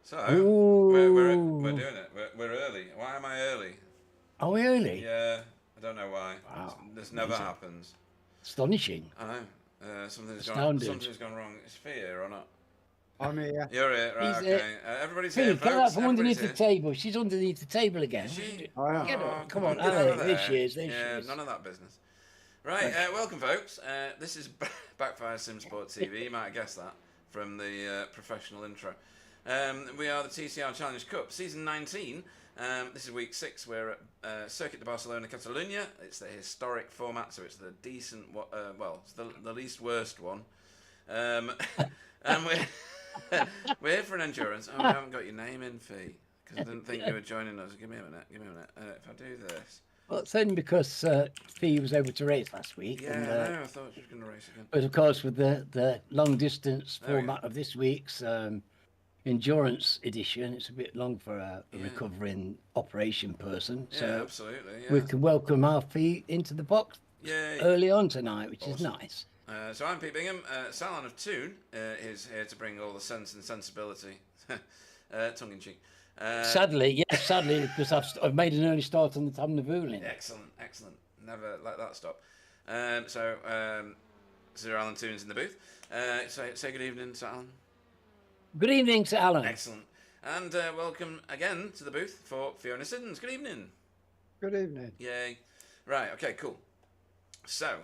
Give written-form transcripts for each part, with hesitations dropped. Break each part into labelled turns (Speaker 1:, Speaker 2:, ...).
Speaker 1: So we're
Speaker 2: Oh,
Speaker 1: doing it. We're early. Why am I early?
Speaker 2: are we early?
Speaker 1: Yeah, I don't know why.
Speaker 2: Wow,
Speaker 1: This never
Speaker 2: amazing,
Speaker 1: happens.
Speaker 2: astonishing,
Speaker 1: I know.
Speaker 2: astounded.
Speaker 1: Something's gone wrong. Is Fee here or not?
Speaker 3: I'm here.
Speaker 1: You're here, right?
Speaker 2: He's
Speaker 1: Okay. Everybody's here,
Speaker 2: Fee, get out
Speaker 1: folks.
Speaker 2: from
Speaker 1: Everybody's
Speaker 2: underneath the
Speaker 1: here.
Speaker 2: table. She's underneath the table
Speaker 1: Is
Speaker 2: again.
Speaker 1: she?
Speaker 3: I am.
Speaker 2: Get her.
Speaker 1: Oh, come
Speaker 2: Come on,
Speaker 1: on, get over
Speaker 2: Ali. There she
Speaker 1: there.
Speaker 2: is. There she
Speaker 1: Yeah,
Speaker 2: is.
Speaker 1: none of that business. Right, welcome, folks. This is Backfire Simsport TV. You might have guessed that from the professional intro. We are the TCR Challenge Cup, season 19. This is week 6. We're at Circuit de Barcelona Catalunya. It's the historic format, so it's the decent, well, it's the least worst one. And we're here for an endurance. Oh, we haven't got your name in, Fee, because I didn't think you were joining us. Give me a minute. If I do this.
Speaker 2: Well, it's only because Fee was able to race last week.
Speaker 1: Yeah,
Speaker 2: and,
Speaker 1: I know. I thought she was going to race again.
Speaker 2: But of course, with the long distance
Speaker 1: There we
Speaker 2: format of this week's endurance edition, it's a bit long for a recovering operation person.
Speaker 1: Yeah,
Speaker 2: So
Speaker 1: absolutely. Yeah.
Speaker 2: we can welcome our Fee into the box
Speaker 1: Yay.
Speaker 2: early on tonight, which is
Speaker 1: Awesome.
Speaker 2: nice.
Speaker 1: So I'm Pete Bingham. Salon of Toon is here to bring all the sense and sensibility, tongue in cheek.
Speaker 2: Sadly, because I've made an early start on the Tamnavulin.
Speaker 1: Excellent. Never let that stop. Sir Alan Toon's in the booth. Say good evening, Sir Alan.
Speaker 2: Good evening to Alan.
Speaker 1: Excellent. And welcome again to the booth for Fiona Siddons. Good evening.
Speaker 3: Good evening.
Speaker 1: Yay. Right, okay, cool. So,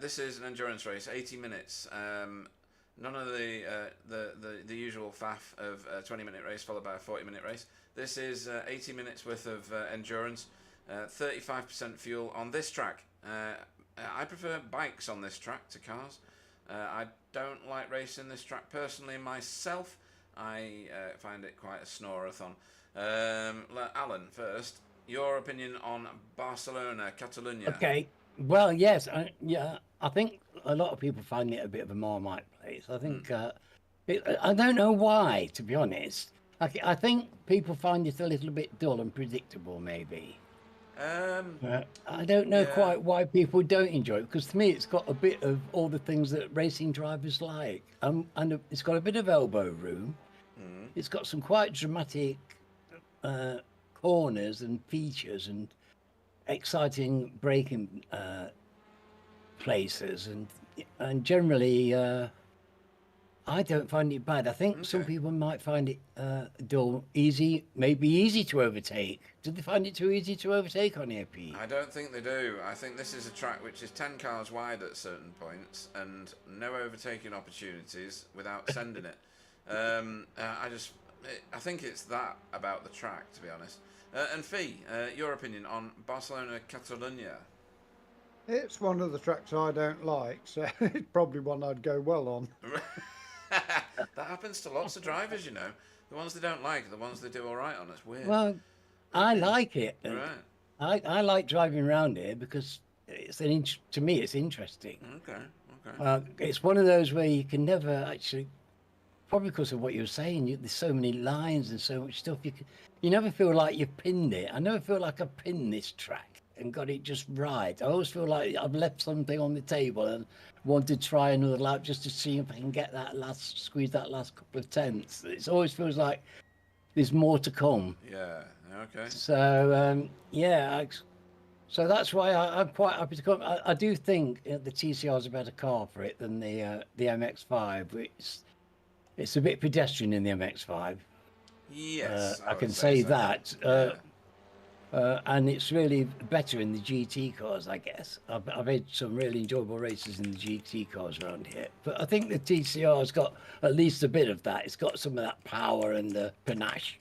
Speaker 1: this is an endurance race, 80 minutes. None of the usual faff of a 20-minute race followed by a 40-minute race. This is 80 minutes worth of endurance, 35% fuel on this track. I prefer bikes on this track to cars. I don't like racing this track personally myself. I find it quite a snorathon. Alan, first, your opinion on Barcelona Catalunya.
Speaker 2: Okay. Well, yes, I think a lot of people find it a bit of a Marmite place. I think I don't know why, to be honest. I think people find it a little bit dull and predictable, maybe. I don't know quite why people don't enjoy it, because to me it's got a bit of all the things that racing drivers like, and it's got a bit of elbow room. It's got some quite dramatic corners and features and exciting braking places, and generally I don't find it bad. I think some people might find it dull, maybe easy to overtake. Do they find it too easy to overtake on here, Pete?
Speaker 1: I don't think they do. I think this is a track which is 10 cars wide at certain points and no overtaking opportunities without sending it. I think it's that about the track, to be honest. And Fee, your opinion on Barcelona Catalunya?
Speaker 3: It's one of the tracks I don't like, so it's probably one I'd go well on.
Speaker 1: That happens to lots of drivers, you know. The ones they don't like are the ones they do all right on. It's weird.
Speaker 2: Well, I like it.
Speaker 1: Right.
Speaker 2: I like driving around here because to me it's interesting.
Speaker 1: Okay.
Speaker 2: It's one of those where you can never actually, probably because of what you were saying, there's so many lines and so much stuff. You never feel like you've pinned it. I never feel like I've pinned this track and got it just right. I always feel like I've left something on the table and want to try another lap just to see if I can get squeeze that last couple of tenths. It always feels like there's more to come.
Speaker 1: Yeah. Okay.
Speaker 2: So so that's why I'm quite happy to come. I do think the TCR is a better car for it than the MX-5. It's a bit pedestrian in the MX-5.
Speaker 1: Yes,
Speaker 2: I can
Speaker 1: would
Speaker 2: say
Speaker 1: so.
Speaker 2: that.
Speaker 1: Yeah.
Speaker 2: And it's really better in the GT cars, I guess. I've had some really enjoyable races in the GT cars around here. But I think the TCR's got at least a bit of that. It's got some of that power and the panache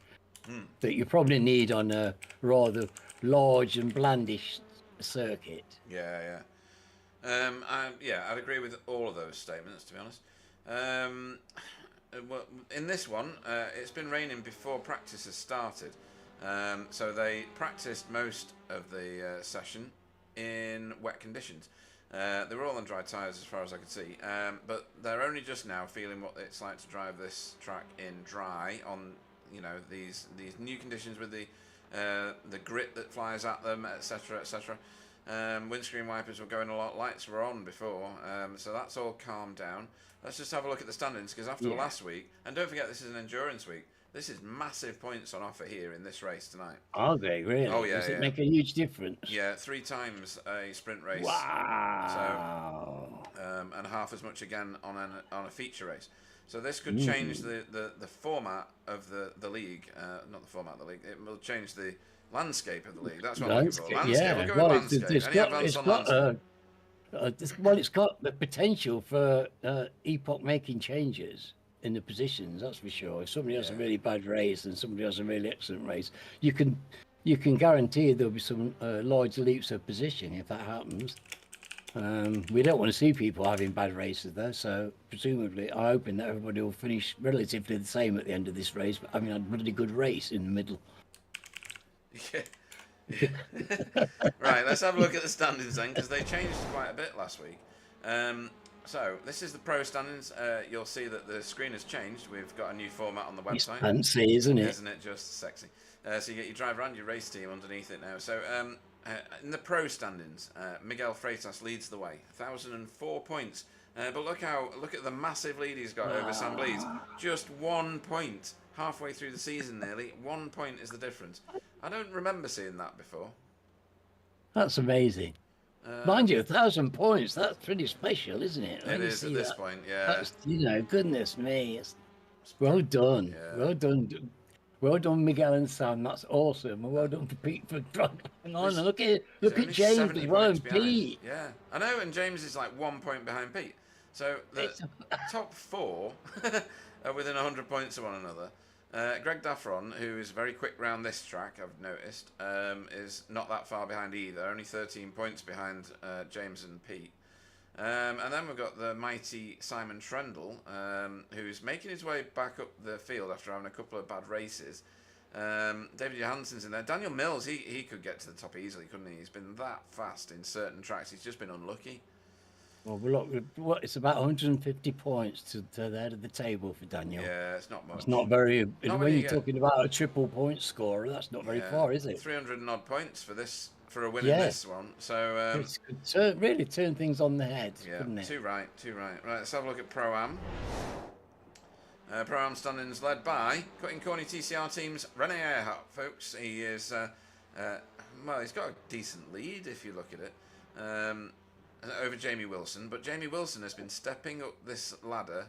Speaker 2: that you probably need on a rather large and blandish circuit.
Speaker 1: Yeah. I'd agree with all of those statements, to be honest. Well, in this one, it's been raining before practice has started. So they practiced most of the session in wet conditions. They were all on dry tyres as far as I could see, but they're only just now feeling what it's like to drive this track in dry on, these new conditions with the grit that flies at them, etc., etc. Windscreen wipers were going a lot, lights were on before, so that's all calmed down. Let's just have a look at the standings, because after last week, and don't forget this is an endurance week, This is massive points on offer here in this race tonight.
Speaker 2: Are they really?
Speaker 1: Oh, yeah,
Speaker 2: Does it
Speaker 1: yeah.
Speaker 2: make a huge difference?
Speaker 1: Yeah, 3 times a sprint race.
Speaker 2: Wow.
Speaker 1: So, and half as much again on a feature race. So this could change the format of the league. Not the format of the league. It will change the landscape of the league. That's what I'm looking for. Landscape.
Speaker 2: Yeah.
Speaker 1: We'll go
Speaker 2: Well,
Speaker 1: with landscape. Any advance on landscape?
Speaker 2: It's got the potential for epoch-making changes in the positions. That's for sure. If somebody has a really bad race and somebody has a really excellent race, you can guarantee there'll be some large leaps of position if that happens. We don't want to see people having bad races though, so presumably I'm hoping that everybody will finish relatively the same at the end of this race, but having a really good race in the middle.
Speaker 1: Yeah. Right, let's have a look at the standings then, because they changed quite a bit last week. So this is the pro standings. You'll see that the screen has changed. We've got a new format on the website.
Speaker 2: It's fancy, isn't it?
Speaker 1: Isn't it just sexy? So you get your driver and your race team underneath it now. So in the pro standings, Miguel Freitas leads the way, 1,004 points. But look at the massive lead he's got over Sam Bleeds. Just 1 point halfway through the season, nearly 1 point is the difference. I don't remember seeing that before.
Speaker 2: That's amazing. Mind you, 1,000 points, that's pretty special, isn't it?
Speaker 1: It is at this point, yeah.
Speaker 2: That's, goodness me. Well done. Yeah. Well done. Well done, Miguel and Sam. That's awesome. Well done for Pete for hang on. Look at James as well and Pete.
Speaker 1: Yeah, I know, and James is like 1 point behind Pete. So the top 4 are within 100 points of one another. Greg Daffron, who is very quick round this track, I've noticed, is not that far behind either. Only 13 points behind James and Pete. And then we've got the mighty Simon Trendle, who's making his way back up the field after having a couple of bad races. David Johansson's in there. Daniel Mills, he could get to the top easily, couldn't he? He's been that fast in certain tracks. He's just been unlucky.
Speaker 2: Well, look, it's about 150 points to the head of the table for Daniel.
Speaker 1: Yeah, it's not much.
Speaker 2: It's not very... when you're talking about a triple point scorer, that's not very far, is it?
Speaker 1: 300 and odd points for a win in this one. So
Speaker 2: it could really turn things on the head, couldn't it?
Speaker 1: Too right. Right, let's have a look at Pro-Am. Pro-Am standings led by Cutting Corny TCR team's Rene Earhart, folks. He is, well, he's got a decent lead if you look at it. Over Jamie Wilson, but Jamie Wilson has been stepping up this ladder,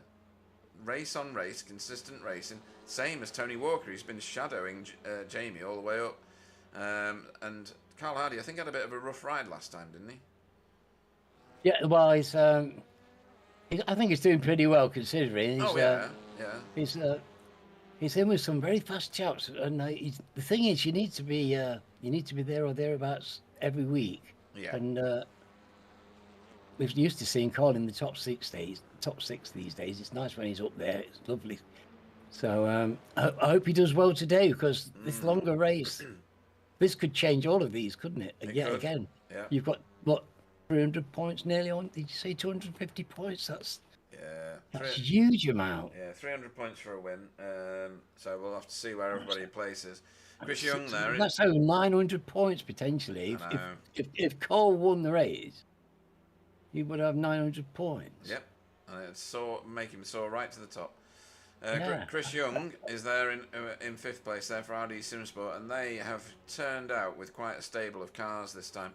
Speaker 1: race on race, consistent racing, same as Tony Walker. He's been shadowing Jamie all the way up, and Carl Hardy, I think, had a bit of a rough ride last time, didn't he?
Speaker 2: Yeah, well, I think he's doing pretty well considering. He's in with some very fast chaps, and the thing is, you need to be there or thereabouts every week.
Speaker 1: Yeah.
Speaker 2: And we're used to seeing Carl in the top six these days. It's nice when he's up there. It's lovely. So I hope he does well today, because this longer race, this could change all of these, couldn't it? Again, you've got what, 300 points nearly on. Did you say 250 points? That's a huge amount.
Speaker 1: Yeah, 300 points for a win. So we'll have to see where everybody places. Chris Young there.
Speaker 2: That's over 900 points potentially. If Cole won the race, he would have 900 points.
Speaker 1: Yep, and it's make him soar right to the top. Chris Young is there in 5th place there for RD Simsport, and they have turned out with quite a stable of cars this time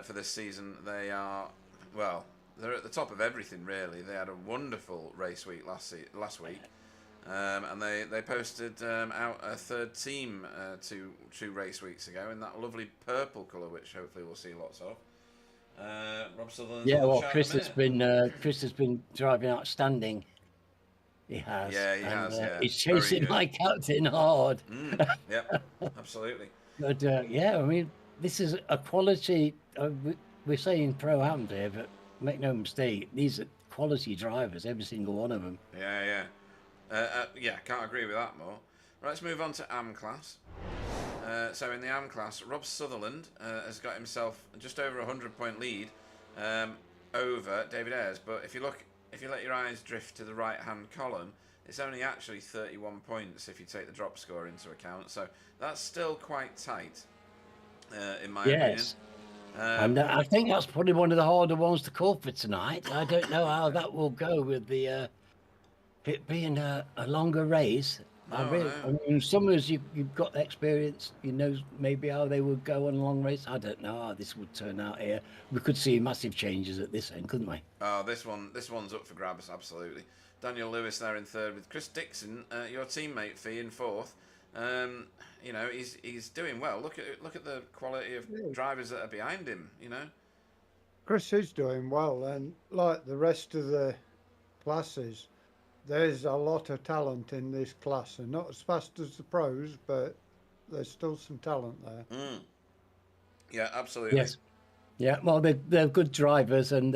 Speaker 1: for this season. They are, well, they're at the top of everything really. They had a wonderful race week last week, and they posted out a 3rd team two race weeks ago in that lovely purple colour, which hopefully we'll see lots of. Rob Sutherland.
Speaker 2: Yeah, well, Chris has been driving outstanding. He has.
Speaker 1: Yeah, he has. Yeah,
Speaker 2: he's chasing my captain hard.
Speaker 1: Yep, absolutely.
Speaker 2: But I mean, this is a quality. We're saying pro-am here, but make no mistake, these are quality drivers, every single one of them.
Speaker 1: Yeah. Can't agree with that more. Right, let's move on to AM class. So in the AM class, Rob Sutherland has got himself just over a 100-point lead over David Ayres. But if you let your eyes drift to the right-hand column, it's only actually 31 points if you take the drop score into account. So that's still quite tight, in my opinion.
Speaker 2: And I think that's probably one of the harder ones to call for tonight. I don't know how that will go with the it being a longer race. I
Speaker 1: No,
Speaker 2: really,
Speaker 1: no.
Speaker 2: I mean, Summers, you've got the experience, maybe how they would go on a long race. I don't know how this would turn out here. We could see massive changes at this end, couldn't we?
Speaker 1: Oh, this one's up for grabs, absolutely. Daniel Lewis there in third with Chris Dixon, your teammate Fee in fourth. He's doing well. Look at the quality of
Speaker 3: Yeah.
Speaker 1: drivers that are behind him.
Speaker 3: Chris is doing well, and like the rest of the classes, there's a lot of talent in this class, and not as fast as the pros, but there's still some talent there.
Speaker 1: Mm. Yeah, absolutely.
Speaker 2: Yes. Yeah, well, they're good drivers, and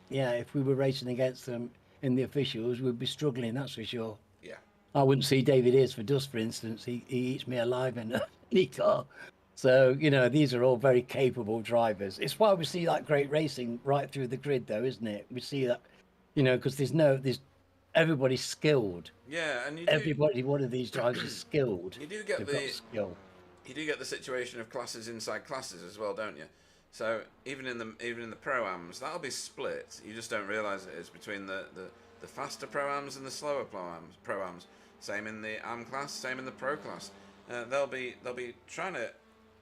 Speaker 2: yeah, if we were racing against them in the officials, we'd be struggling, that's for sure.
Speaker 1: Yeah.
Speaker 2: I wouldn't see David Ears for dust, for instance. He eats me alive in a any car. So, these are all very capable drivers. It's why we see that great racing right through the grid, though, isn't it? We see that, because everybody's skilled.
Speaker 1: Yeah, and
Speaker 2: Everybody, one of these drivers is skilled.
Speaker 1: you do get
Speaker 2: They've got skill.
Speaker 1: you do get the situation of classes inside classes as well, don't you? So even in the pro-ams, that'll be split. You just don't realise it is between the faster pro-ams and the slower pro-ams. Same in the am class, same in the pro class. They'll be trying to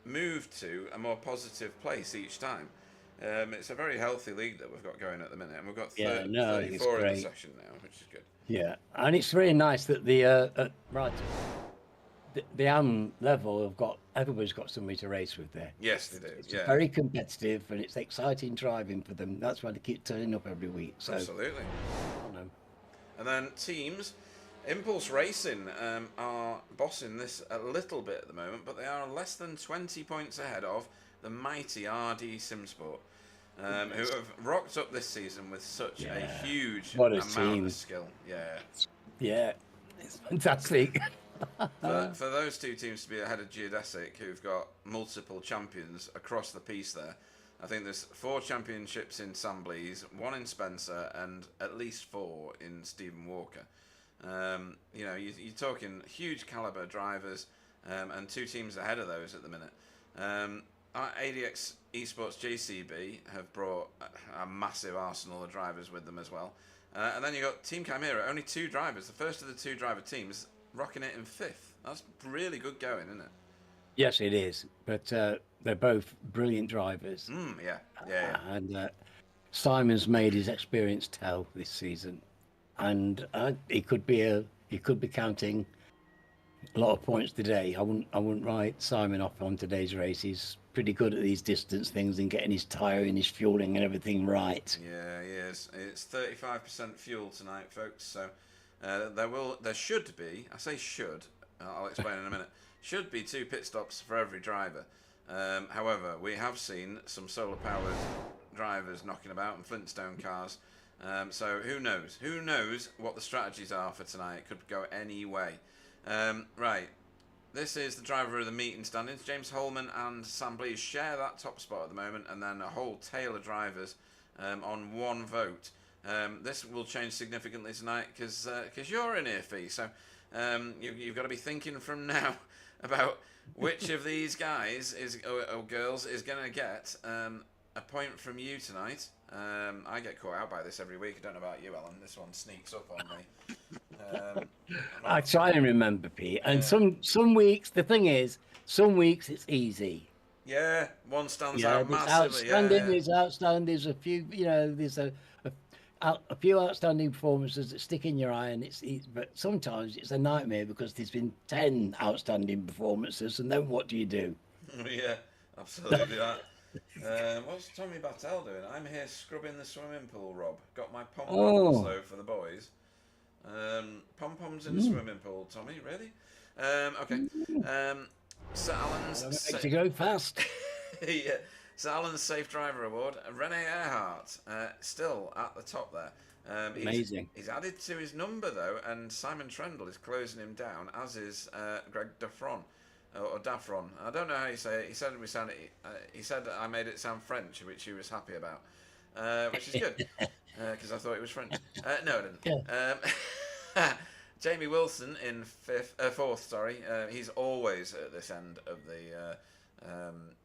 Speaker 1: move to a more positive place each time. It's a very healthy league that we've got going at the minute, and we've got
Speaker 2: Yeah, no, it's
Speaker 1: 34 in the
Speaker 2: great.
Speaker 1: session now, which is good.
Speaker 2: Yeah, and it's really nice that the AM level everybody's got somebody to race with there.
Speaker 1: Yes, they do.
Speaker 2: It's
Speaker 1: Yeah,
Speaker 2: very competitive and it's exciting driving for them. That's why they keep turning up every week. So,
Speaker 1: absolutely.
Speaker 2: I know.
Speaker 1: And then teams, Impulse Racing are bossing this a little bit at the moment, but they are less than 20 points ahead of the mighty RD Simsport, who have rocked up this season with such a huge
Speaker 2: What a
Speaker 1: amount
Speaker 2: team.
Speaker 1: of skill. Yeah.
Speaker 2: Yeah, it's fantastic.
Speaker 1: For those two teams to be ahead of Geodesic, who've got multiple champions across the piece there, I think there's 4 championships in Sam Blease, 1 in Spencer, and at least 4 in Stephen Walker. You're talking huge caliber drivers, and 2 teams ahead of those at the minute. ADX Esports JCB have brought a massive arsenal of drivers with them as well. And then you got Team Chimera, only 2 drivers, the first of the 2 driver teams, rocking it in 5th. That's really good going, isn't it?
Speaker 2: Yes, it is. But they're both brilliant drivers.
Speaker 1: Yeah.
Speaker 2: And Simon's made his experience tell this season, and he could be counting a lot of points today. I wouldn't write Simon off on today's race. He's pretty good at these distance things and getting his tyre and his fueling and everything right.
Speaker 1: Yeah, he is. It's 35% fuel tonight, folks. So there should be. I say should. I'll explain in a minute. Should be 2 pit stops for every driver. However, we have seen some solar-powered drivers knocking about and Flintstone cars. So who knows? Who knows what the strategies are for tonight? It could go any way. Right. This is the driver of the meeting standings. James Holman and Sam Blease share that top spot at the moment, and then a whole tail of drivers on 1 vote. This will change significantly tonight because you're in here, Fee. So you've got to be thinking from now about which of these guys or girls is going to get a point from you tonight. I get caught out by this every week. I don't know about you, Alan. This one sneaks up on me.
Speaker 2: I try and remember, Pete. And some weeks, the thing is, some weeks it's easy.
Speaker 1: Yeah, one stands out massively.
Speaker 2: There's outstanding. There's a few, there's a few outstanding performances that stick in your eye, and but sometimes it's a nightmare because there's been 10 outstanding performances, and then what do you do?
Speaker 1: Yeah, absolutely that. What's Tommy Battel doing? I'm here scrubbing the swimming pool, Rob. Got my pom-poms though for the boys. Pom-poms in the swimming pool, Tommy, really? Okay. Sir Alan's...
Speaker 2: to go fast.
Speaker 1: Yeah. Sir Alan's Safe Driver Award. Rene Earhart, still at the top there.
Speaker 2: Amazing.
Speaker 1: He's added to his number, though, and Simon Trendle is closing him down, as is Greg Daffron. Or Daffron. I don't know how you say it. He said he said that I made it sound French, which he was happy about, which is good because I thought it was French. No, I didn't.
Speaker 2: Yeah.
Speaker 1: Jamie Wilson in 4th. Sorry, he's always at this end of the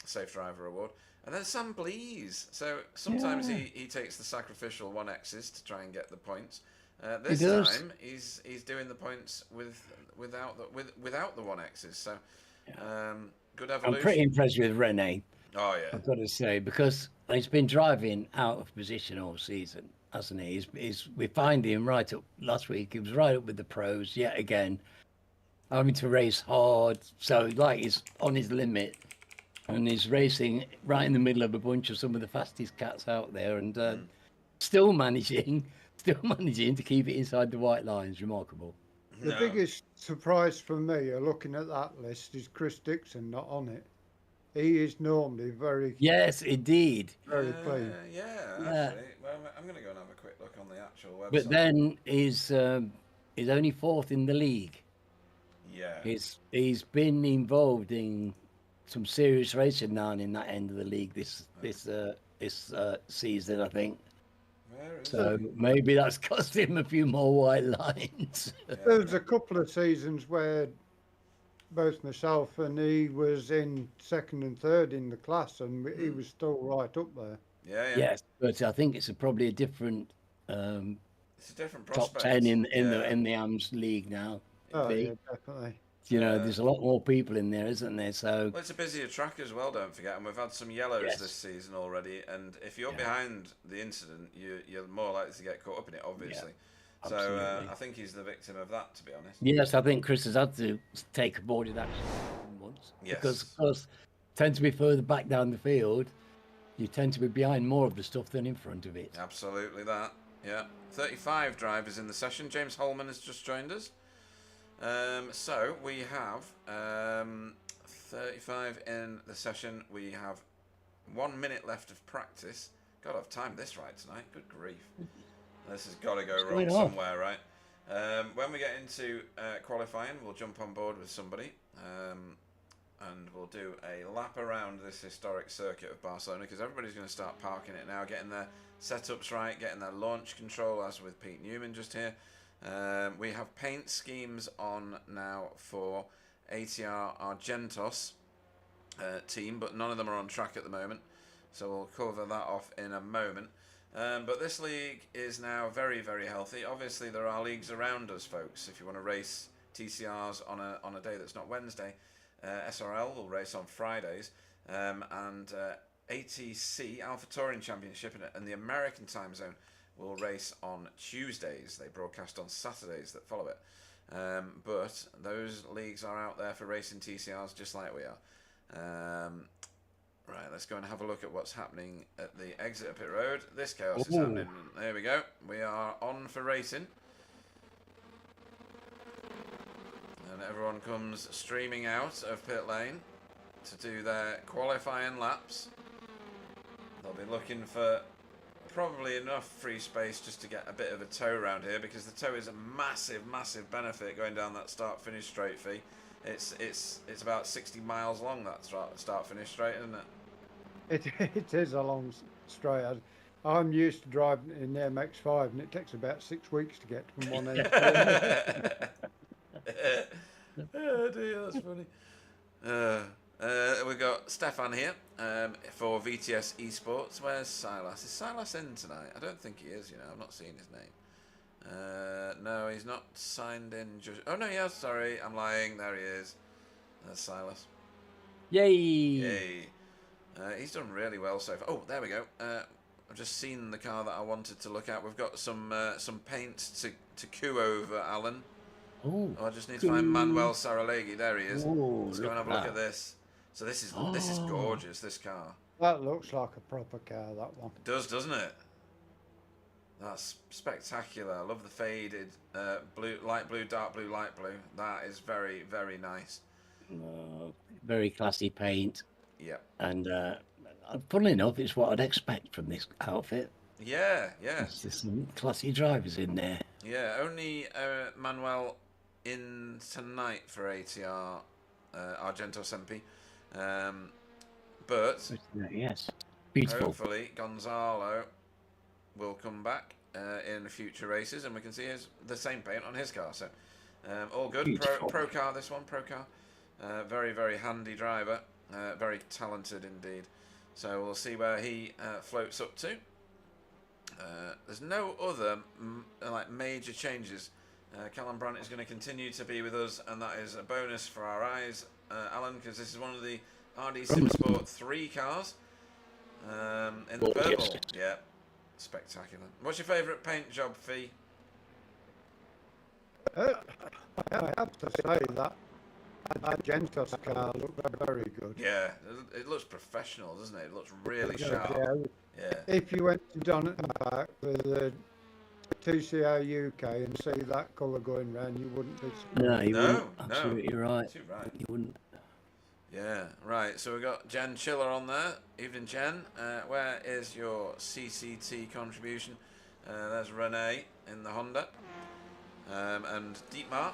Speaker 1: Safe Driver Award. And then Sam Blease. So sometimes he takes the sacrificial 1Xs to try and get the points.
Speaker 2: He
Speaker 1: This
Speaker 2: does.
Speaker 1: time he's doing the points without the 1Xs. So good
Speaker 2: I'm pretty
Speaker 1: evolution.
Speaker 2: impressed with Rene,
Speaker 1: Oh yeah.
Speaker 2: I've got to say, because he's been driving out of position all season, hasn't he? We find him right up last week. He was right up with the pros yet again, having to race hard. So like he's on his limit, and he's racing right in the middle of a bunch of some of the fastest cats out there, and still managing, still managing to keep it inside the white lines. Remarkable.
Speaker 3: The
Speaker 1: No.
Speaker 3: biggest surprise for me, looking at that list, is Chris Dixon not on it. He is normally very,
Speaker 2: Yes, indeed.
Speaker 3: very clean.
Speaker 1: Yeah,
Speaker 2: Yeah.
Speaker 1: actually. Well, I'm going to go and have a quick look on the actual website.
Speaker 2: But then he's only fourth in the league.
Speaker 1: Yeah.
Speaker 2: He's been involved in some serious racing now in that end of the league this season, I think.
Speaker 1: Where is
Speaker 2: So
Speaker 1: it?
Speaker 2: maybe that's cost him a few more white lines.
Speaker 3: There was a couple of seasons where both myself and he was in second and third in the class, and he was still right up there.
Speaker 1: Yeah, yeah.
Speaker 2: Yes, but I think it's probably a different
Speaker 1: It's a different
Speaker 2: top
Speaker 1: prospect.
Speaker 2: 10 in
Speaker 1: Yeah.
Speaker 2: the AMS league now.
Speaker 3: Oh,
Speaker 2: B.
Speaker 3: yeah, definitely.
Speaker 2: You know, there's a lot more people in there, isn't there? So
Speaker 1: Well, it's a busier track as well, don't forget. And we've had some yellows
Speaker 2: Yes.
Speaker 1: this season already. And if you're
Speaker 2: Yeah.
Speaker 1: behind the incident, you're more likely to get caught up in it, obviously. So
Speaker 2: absolutely.
Speaker 1: I think he's the victim of that, to be honest.
Speaker 2: yes, I think Chris has had to take aborted action once.
Speaker 1: Yes.
Speaker 2: Because, of course, tend to be further back down the field. You tend to be behind more of the stuff than in front of it.
Speaker 1: Absolutely that. Yeah. 35 drivers in the session. James Holman has just joined us. So we have 35 in the session. We have 1 minute left of practice. God, I've timed this right tonight. Good grief. This has got to go wrong somewhere, right? When we get into qualifying, we'll jump on board with somebody. And we'll do a lap around this historic circuit of Barcelona, because everybody's going to start parking it now, getting their setups right, getting their launch control, as with Pete Newman just here. We have paint schemes on now for ATR Argentos team, but none of them are on track at the moment, so we'll cover that off in a moment. But this league is now very, very healthy. Obviously, there are leagues around us, folks. If you want to race TCRs on a day that's not Wednesday, SRL will race on Fridays, and ATC, Alpha Touring Championship, and the American time zone will race on Tuesdays. They broadcast on Saturdays that follow it. But those leagues are out there for racing TCRs just like we are. Right, let's go and have a look at what's happening at the exit of pit road. This chaos is happening. There we go. We are on for racing. And everyone comes streaming out of pit lane to do their qualifying laps. They'll be looking for probably enough free space just to get a bit of a tow around here, because the tow is a massive, massive benefit going down that start-finish straight fee. It's about 60 miles long, that start-finish straight, isn't it?
Speaker 3: It is a long straight. I'm used to driving in the MX-5, and it takes about 6 weeks to get from one end to the other.
Speaker 1: Oh dear, that's funny. We've got Stefan here for VTS Esports. Where's Silas? Is Silas in tonight? I don't think he is, you know. I've not seen his name. No, he's not signed in. Oh, no, yeah, sorry. I'm lying. There he is. That's Silas.
Speaker 2: Yay!
Speaker 1: Yay. He's done really well so far. Oh, there we go. I've just seen the car that I wanted to look at. We've got some paint to coo over, Alan.
Speaker 2: Oh,
Speaker 1: I just need to find Manuel Saralegui. There he is.
Speaker 2: Ooh,
Speaker 1: Let's go and have a look at this. So this is gorgeous, this car.
Speaker 3: That looks like a proper car, that one.
Speaker 1: It does, doesn't it? That's spectacular. I love the faded blue, light blue, dark blue, light blue. That is very, very nice.
Speaker 2: very classy paint.
Speaker 1: Yep.
Speaker 2: And funnily enough, it's what I'd expect from this outfit.
Speaker 1: Yeah, yeah.
Speaker 2: There's some classy drivers in there.
Speaker 1: Yeah, only Manuel in tonight for ATR Argentos MP. But
Speaker 2: yes, beautiful.
Speaker 1: hopefully Gonzalo will come back in future races, and we can see the same paint on his car. So all good. Pro car, this one, pro car. Very, very handy driver. Very talented indeed. So we'll see where he floats up to. There's no other like major changes. Callum Brandt is going to continue to be with us, and that is a bonus for our eyes, Alan, because this is one of the RD Simsport 3 cars in the purple. Yeah, spectacular. What's your favourite paint job, Fee?
Speaker 3: I have to say that Gentos car looked very good.
Speaker 1: Yeah, it looks professional, doesn't it? It looks really sharp. Yeah.
Speaker 3: If you went to Donington Park for the TCR UK and see that colour going round, you wouldn't be surprised.
Speaker 2: No, you wouldn't.
Speaker 1: No.
Speaker 2: Absolutely right.
Speaker 1: Too right.
Speaker 2: You wouldn't.
Speaker 1: Yeah, right. So we've got Jen Chiller on there. Evening, Jen. Where is your CCT contribution? There's Renee in the Honda. And Dietmar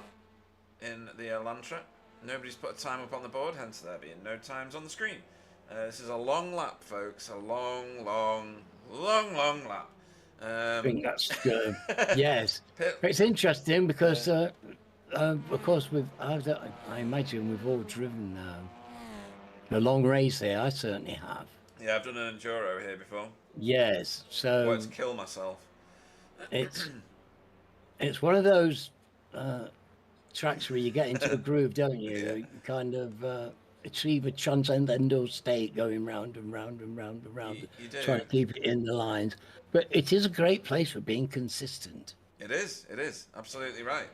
Speaker 1: in the Elantra. Nobody's put a time up on the board, hence there being no times on the screen. This is a long lap, folks. A long lap.
Speaker 2: I think that's good. Yes. It's interesting because, of course, I imagine we've all driven a long race here. I certainly have.
Speaker 1: Yeah, I've done an enduro here before.
Speaker 2: Yes. So.
Speaker 1: Well, to kill myself.
Speaker 2: It's one of those tracks where you get into a groove, don't you?
Speaker 1: Yeah.
Speaker 2: You kind of achieve a transcendental state going round and round and round and round,
Speaker 1: You do.
Speaker 2: trying to keep it in the lines. But it is a great place for being consistent.
Speaker 1: It is. Absolutely right.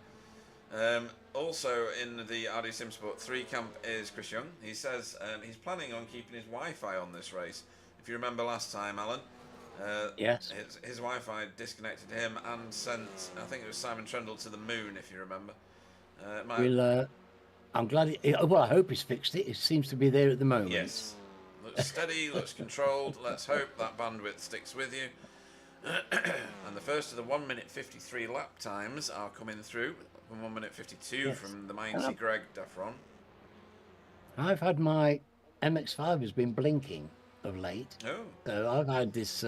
Speaker 1: Also in the RD Simsport 3 camp is Chris Young. He says he's planning on keeping his Wi-Fi on this race. If you remember last time, Alan,
Speaker 2: Yes.
Speaker 1: his Wi-Fi disconnected him and sent, I think it was Simon Trundle, to the moon, if you remember.
Speaker 2: I'm glad. Well, I hope he's fixed it. It seems to be there at the moment.
Speaker 1: Yes. Looks steady, looks controlled. Let's hope that bandwidth sticks with you. And the first of the 1 minute 53 lap times are coming through. From 1 minute 52
Speaker 2: Yes.
Speaker 1: from the mighty Greg Daffron.
Speaker 2: I've had my MX-5 has been blinking of late.
Speaker 1: Oh.
Speaker 2: So I've had this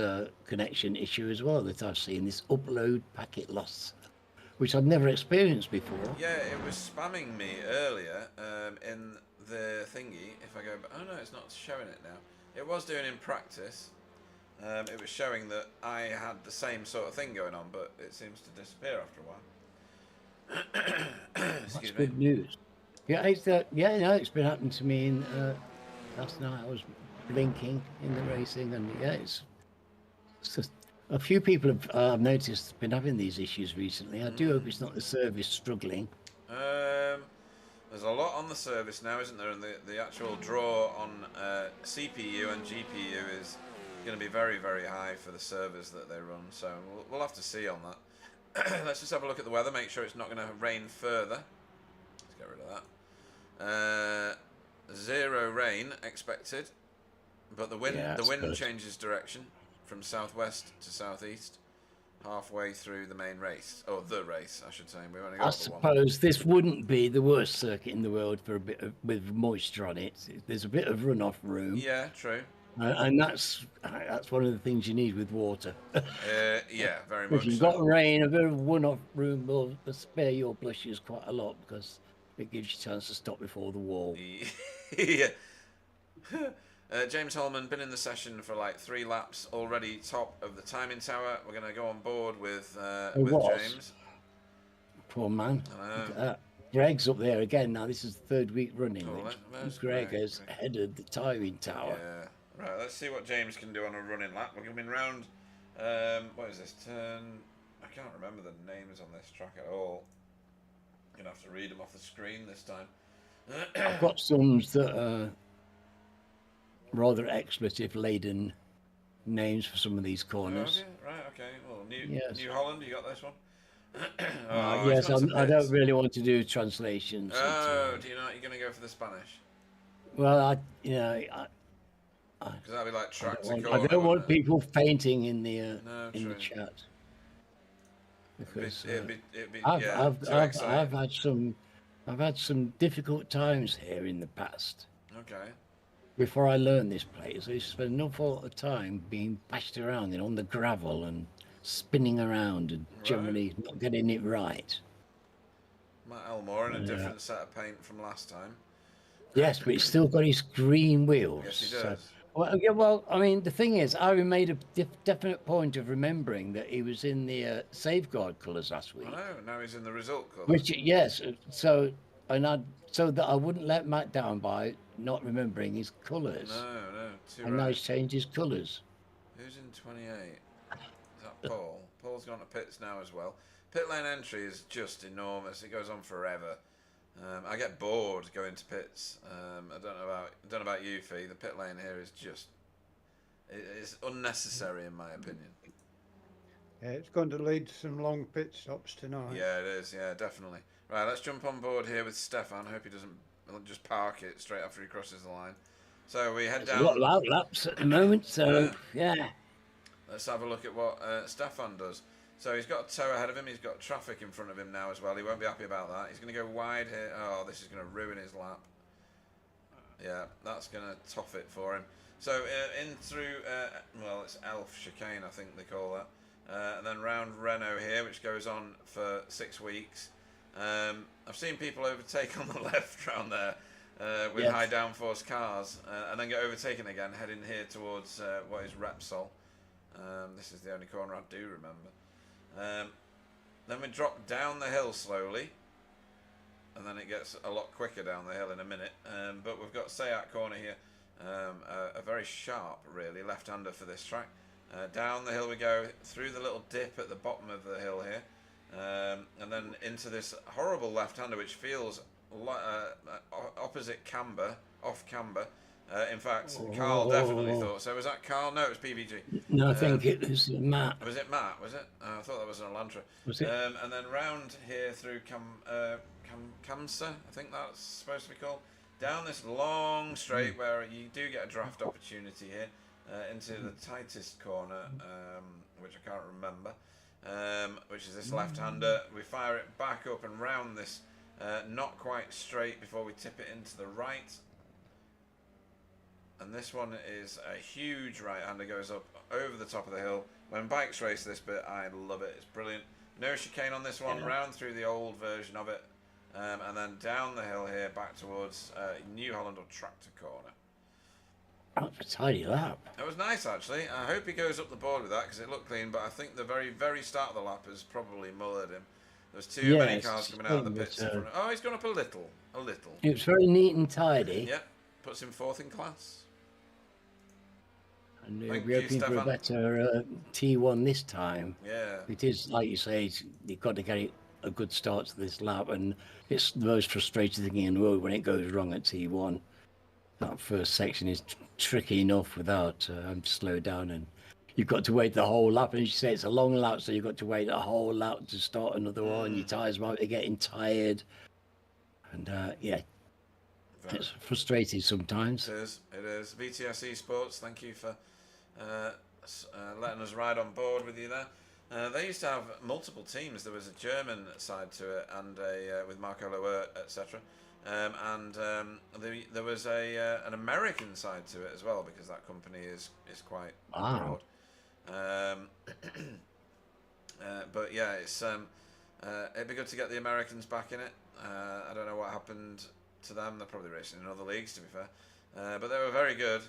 Speaker 2: connection issue as well that I've seen, this upload packet loss, which I've never experienced before.
Speaker 1: Yeah, it was spamming me earlier in the thingy. If I go, oh no, it's not showing it now. It was doing in practice. It was showing that I had the same sort of thing going on, but it seems to disappear after a while. Excuse
Speaker 2: That's
Speaker 1: me.
Speaker 2: good news. Yeah, it's been happening to me in last night. I was blinking in the racing, and yeah, it's just a few people I've noticed been having these issues recently. I do hope it's not the service struggling.
Speaker 1: There's a lot on the service now, isn't there? And the actual draw on CPU and GPU is going to be very, very high for the servers that they run. So we'll have to see on that. Let's just have a look at the weather, make sure it's not going to rain further. Let's get rid of that. 0 rain expected, but the wind changes direction from southwest to southeast halfway through the main race, or the race, I should say. We've only got
Speaker 2: I
Speaker 1: the one.
Speaker 2: suppose this wouldn't be the worst circuit in the world for a bit with moisture on it. There's a bit of runoff room.
Speaker 1: Yeah, true.
Speaker 2: And that's one of the things you need with water.
Speaker 1: Yeah, very
Speaker 2: If
Speaker 1: much.
Speaker 2: you've got rain, a bit of runoff room will spare your blushes quite a lot because it gives you a chance to stop before the wall.
Speaker 1: Yeah. James Holman, been in the session for like 3 laps, already top of the timing tower. We're going to go on board with James.
Speaker 2: Poor man. Look at that. Greg's up there again now. This is the 3rd week running. Which Greg has headed the timing tower.
Speaker 1: Yeah. Right, let's see what James can do on a running lap. We're coming round, what is this, turn, I can't remember the names on this track at all. I'm going to have to read them off the screen this time.
Speaker 2: I've got some that are rather expletive-laden names for some of these corners.
Speaker 1: Oh, right, okay. Well, New Holland, you got this one?
Speaker 2: Yes, I don't really want to do translations.
Speaker 1: Oh, do you know you're going to go for the Spanish?
Speaker 2: Well,
Speaker 1: Because that'd be like tractor
Speaker 2: I don't want people fainting in the chat. Because I've had some difficult times here in the past.
Speaker 1: Okay.
Speaker 2: Before I learned this place, I used to spend an awful lot of time being bashed around on the gravel and spinning around and generally not getting it right.
Speaker 1: Matt Elmore in a different set of paint from last time.
Speaker 2: Yes, but he's still got his green wheels.
Speaker 1: Yes, he does.
Speaker 2: Well, yeah, well, I mean, the thing is, I made a definite point of remembering that he was in the safeguard colours last
Speaker 1: I
Speaker 2: week.
Speaker 1: know. Now he's in the result colours.
Speaker 2: Which, yes, so and I so that I wouldn't let Matt down by not remembering his colours,
Speaker 1: No, no, too
Speaker 2: and now
Speaker 1: right.
Speaker 2: he's changed his colours.
Speaker 1: Who's in 28? Is that Paul? Paul's gone to pits now as well. Pit lane entry is just enormous. It goes on forever. I get bored going to pits. I don't know about you, Fee. The pit lane here is just it's unnecessary in my opinion.
Speaker 3: Yeah, it's going to lead to some long pit stops tonight.
Speaker 1: Yeah, it is. Yeah, definitely. Right, let's jump on board here with Stefan. Hope he doesn't just park it straight after he crosses the line. So we head
Speaker 2: There's a lot
Speaker 1: down.
Speaker 2: of outlaps at the moment, so yeah.
Speaker 1: Let's have a look at what Stefan does. So he's got a tow ahead of him. He's got traffic in front of him now as well. He won't be happy about that. He's going to go wide here. Oh, this is going to ruin his lap. Yeah, that's going to toff it for him. So in through, well, it's Elf Chicane, I think they call that. And then round Renault here, which goes on for 6 weeks. I've seen people overtake on the left round there with high downforce cars and then get overtaken again, heading here towards what is Repsol. This is the only corner I do remember. Then we drop down the hill slowly, and then it gets a lot quicker down the hill in a minute. But we've got Sayat corner here, a very sharp, really, left-hander for this track. Down the hill we go, through the little dip at the bottom of the hill here, and then into this horrible left-hander, which feels like opposite camber, off camber. In fact, Carl definitely thought so. Was that Carl? No, it was PBG.
Speaker 2: No, I think it was Matt.
Speaker 1: Was it Matt? Was it? I thought that was an Elantra.
Speaker 2: Was it?
Speaker 1: And then round here through Kamsa, I think that's supposed to be called. Down this long straight where you do get a draft opportunity here into the tightest corner, which I can't remember, which is this left-hander. We fire it back up and round this not quite straight before we tip it into the right. And this one is a huge right-hander, goes up over the top of the hill. When bikes race this bit, I love it. It's brilliant. No chicane on this one, round through the old version of it. And then down the hill here, back towards New Holland or Tractor Corner.
Speaker 2: That's a tidy lap.
Speaker 1: It was nice, actually. I hope he goes up the board with that, because it looked clean. But I think the very, very start of the lap has probably mullered him. There's too many cars coming out of the pits in front. Oh, he's gone up a little. A little.
Speaker 2: It was very neat and tidy.
Speaker 1: Yep. Puts him 4th in class.
Speaker 2: And
Speaker 1: Thank
Speaker 2: we're
Speaker 1: you,
Speaker 2: hoping for a
Speaker 1: Stefan.
Speaker 2: better T1 this time.
Speaker 1: Yeah.
Speaker 2: It is, like you say, you've got to get a good start to this lap, and it's the most frustrating thing in the world when it goes wrong at T1. That first section is tricky enough without having to slow down, and you've got to wait the whole lap. And as you say, it's a long lap, so you've got to wait a whole lap to start another one. Your tyres might be getting tired, and it's frustrating sometimes.
Speaker 1: It is. It is. VTS Esports, thank you for letting us ride on board with you there. They used to have multiple teams. There was a German side to it, and with Marco Loer, etc. There was an American side to it as well, because that company is quite broad. But yeah, it's it'd be good to get the Americans back in it. I don't know what happened to them. They're probably racing in other leagues, to be fair. But they were very good.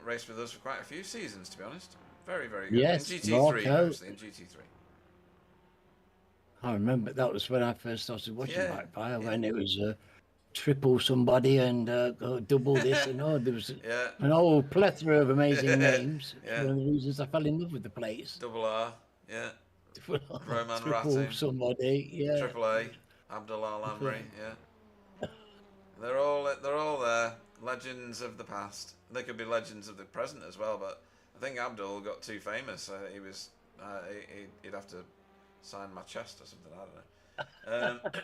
Speaker 1: Raced with us for quite a few seasons, to be honest. Very, very good.
Speaker 2: Yes,
Speaker 1: in GT3,
Speaker 2: Marco.
Speaker 1: mostly in GT3.
Speaker 2: I remember that was when I first started watching Backfire, when it was triple somebody and double this and there was an whole plethora of amazing names.
Speaker 1: Yeah.
Speaker 2: One of the reasons I fell in love with the place.
Speaker 1: Double R, yeah. Roman
Speaker 2: Triple
Speaker 1: Ratim.
Speaker 2: somebody, yeah.
Speaker 1: Triple A, Abdullah Lamri, yeah. They're all there. Legends of the past. They could be legends of the present as well, but I think Abdul got too famous. He'd have to sign my chest or something, I don't know.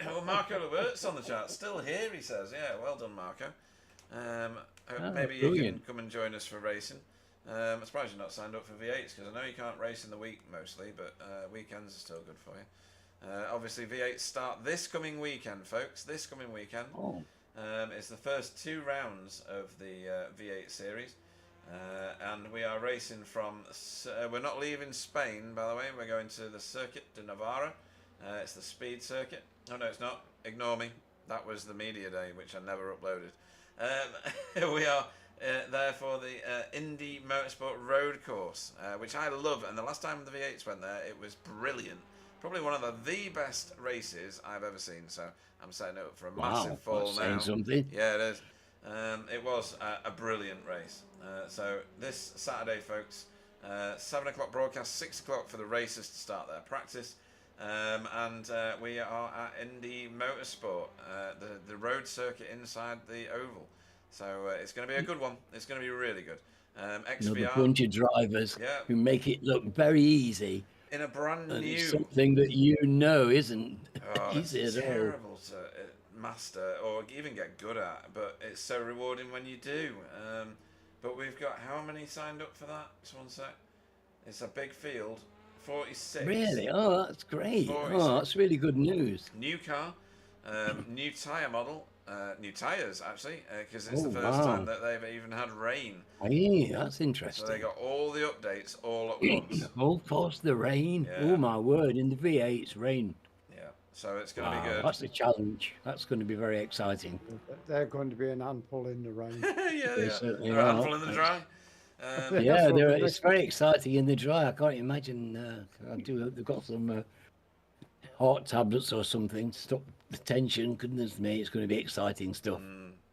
Speaker 1: Well, Marco Lewert's on the chart. Still here, he says. Yeah, well done, Marco. Maybe you can come and join us for racing. I'm surprised you're not signed up for V8s, because I know you can't race in the week mostly, but weekends are still good for you. Obviously, V8s start this coming weekend, folks. This coming weekend. It's the first 2 rounds of the V8 series. And we are racing from... we're not leaving Spain, by the way. We're going to the Circuit de Navarra. It's the speed circuit. Oh, no, it's not. Ignore me. That was the media day, which I never uploaded. We are there for the Indy Motorsport Road Course, which I love. And the last time the V8s went there, it was brilliant. Probably one of the best races I've ever seen. So I'm setting it up for a massive
Speaker 2: Wow,
Speaker 1: fall
Speaker 2: that's
Speaker 1: now.
Speaker 2: saying something.
Speaker 1: Yeah, it is. It was a brilliant race. So this Saturday, folks, 7 o'clock broadcast, 6 o'clock for the racers to start their practice. And we are at Indy Motorsport, the road circuit inside the oval. So it's going to be a good one. It's going to be really good.
Speaker 2: Another
Speaker 1: XVR,
Speaker 2: bunch of drivers
Speaker 1: yeah,
Speaker 2: who make it look very easy.
Speaker 1: in a brand
Speaker 2: And it's
Speaker 1: new.
Speaker 2: something that isn't
Speaker 1: Oh,
Speaker 2: easy
Speaker 1: it's
Speaker 2: at all.
Speaker 1: terrible to master or even get good at, but it's so rewarding when you do. But we've got how many signed up for that? Just one sec. It's a big field, 46.
Speaker 2: Really? Oh, that's great.
Speaker 1: 46.
Speaker 2: Oh, that's really good news.
Speaker 1: New car, new tyre model, new tyres actually, because it's
Speaker 2: Oh,
Speaker 1: the first time
Speaker 2: wow.
Speaker 1: that they've even had rain.
Speaker 2: Hey, that's
Speaker 1: So
Speaker 2: interesting.
Speaker 1: they got all the updates all at once.
Speaker 2: Oh, of course, the rain.
Speaker 1: Yeah.
Speaker 2: Oh, my word. In the V8's rain.
Speaker 1: Yeah, so it's going to
Speaker 2: Wow,
Speaker 1: be good.
Speaker 2: that's a challenge. That's going to be very exciting.
Speaker 3: They're going to be an handful in the rain.
Speaker 1: Yeah,
Speaker 2: They
Speaker 1: they
Speaker 2: certainly
Speaker 1: are. A
Speaker 2: are.
Speaker 1: handful in the dry.
Speaker 2: Yeah,
Speaker 3: That's what
Speaker 2: it's very exciting in the dry. I can't imagine. I do hope they've got some heart tablets or something to stop the tension. Goodness me, it's going to be exciting stuff.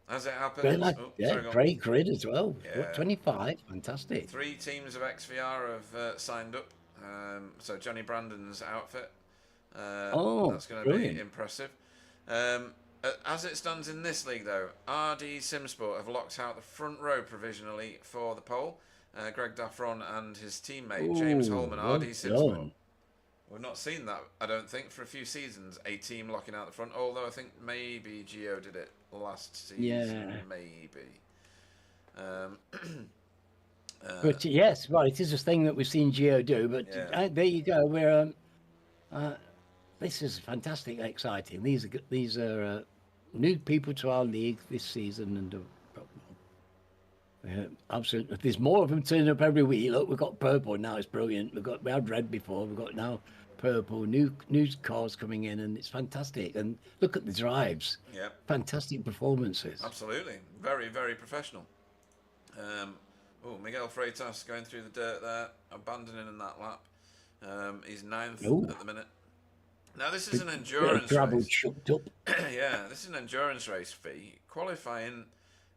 Speaker 1: As it happens,
Speaker 2: Very nice.
Speaker 1: oh,
Speaker 2: Yeah,
Speaker 1: sorry, go on.
Speaker 2: great grid as well.
Speaker 1: Yeah.
Speaker 2: What, 25? Fantastic.
Speaker 1: 3 teams of XVR have signed up. So Johnny Brandon's outfit. That's going to be
Speaker 2: brilliant.
Speaker 1: impressive. As it stands in this league, though, RD Simsport have locked out the front row provisionally for the pole. Greg Daffron and his teammate James
Speaker 2: Ooh,
Speaker 1: Holman,
Speaker 2: well
Speaker 1: RD Simsport.
Speaker 2: done.
Speaker 1: We've not seen that, I don't think, for a few seasons. A team locking out the front, although I think maybe Gio did it last season.
Speaker 2: Yeah.
Speaker 1: Maybe.
Speaker 2: But yes, well, it is a thing that we've seen Geo do. But
Speaker 1: Yeah.
Speaker 2: there you go. We're this is fantastic, exciting. These are new people to our league this season, and absolutely, there's more of them turning up every week. Look, we've got purple now. It's brilliant. We had red before. We've got now purple. New cars coming in, and it's fantastic. And look at the drives.
Speaker 1: Yeah.
Speaker 2: Fantastic performances.
Speaker 1: Absolutely. Very, very professional. Miguel Freitas going through the dirt there, abandoning in that lap. He's 9th
Speaker 2: Ooh.
Speaker 1: at the minute. Now, this is an endurance
Speaker 2: Gravel
Speaker 1: race.
Speaker 2: chucked up.
Speaker 1: Yeah, this is an endurance race fee. Qualifying,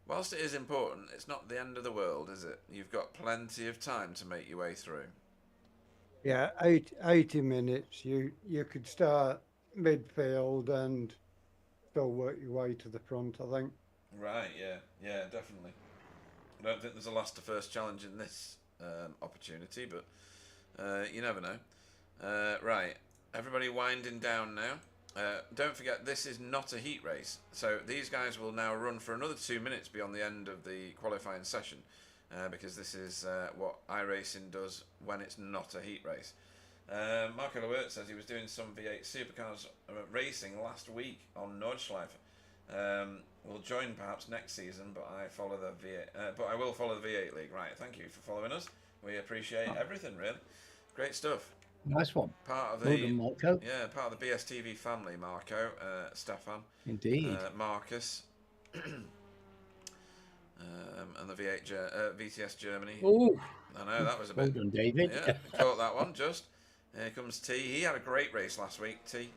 Speaker 1: whilst it is important, it's not the end of the world, is it? You've got plenty of time to make your way through.
Speaker 3: Yeah, 80 minutes. You could start midfield and still work your way to the front, I think.
Speaker 1: Right, yeah, definitely. I don't think there's a last to first challenge in this opportunity, but you never know. Right, everybody winding down now. Don't forget, this is not a heat race, so these guys will now run for another 2 minutes beyond the end of the qualifying session, because this is what iRacing does when it's not a heat race. Marco Lewert says he was doing some V8 supercars racing last week on Nordschleife. We'll join perhaps next season, but I follow the V8. But I will follow the V8 League. Right, thank you for following us. We appreciate everything, really. Great stuff.
Speaker 2: Nice one.
Speaker 1: Part of
Speaker 2: Well
Speaker 1: the
Speaker 2: done, Marco.
Speaker 1: yeah, part of the BSTV family. Marco, Stefan,
Speaker 2: Indeed.
Speaker 1: Marcus, and the V8 VTS Germany.
Speaker 2: Oh,
Speaker 1: I know that was a
Speaker 2: well
Speaker 1: bit.
Speaker 2: done, David.
Speaker 1: Yeah, caught that one just. Here comes T. He had a great race last week. T.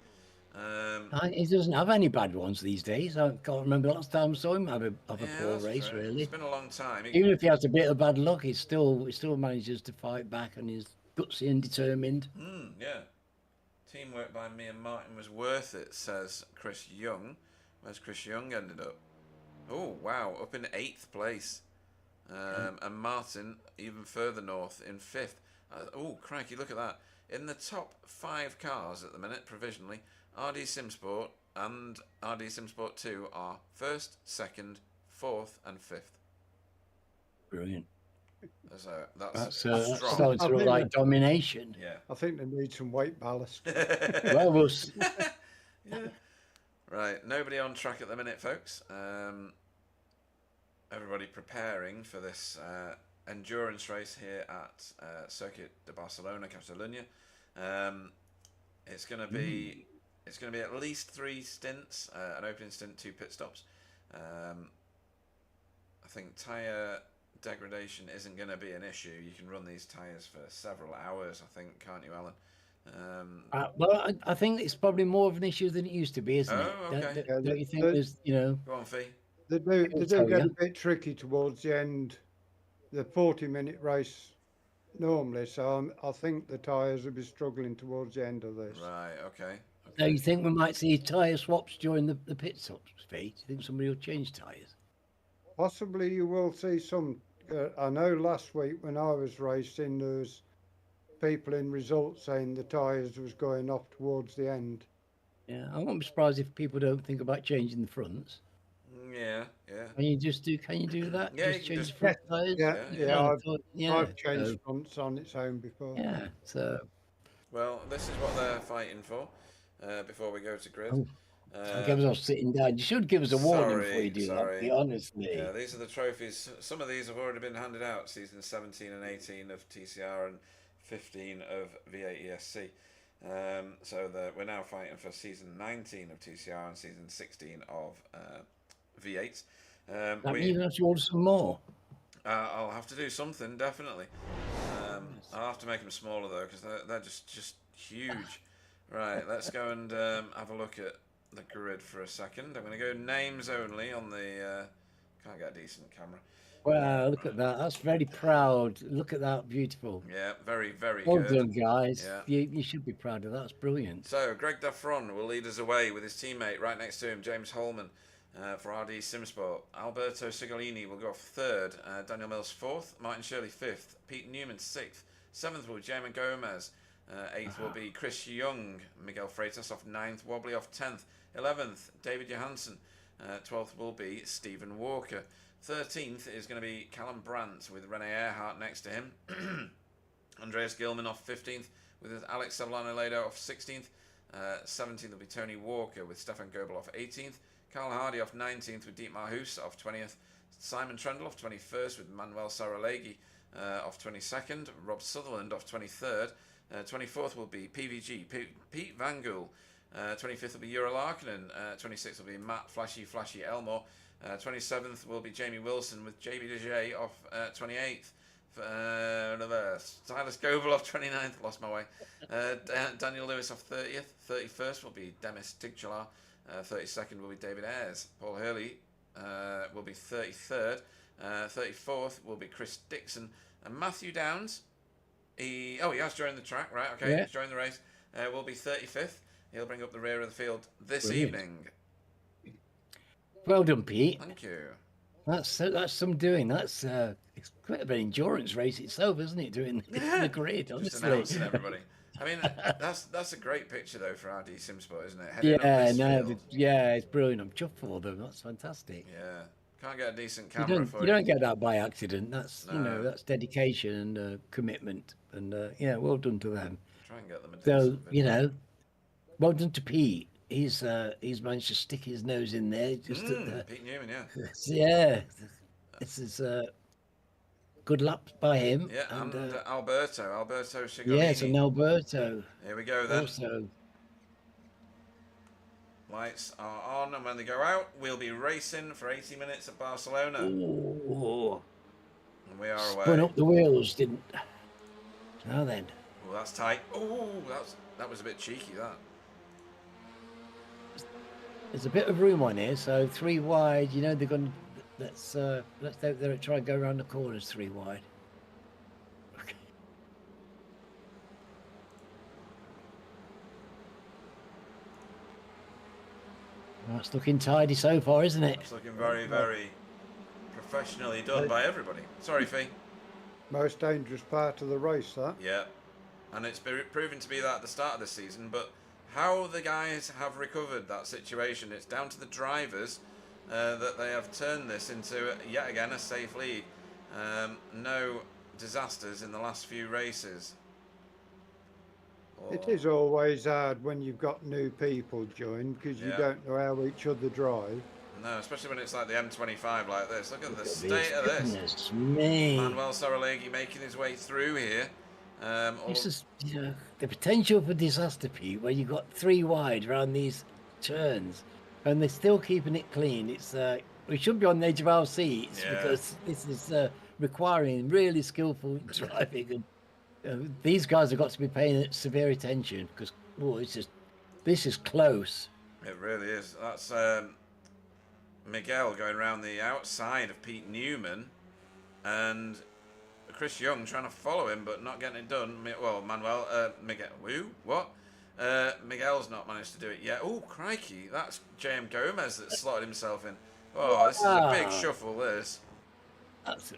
Speaker 2: He doesn't have any bad ones these days. I can't remember the last time I saw him have a poor
Speaker 1: that's
Speaker 2: race,
Speaker 1: true.
Speaker 2: really.
Speaker 1: It's been a long time.
Speaker 2: Even if he has a bit of bad luck, he still manages to fight back, and he's gutsy and determined.
Speaker 1: Yeah. Teamwork by me and Martin was worth it, says Chris Young. Where's Chris Young ended up? Oh, wow, up in 8th place. And Martin even further north in 5th. Oh, crikey, look at that. In the top 5 cars at the minute, provisionally, RD Simsport and RD Simsport 2 are 1st, 2nd, 4th and 5th.
Speaker 2: Brilliant.
Speaker 1: So that's
Speaker 2: That's
Speaker 1: strong.
Speaker 2: starting to look like domination.
Speaker 1: Yeah.
Speaker 3: I think they need some weight ballast.
Speaker 2: Well,
Speaker 1: Yeah. Right, nobody on track at the minute, folks. Everybody preparing for this endurance race here at Circuit de Barcelona Catalunya. It's going to be at least 3 stints, an opening stint, 2 pit stops. I think tyre degradation isn't going to be an issue. You can run these tyres for several hours, I think, can't you, Alan?
Speaker 2: Well, I think it's probably more of an issue than it used to be, isn't it?
Speaker 1: Oh, okay.
Speaker 3: Yeah,
Speaker 2: Don't you think there's,
Speaker 1: Go on, Fee.
Speaker 3: they do
Speaker 2: tell
Speaker 3: get
Speaker 2: you.
Speaker 3: a bit tricky towards the end. The 40-minute race normally, so I think the tyres will be struggling towards the end of this.
Speaker 1: Right, okay.
Speaker 2: So you think we might see tyre swaps during the pit stops, Pete? Do you think somebody will change tyres?
Speaker 3: Possibly you will see some. I know last week when I was racing, there was people in results saying the tyres was going off towards the end.
Speaker 2: Yeah, I won't be surprised if people don't think about changing the fronts.
Speaker 1: Yeah, yeah.
Speaker 2: Can you do that?
Speaker 1: Yeah, you
Speaker 2: just
Speaker 1: can
Speaker 2: change
Speaker 1: just-
Speaker 2: the front tyres?
Speaker 3: Yeah,
Speaker 2: Yeah,
Speaker 3: I've changed
Speaker 2: so,
Speaker 3: fronts on its own before.
Speaker 2: yeah, so
Speaker 1: Well, this is what they're fighting for before we go to grid.
Speaker 2: Oh, I give us all sitting down. You should give us a warning before you do
Speaker 1: sorry.
Speaker 2: that, honestly.
Speaker 1: Yeah, these are the trophies. Some of these have already been handed out. Season 17 and 18 of TCR and 15 of V8 ESC. So we're now fighting for season 19 of TCR and season 16 of V8.
Speaker 2: That means you have to order some more.
Speaker 1: I'll have to do something, definitely. I'll have to make them smaller though, because they're just huge. Right, let's go and have a look at the grid for a second. I'm going to go names only on the. Can't get a decent camera.
Speaker 2: Wow, look at that. That's very proud. Look at that. Beautiful.
Speaker 1: Yeah, very, very
Speaker 2: Well
Speaker 1: good.
Speaker 2: done, guys.
Speaker 1: Yeah.
Speaker 2: You should be proud of that. That's brilliant.
Speaker 1: So, Greg Daffron will lead us away with his teammate right next to him, James Holman, for RD Simsport. Alberto Sigolini will go off third. Daniel Mills fourth. Martin Shirley fifth. Pete Newman sixth. Seventh will be Jamin Gomez. Eighth will be Chris Young. Miguel Freitas off ninth. Wobbly off 10th. 11th, David Johansson. 12th will be Stephen Walker. 13th is going to be Callum Brandt with Rene Earhart next to him. Andreas Gilman off 15th with Alex Savlano Lado off 16th. 17th will be Tony Walker with Stefan Goebel off 18th. Carl Hardy off 19th with Dietmar Hoos off 20th. Simon Trendle off 21st with Manuel Saralegi off 22nd. Rob Sutherland off 23rd. 24th will be PVG, Pete Van Gool. 25th will be Ura Larkinen. 26th will be Matt Flashy Elmore. 27th will be Jamie Wilson with JB Dejay off 28th. Silas Goebel off 29th. Lost my way. Daniel Lewis off 30th. 31st will be Demis Tigchalar. 32nd will be David Ayres. Paul Hurley will be 33rd. 34th will be Chris Dixon. And Matthew Downs, he has joined the track, right? Okay,
Speaker 2: Yeah.
Speaker 1: He's joined the race. Will be 35th. He'll bring up the rear of the field this
Speaker 2: Brilliant.
Speaker 1: evening.
Speaker 2: Well done, Pete.
Speaker 1: Thank you.
Speaker 2: That's some doing. That's it's quite an endurance race itself, isn't it? Doing the grid,
Speaker 1: Just
Speaker 2: honestly.
Speaker 1: announcing everybody. I mean, that's a great picture though for RD Simsport, isn't it? Heading up this field.
Speaker 2: It's brilliant. I'm chuffed for them. That's fantastic.
Speaker 1: Yeah, can't get a decent
Speaker 2: You
Speaker 1: camera for
Speaker 2: you don't get that by accident. That's
Speaker 1: No.
Speaker 2: that's dedication and commitment, and well done to them.
Speaker 1: Try and get them a
Speaker 2: So
Speaker 1: decent video.
Speaker 2: well done to Pete. He's managed to stick his nose in there. Just
Speaker 1: Pete Newman, yeah.
Speaker 2: This is good lap by him.
Speaker 1: Yeah, and Alberto Sigolini.
Speaker 2: Yes, and Alberto
Speaker 1: Here we go then.
Speaker 2: also.
Speaker 1: Lights are on, and when they go out, we'll be racing for 80 minutes at Barcelona.
Speaker 2: Ooh,
Speaker 1: And we are
Speaker 2: spun
Speaker 1: away.
Speaker 2: up the wheels, didn't? Now then,
Speaker 1: Oh, that's tight. Oh, that was a bit cheeky, that.
Speaker 2: there's a bit of room on here, so 3 wide. They're going to let's hope they try and go around the corners 3 wide. Okay. Well, it's looking tidy so far, isn't it?
Speaker 1: It's looking very, very professionally done by everybody. Sorry, Fee.
Speaker 3: Most dangerous part of the race, that.
Speaker 1: Yeah. And it's proven to be that at the start of the season, but how the guys have recovered that situation, it's down to the drivers that they have turned this into, yet again, a safe lead. No disasters in the last few races.
Speaker 3: It is always hard when you've got new people join because you
Speaker 1: Yeah.
Speaker 3: don't know how each other drive.
Speaker 1: No, especially when it's like the M25 like this. Look at the state of this.
Speaker 2: Goodness me.
Speaker 1: Manuel Saralegi making his way through here.
Speaker 2: This is the potential for disaster, Pete, where you've got 3 wide around these turns and they're still keeping it clean. It's we should be on the edge of our seats
Speaker 1: Yeah.
Speaker 2: because this is requiring really skillful driving, and these guys have got to be paying severe attention because this is close.
Speaker 1: It really is. That's Miguel going around the outside of Pete Newman, and Chris Young trying to follow him but not getting it done. Well, Miguel, what? Miguel's not managed to do it yet. Oh, crikey, that's JM Gomez that slotted himself in. Oh, this is a big shuffle, this.
Speaker 2: That's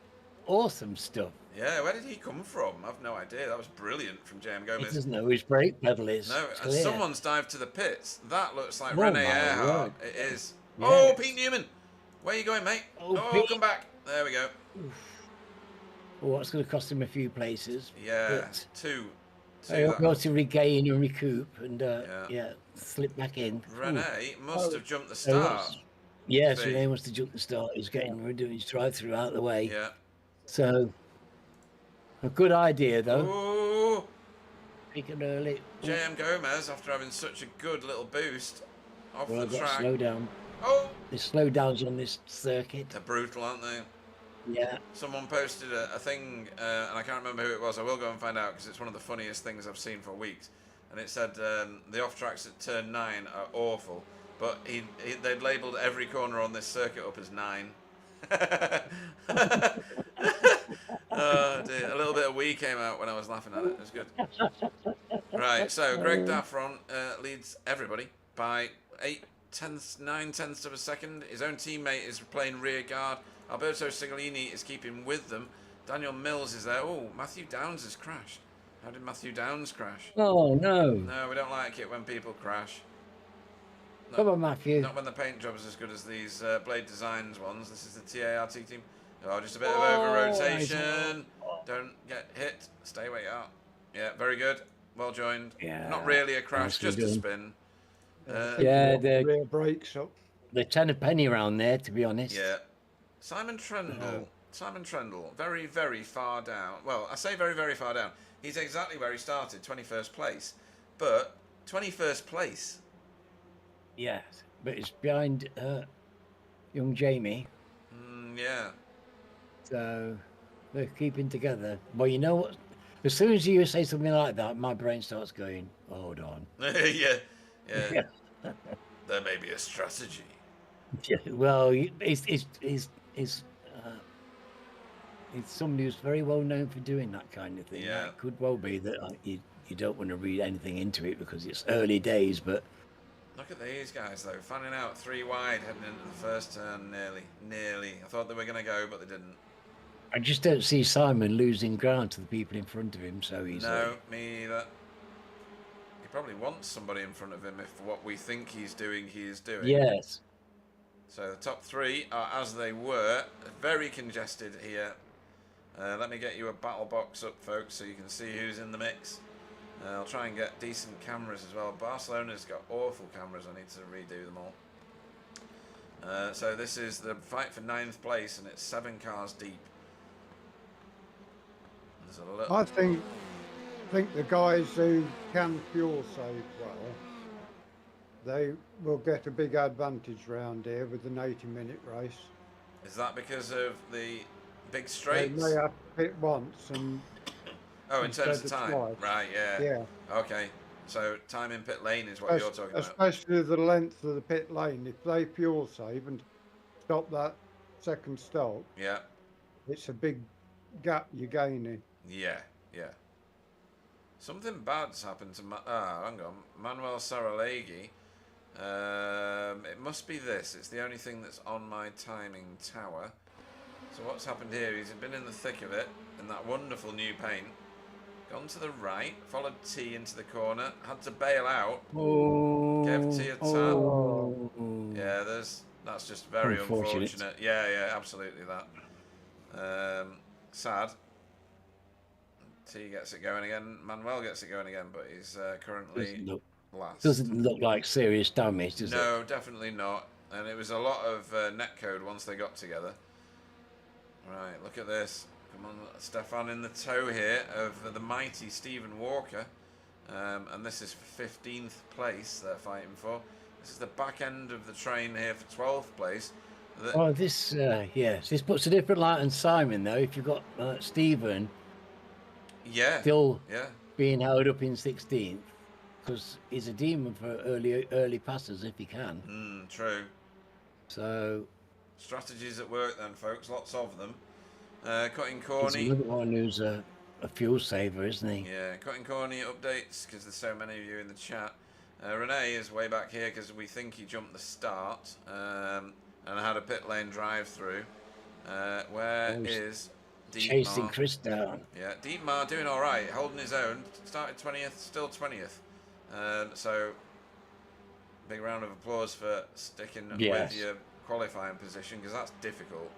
Speaker 2: awesome stuff.
Speaker 1: Yeah, where did he come from? I've no idea. That was brilliant from JM
Speaker 2: He
Speaker 1: Gomez.
Speaker 2: doesn't know which brake pedal is.
Speaker 1: No,
Speaker 2: It's
Speaker 1: and
Speaker 2: clear.
Speaker 1: someone's dived to the pits. That looks like
Speaker 2: Oh,
Speaker 1: Rene
Speaker 2: my
Speaker 1: Earhart.
Speaker 2: word.
Speaker 1: It is.
Speaker 2: Yes.
Speaker 1: Oh, Pete Newman. Where you going, mate?
Speaker 2: Oh,
Speaker 1: Oh,
Speaker 2: Pete.
Speaker 1: come back. There we go.
Speaker 2: Well, it's going to cost him a few places.
Speaker 1: Yeah,
Speaker 2: But
Speaker 1: two.
Speaker 2: he'll be able to regain and recoup and
Speaker 1: Yeah.
Speaker 2: slip back in.
Speaker 1: Rene must have jumped the
Speaker 2: So
Speaker 1: start.
Speaker 2: yes,
Speaker 1: See.
Speaker 2: Renee wants to jump the start. He's doing his drive-through out of the way.
Speaker 1: Yeah.
Speaker 2: So a good idea though.
Speaker 1: Oh,
Speaker 2: Peaking early.
Speaker 1: JM Gomez, after having such a good little boost off
Speaker 2: Well,
Speaker 1: the
Speaker 2: I've got to
Speaker 1: track.
Speaker 2: slow down.
Speaker 1: Oh,
Speaker 2: The slowdowns on this circuit.
Speaker 1: they're brutal, aren't they?
Speaker 2: Yeah.
Speaker 1: Someone posted a thing, and I can't remember who it was. I will go and find out because it's one of the funniest things I've seen for weeks. And it said the off tracks at turn 9 are awful, but they'd labelled every corner on this circuit up as 9. Oh dear, a little bit of wee came out when I was laughing at it. It was good. Right, so Greg Daffron leads everybody by 9/10 of a second. His own teammate is playing rear guard. Alberto Ciglini is keeping with them. Daniel Mills is there. Oh, Matthew Downs has crashed. How did Matthew Downs crash?
Speaker 2: Oh no.
Speaker 1: No, we don't like it when people crash. No,
Speaker 2: Come on, Matthew.
Speaker 1: not when the paint job is as good as these Blade Designs ones. This is the TART team. Oh, just a bit of over-rotation. Don't get hit. Stay where you are. Yeah, very good. Well joined.
Speaker 2: Yeah.
Speaker 1: Not really a crash,
Speaker 2: Nicely
Speaker 1: just a
Speaker 2: done.
Speaker 1: spin.
Speaker 2: Yeah,
Speaker 3: the rear brakes up.
Speaker 2: they're 10 a penny around there, to be honest.
Speaker 1: Yeah. Simon Trendle. Simon Trendle, very, very far down. Well, I say very, very far down. He's exactly where he started, 21st place. But 21st place.
Speaker 2: Yes, but it's behind young Jamie,
Speaker 1: Yeah.
Speaker 2: so they're keeping together. Well, you know what? As soon as you say something like that, my brain starts going, hold on.
Speaker 1: Yeah. There may be a strategy.
Speaker 2: Well, he's somebody who's very well known for doing that kind of thing.
Speaker 1: Yeah.
Speaker 2: It could well be that you don't want to read anything into it because it's early days, but
Speaker 1: Look at these guys, though. Fanning out 3 wide, heading into the first turn, nearly. I thought they were going to go, but they didn't.
Speaker 2: I just don't see Simon losing ground to the people in front of him so easily.
Speaker 1: No, me either. He probably wants somebody in front of him if what we think he's doing, he is doing.
Speaker 2: Yes.
Speaker 1: So the top 3 are as they were. Very congested here. Let me get you a battle box up, folks, so you can see who's in the mix. I'll try and get decent cameras as well. Barcelona's got awful cameras. I need to redo them all. So this is the fight for 9th place, and it's 7 cars deep. There's a little...
Speaker 3: I think the guys who can fuel save well, they will get a big advantage round here with an 80-minute race.
Speaker 1: Is that because of the big
Speaker 3: They
Speaker 1: straights?
Speaker 3: may have to pit once and
Speaker 1: Oh, in terms of
Speaker 3: instead of
Speaker 1: time.
Speaker 3: twice.
Speaker 1: Right, yeah.
Speaker 3: yeah,
Speaker 1: Okay. So time in pit lane is what you're talking about.
Speaker 3: especially the length of the pit lane. If they fuel save and stop that second stop,
Speaker 1: Yeah.
Speaker 3: it's a big gap you're gaining.
Speaker 1: Yeah. Something bad's happened to hang on. Manuel Saralegui. It must be this. It's the only thing that's on my timing tower. So what's happened here? He's been in the thick of it in that wonderful new paint. Gone to the right, followed T into the corner, had to bail out.
Speaker 2: Oh.
Speaker 1: Gave T a tap.
Speaker 2: Oh.
Speaker 1: Yeah, that's just very
Speaker 2: Unfortunate.
Speaker 1: unfortunate. Yeah, absolutely that. Sad. T gets it going again. Manuel gets it going again, but he's currently last.
Speaker 2: Doesn't look like serious damage, does it?
Speaker 1: No, definitely not. And it was a lot of netcode once they got together. Right, look at this. Come on, Stefan in the tow here of the mighty Stephen Walker. And this is for 15th place they're fighting for. This is the back end of the train here for 12th place.
Speaker 2: Oh, this, yes, this puts a different light on Simon, though. If you've got Stephen
Speaker 1: Yeah,
Speaker 2: still
Speaker 1: yeah.
Speaker 2: being held up in 16th, because he's a demon for early passes if he can.
Speaker 1: True.
Speaker 2: So
Speaker 1: Strategies at work then, folks. Lots of them. Cutting
Speaker 2: he's
Speaker 1: corny.
Speaker 2: another one who's a fuel saver, isn't he?
Speaker 1: Yeah, cutting corny updates because there's so many of you in the chat. Renee is way back here because we think he jumped the start and had a pit lane drive through. Where is
Speaker 2: Chasing
Speaker 1: Dietmar?
Speaker 2: Chris down.
Speaker 1: Yeah, Dietmar doing all right, holding his own. Started 20th, still 20th. So big round of applause for sticking with your qualifying position because that's difficult.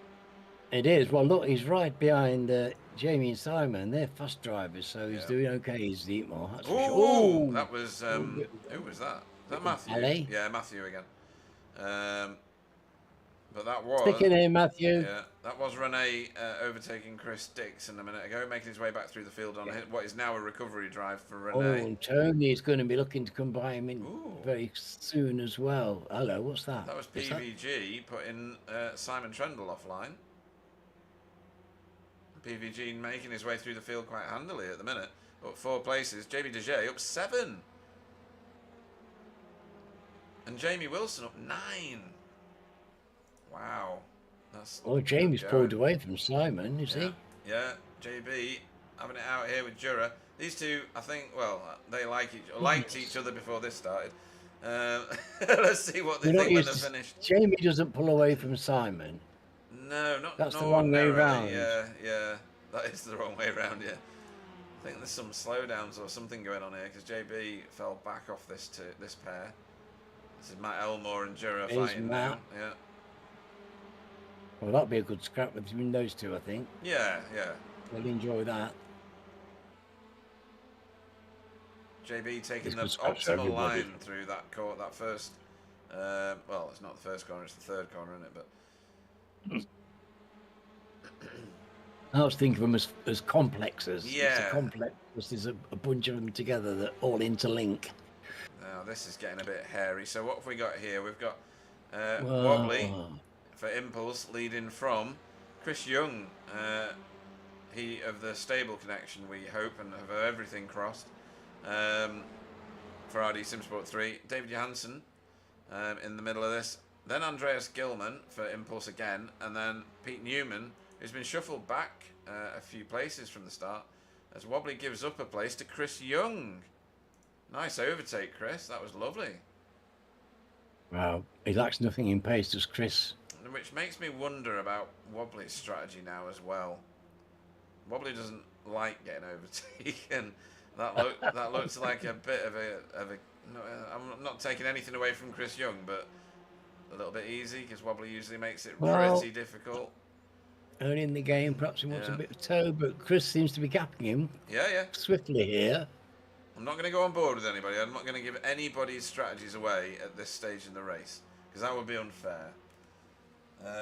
Speaker 2: It is. Well, look, he's right behind Jamie and Simon. They're fast drivers, so he's doing okay. He's Dietmar. That's for sure.
Speaker 1: Oh, that was who was that? Is that Matthew?
Speaker 2: Ali?
Speaker 1: Yeah, Matthew again. But that was
Speaker 2: Sticking in, Matthew.
Speaker 1: Yeah, that was Renee overtaking Chris Dixon a minute ago, making his way back through the field on what is now a recovery drive for Renee.
Speaker 2: Oh, and Tony is going to be looking to come by him in very soon as well. Hello, what's that?
Speaker 1: That was PVG putting Simon Trendle offline. PVG making his way through the field quite handily at the minute. Up 4 places. JB Dejay up 7. And Jamie Wilson up 9. Wow. That's
Speaker 2: Jamie's pulled away from Simon, is he?
Speaker 1: Yeah, JB having it out here with Jura. These two, I think, well, they liked each other before this started. Let's see what they think when they're finished.
Speaker 2: Jamie doesn't pull away from Simon.
Speaker 1: No, not
Speaker 2: That's the wrong way round.
Speaker 1: Yeah, that is the wrong way round. Yeah, I think there's some slowdowns or something going on here because JB fell back off this pair. This is Matt Elmore and Jura fighting now. Yeah.
Speaker 2: Well, that'll be a good scrap between those two, I think.
Speaker 1: Yeah.
Speaker 2: They'll enjoy that.
Speaker 1: JB taking the optimal line through that first. Well, it's not the first corner; it's the third corner, isn't it? But.
Speaker 2: I was thinking of them as complexes.
Speaker 1: Yeah.
Speaker 2: It's a complex. There's a bunch of them together that all interlink.
Speaker 1: Now this is getting a bit hairy. So what have we got here? We've got Wobbly for Impulse leading from Chris Young. He of the stable connection, we hope, and have everything crossed. For RD Simsport 3. David Johansson in the middle of this. Then Andreas Gilman for Impulse again, and then Pete Newman, who's been shuffled back a few places from the start, as Wobbly gives up a place to Chris Young. Nice overtake, Chris. That was lovely.
Speaker 2: Wow, he lacks nothing in pace, does Chris?
Speaker 1: Which makes me wonder about Wobbly's strategy now as well. Wobbly doesn't like getting overtaken. That looks like a bit of a. No, I'm not taking anything away from Chris Young, but a little bit easy because Wobbly usually makes it pretty difficult.
Speaker 2: Early in the game, perhaps he wants a bit of toe, but Chris seems to be gapping him.
Speaker 1: Yeah.
Speaker 2: Swiftly here.
Speaker 1: I'm not going to go on board with anybody. I'm not going to give anybody's strategies away at this stage in the race because that would be unfair.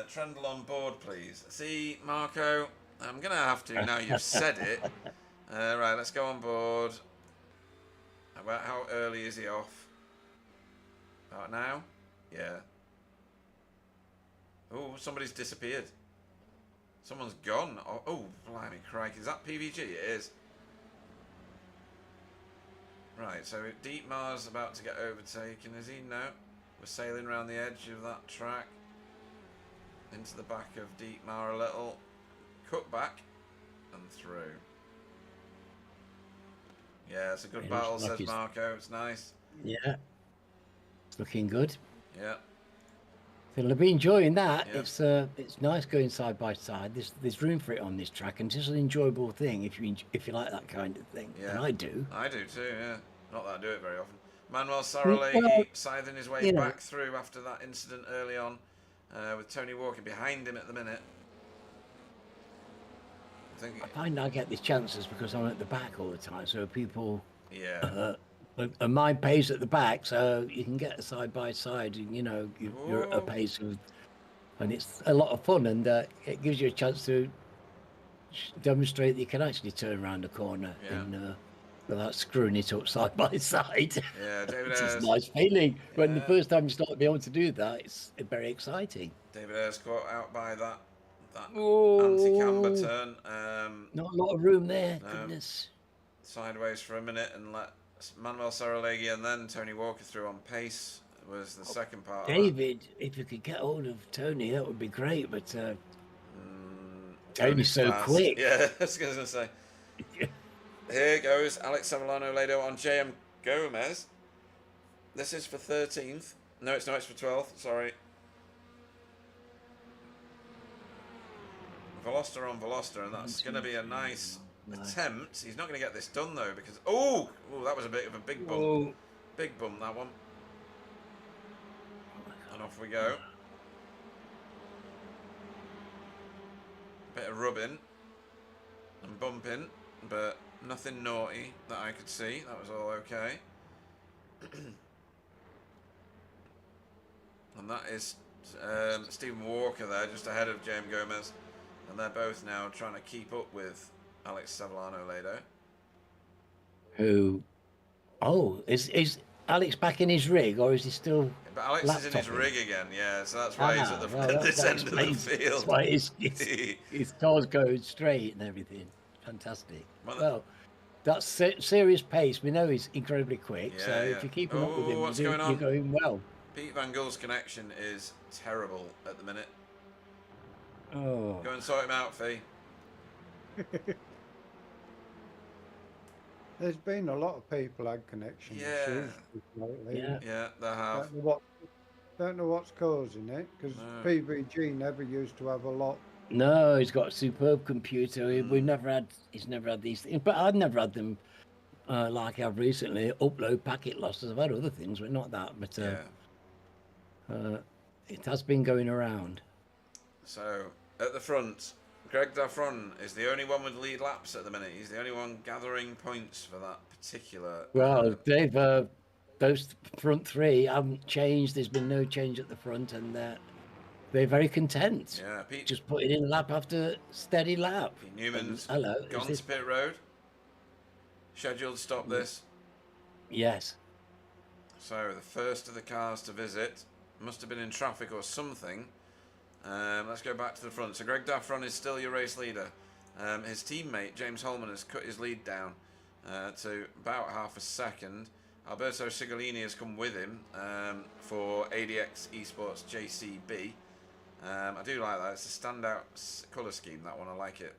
Speaker 1: Trendle on board, please. See, Marco, I'm going to have to now you've said it. Right, let's go on board. About how early is he off? About now? Yeah. Oh, somebody's disappeared. Someone's gone. Oh, blimey, crikey. Is that PVG? It is. Right, so Dietmar's about to get overtaken, is he? No. We're sailing around the edge of that track. Into the back of Dietmar a little. Cut back and through. Yeah, it's a good battle, says Marco. It's nice.
Speaker 2: Yeah. It's looking good.
Speaker 1: Yeah.
Speaker 2: I'll be enjoying that. Yeah. It's nice going side by side. There's room for it on this track, and it's an enjoyable thing if you like that kind of thing. Yeah. And I do.
Speaker 1: I do too. Yeah. Not that I do it very often. Manuel Sarolegi scything his way back through after that incident early on, with Tony Walker behind him at the minute.
Speaker 2: I find I get these chances because I'm at the back all the time, so people.
Speaker 1: Yeah.
Speaker 2: And mine pays at the back, so you can get side by side. You're at a pace and it's a lot of fun, and it gives you a chance to demonstrate that you can actually turn around a corner without screwing it up side by side.
Speaker 1: Yeah, David
Speaker 2: It's just a
Speaker 1: Ayres.
Speaker 2: nice feeling. When the
Speaker 1: Yeah.
Speaker 2: first time you start to be able to do that, it's very exciting.
Speaker 1: David Ayres caught out by that anti-camber
Speaker 2: Oh,
Speaker 1: turn.
Speaker 2: not a lot of room there.
Speaker 1: No,
Speaker 2: Goodness.
Speaker 1: sideways for a minute and let Manuel Saralegui and then Tony Walker through on pace was the second part of that.
Speaker 2: David, if you could get hold of Tony, that would be great. But Tony's
Speaker 1: Tony's
Speaker 2: so
Speaker 1: fast.
Speaker 2: quick.
Speaker 1: Yeah, I was going to say. Here goes Alex Savillano Ledo on JM Gomez. This is for 13th. No, it's not. It's for 12th. Sorry. Veloster on Veloster, and that's going to be a nice attempt. He's not going to get this done though because that was a bit of a big bump.
Speaker 2: Oh,
Speaker 1: Big bump, that one. And off we go. Bit of rubbing and bumping, but nothing naughty that I could see. That was all okay. And that is Stephen Walker there, just ahead of James Gomez. And they're both now trying to keep up with Alex Savillano Ledo.
Speaker 2: who? Oh, is Alex back in his rig, or is he still?
Speaker 1: But Alex is in his
Speaker 2: laptoping?
Speaker 1: rig again, yeah, so that's why he's at this
Speaker 2: that
Speaker 1: end of the
Speaker 2: explains- That's
Speaker 1: field.
Speaker 2: why his car's going straight and everything. Fantastic.
Speaker 1: Well,
Speaker 2: That's serious pace. We know he's incredibly quick,
Speaker 1: Yeah,
Speaker 2: so
Speaker 1: yeah.
Speaker 2: if you keep him up with him,
Speaker 1: What's
Speaker 2: you're
Speaker 1: going on?
Speaker 2: going well.
Speaker 1: Pete Van Gul's connection is terrible at the minute.
Speaker 2: Oh,
Speaker 1: Go and sort him out, Fee.
Speaker 3: There's been a lot of people had connection
Speaker 1: Yeah.
Speaker 3: issues lately.
Speaker 2: yeah.
Speaker 1: Yeah, they have.
Speaker 3: Don't know what's causing it because
Speaker 1: No.
Speaker 3: PVG never used to have a lot.
Speaker 2: No, he's got a superb computer.
Speaker 1: Mm.
Speaker 2: He's never had these things, but I've never had them like I've recently. Upload packet losses. I've had other things, but not that. But
Speaker 1: Yeah.
Speaker 2: it has been going around.
Speaker 1: So, at the front, Greg Daffron is the only one with lead laps at the minute. He's the only one gathering points for that particular...
Speaker 2: Well, Dave, those front three haven't changed. There's been no change at the front, and they're very content.
Speaker 1: yeah, Pete,
Speaker 2: Just putting in lap after steady lap.
Speaker 1: Pete Newman's
Speaker 2: Hello, is
Speaker 1: gone
Speaker 2: this-
Speaker 1: to pit road. Scheduled to stop this.
Speaker 2: Yes.
Speaker 1: So, the first of the cars to visit. Must have been in traffic or something. Let's go back to the front. So Greg Daffron is still your race leader. His teammate, James Holman, has cut his lead down to about half a second. Alberto Sigolini has come with him for ADX Esports JCB. I do like that. It's a standout colour scheme, that one. I like it.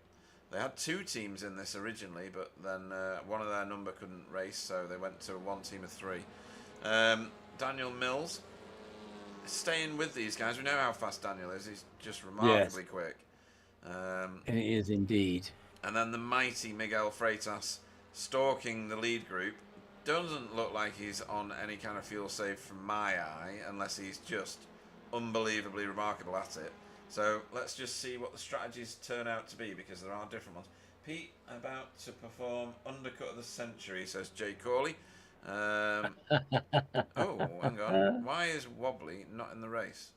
Speaker 1: They had two teams in this originally, but then one of their number couldn't race, so they went to one team of three. Daniel Mills staying with these guys. We know how fast Daniel is. He's just remarkably quick.
Speaker 2: It is indeed.
Speaker 1: And then the mighty Miguel Freitas stalking the lead group. Doesn't look like he's on any kind of fuel save from my eye, unless he's just unbelievably remarkable at it. So let's just see what the strategies turn out to be, because there are different ones. Pete about to perform undercut of the century, says Jay Corley. Oh, hang on. Why is Wobbly not in the race?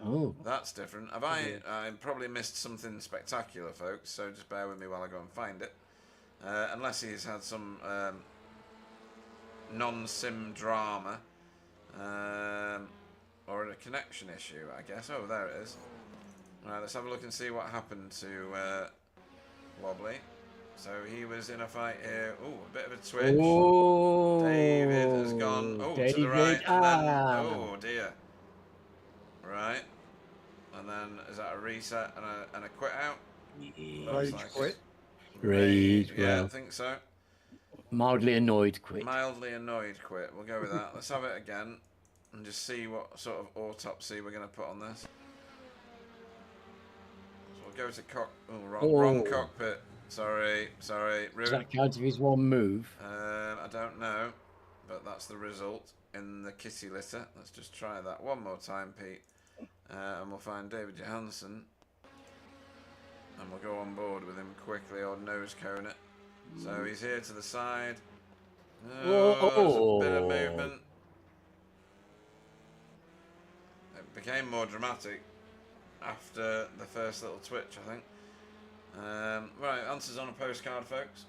Speaker 2: Oh,
Speaker 1: That's different. I probably missed something spectacular, folks, so just bear with me while I go and find it. Unless he's had some non-sim drama or a connection issue, I guess. Oh, there it is. Right, let's have a look and see what happened to Wobbly. So he was in a fight here. Oh, a bit of a twitch.
Speaker 2: oh,
Speaker 1: David has gone to the
Speaker 2: David,
Speaker 1: right. And then, oh dear. Right. And then is that a reset and a quit out? Looks
Speaker 3: Rage
Speaker 1: like
Speaker 3: quit.
Speaker 2: Rage,
Speaker 1: Yeah, I
Speaker 2: well,
Speaker 1: think so.
Speaker 2: mildly annoyed quick.
Speaker 1: Mildly annoyed quit. We'll go with that. Let's have it again and just see what sort of autopsy we're going to put on this. So we'll go to wrong cockpit. Sorry.
Speaker 2: Does
Speaker 1: Ruin.
Speaker 2: that count if he's one move?
Speaker 1: I don't know, but that's the result in the kitty litter. Let's just try that one more time, Pete. And we'll find David Johansson. And we'll go on board with him quickly, or nose cone it. So he's here to the side. Oh, there's a bit of movement. It became more dramatic after the first little twitch, I think. Right, answers on a postcard, folks.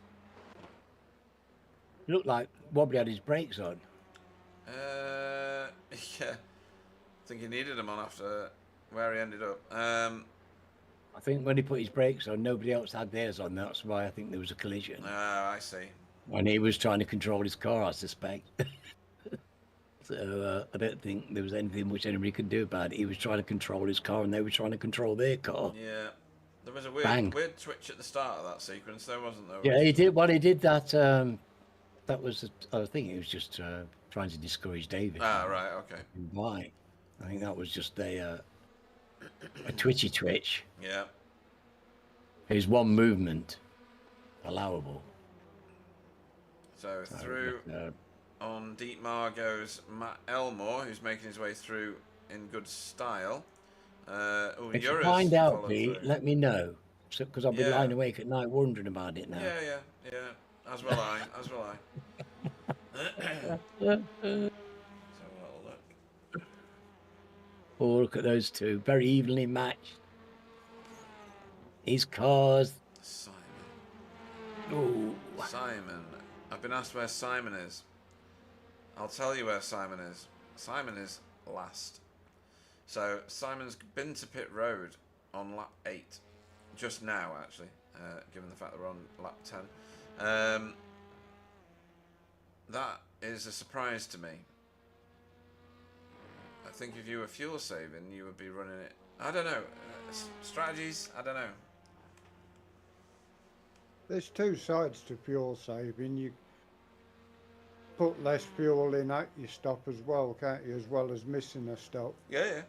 Speaker 2: Looked like Wobbly had his brakes on.
Speaker 1: Yeah. I think he needed them on after where he ended up.
Speaker 2: I think when he put his brakes on, nobody else had theirs on. That's why I think there was a collision.
Speaker 1: I see.
Speaker 2: And he was trying to control his car, I suspect. So I don't think there was anything which anybody could do about it. He was trying to control his car, and they were trying to control their car.
Speaker 1: Yeah. There was a
Speaker 2: Bang.
Speaker 1: weird twitch at the start of that sequence, though, wasn't there?
Speaker 2: Yeah, he did. Well, he did that. That was, I think he was just trying to discourage David.
Speaker 1: Ah, right, okay.
Speaker 2: Why? I think that was just a twitchy twitch.
Speaker 1: Yeah.
Speaker 2: His one movement allowable.
Speaker 1: So through on Dietmar goes Matt Elmore, who's making his way through in good style.
Speaker 2: If you
Speaker 1: Ura's
Speaker 2: find out,
Speaker 1: followed
Speaker 2: Pete,
Speaker 1: through.
Speaker 2: let me know. Because I'll be
Speaker 1: Yeah.
Speaker 2: lying awake at night wondering about it now.
Speaker 1: Yeah. As will I. As will I. So a little look.
Speaker 2: Oh, look at those two. Very evenly matched. His cars.
Speaker 1: Simon.
Speaker 2: Oh,
Speaker 1: Simon. I've been asked where Simon is. I'll tell you where Simon is. Simon is last. So Simon's been to pit road on lap 8. Just now, actually, given the fact that we're on lap 10. That is a surprise to me. I think if you were fuel saving, you would be running it. I don't know. Strategies? I don't know.
Speaker 3: There's two sides to fuel saving. You put less fuel in at your stop as well, can't you? As well as missing a stop.
Speaker 1: Yeah.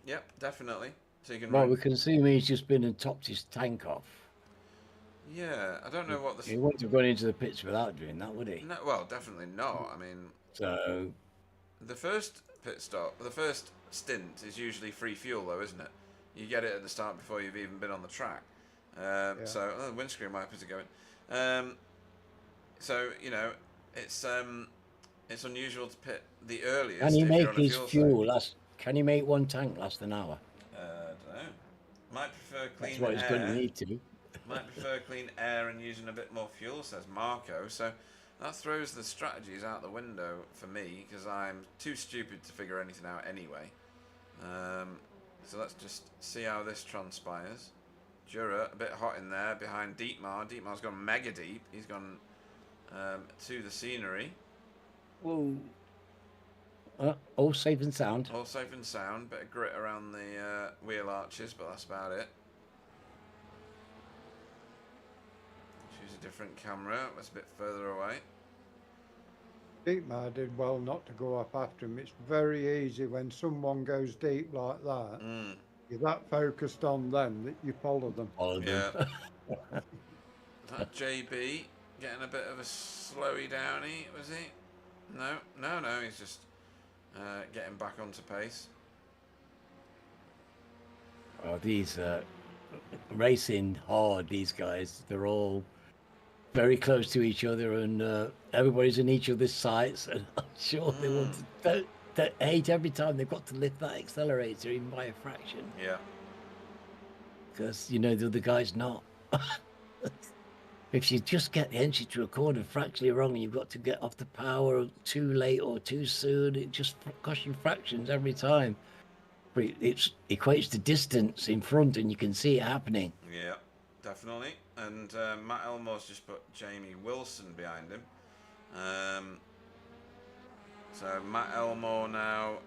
Speaker 1: Yep, definitely. So you can.
Speaker 2: well, we can assume he's just been and topped his tank off.
Speaker 1: Yeah, I don't know what the.
Speaker 2: He wouldn't have gone into the pits without doing that, would he?
Speaker 1: No, well, definitely not. I mean,
Speaker 2: So,
Speaker 1: the first pit stop, the first stint is usually free fuel, though, isn't it? You get it at the start before you've even been on the track. So the windscreen wipers are going. So you know, it's unusual to pit the earliest.
Speaker 2: can he
Speaker 1: if
Speaker 2: make
Speaker 1: you're on a
Speaker 2: his
Speaker 1: fuel
Speaker 2: fuel last? Can he make one tank last an hour?
Speaker 1: I don't know. Might prefer clean
Speaker 2: That's what he's
Speaker 1: air.
Speaker 2: going to need to.
Speaker 1: Might prefer clean air and using a bit more fuel, says Marco. So that throws the strategies out the window for me because I'm too stupid to figure anything out anyway. So let's just see how this transpires. Jura, a bit hot in there behind Dietmar. Dietmar's gone mega deep. He's gone to the scenery.
Speaker 2: Whoa. All safe and sound.
Speaker 1: All safe and sound. Bit of grit around the wheel arches, but that's about it. Choose a different camera. That's a bit further away.
Speaker 3: Dietmar did well not to go up after him. It's very easy when someone goes deep like that. You're that focused on them that you follow them.
Speaker 1: Yeah. That JB getting a bit of a slowy downy, was he? No, he's just getting back onto pace.
Speaker 2: Oh, these racing hard, these guys. They're all very close to each other, and everybody's in each other's sights. And I'm sure they want to hate every time they've got to lift that accelerator, even by a fraction.
Speaker 1: Yeah.
Speaker 2: Because, you know, the other guy's not. If you just get the entry to a corner fractionally wrong and you've got to get off the power too late or too soon, it just costs you fractions every time. But it equates to distance in front, and you can see it happening.
Speaker 1: Yeah, definitely. And Matt Elmore's just put Jamie Wilson behind him. So Matt Elmore now.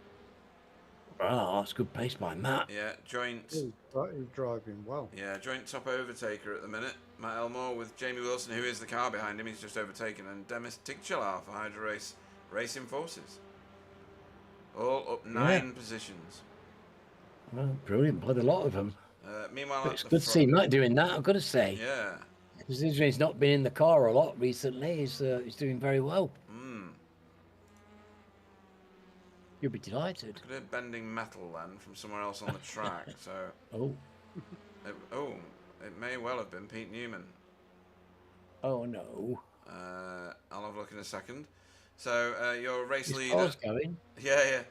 Speaker 2: Oh, that's good pace by Matt.
Speaker 1: Yeah, joint.
Speaker 3: He's driving well.
Speaker 1: Yeah, joint top overtaker at the minute. Matt Elmore with Jamie Wilson, who is the car behind him. He's just overtaken. And Demis Tigchalar for Hydro Race Racing Forces. All up 9 positions.
Speaker 2: Well, brilliant. By a lot of them.
Speaker 1: Meanwhile,
Speaker 2: But it's good to see Matt doing that, I've got to say.
Speaker 1: Yeah.
Speaker 2: Considering he's not been in the car a lot recently, he's doing very well. You'll be delighted.
Speaker 1: Could have bending metal then from somewhere else on the track. So.
Speaker 2: Oh.
Speaker 1: It may well have been Pete Newman.
Speaker 2: Oh no.
Speaker 1: I'll have a look in a second. So your race
Speaker 2: His
Speaker 1: leader.
Speaker 2: car's going.
Speaker 1: Yeah.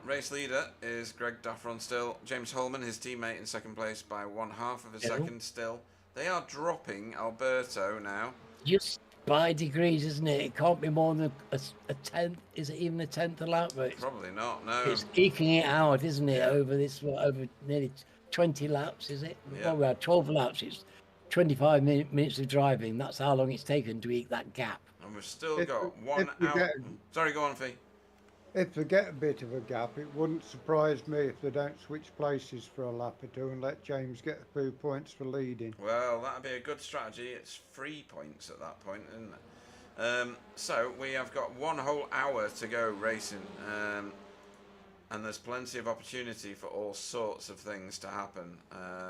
Speaker 1: Race leader is Greg Daffron still. James Holman, his teammate, in second place by 1/2 of a
Speaker 2: Yeah.
Speaker 1: second still. They are dropping Alberto now.
Speaker 2: Just by degrees, isn't it? It can't be more than a tenth. Is it even a tenth of lap? But
Speaker 1: Probably not, no.
Speaker 2: it's eking it out, isn't it?
Speaker 1: Yeah.
Speaker 2: Over nearly 20 laps, is it?
Speaker 1: Yeah.
Speaker 2: Well, 12 laps. It's 25 minutes of driving. That's how long it's taken to eke that gap.
Speaker 1: And we've still
Speaker 3: If-
Speaker 1: got one
Speaker 3: if you
Speaker 1: out.
Speaker 3: get-
Speaker 1: Sorry, go on, Fee.
Speaker 3: If they get a bit of a gap, it wouldn't surprise me if they don't switch places for a lap or two and let James get a few points for leading.
Speaker 1: Well, that'd be a good strategy. It's 3 points at that point, isn't it? So we have got 1 whole hour to go racing, and there's plenty of opportunity for all sorts of things to happen.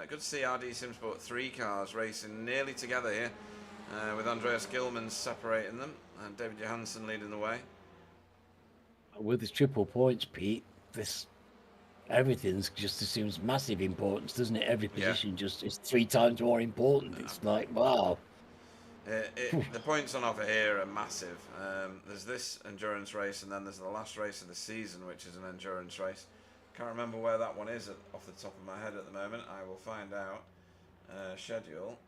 Speaker 1: Good to see RD Simsport 3 cars racing nearly together here, with Andreas Gilman separating them and David Johansson leading the way.
Speaker 2: With the triple points, Pete, everything's just assumes massive importance, doesn't it? Every
Speaker 1: Yeah.
Speaker 2: position just is 3 times more important. It's like, wow.
Speaker 1: The points on offer here are massive. There's this endurance race, and then there's the last race of the season, which is an endurance race. Can't remember where that one is off the top of my head at the moment. I will find out. Schedule.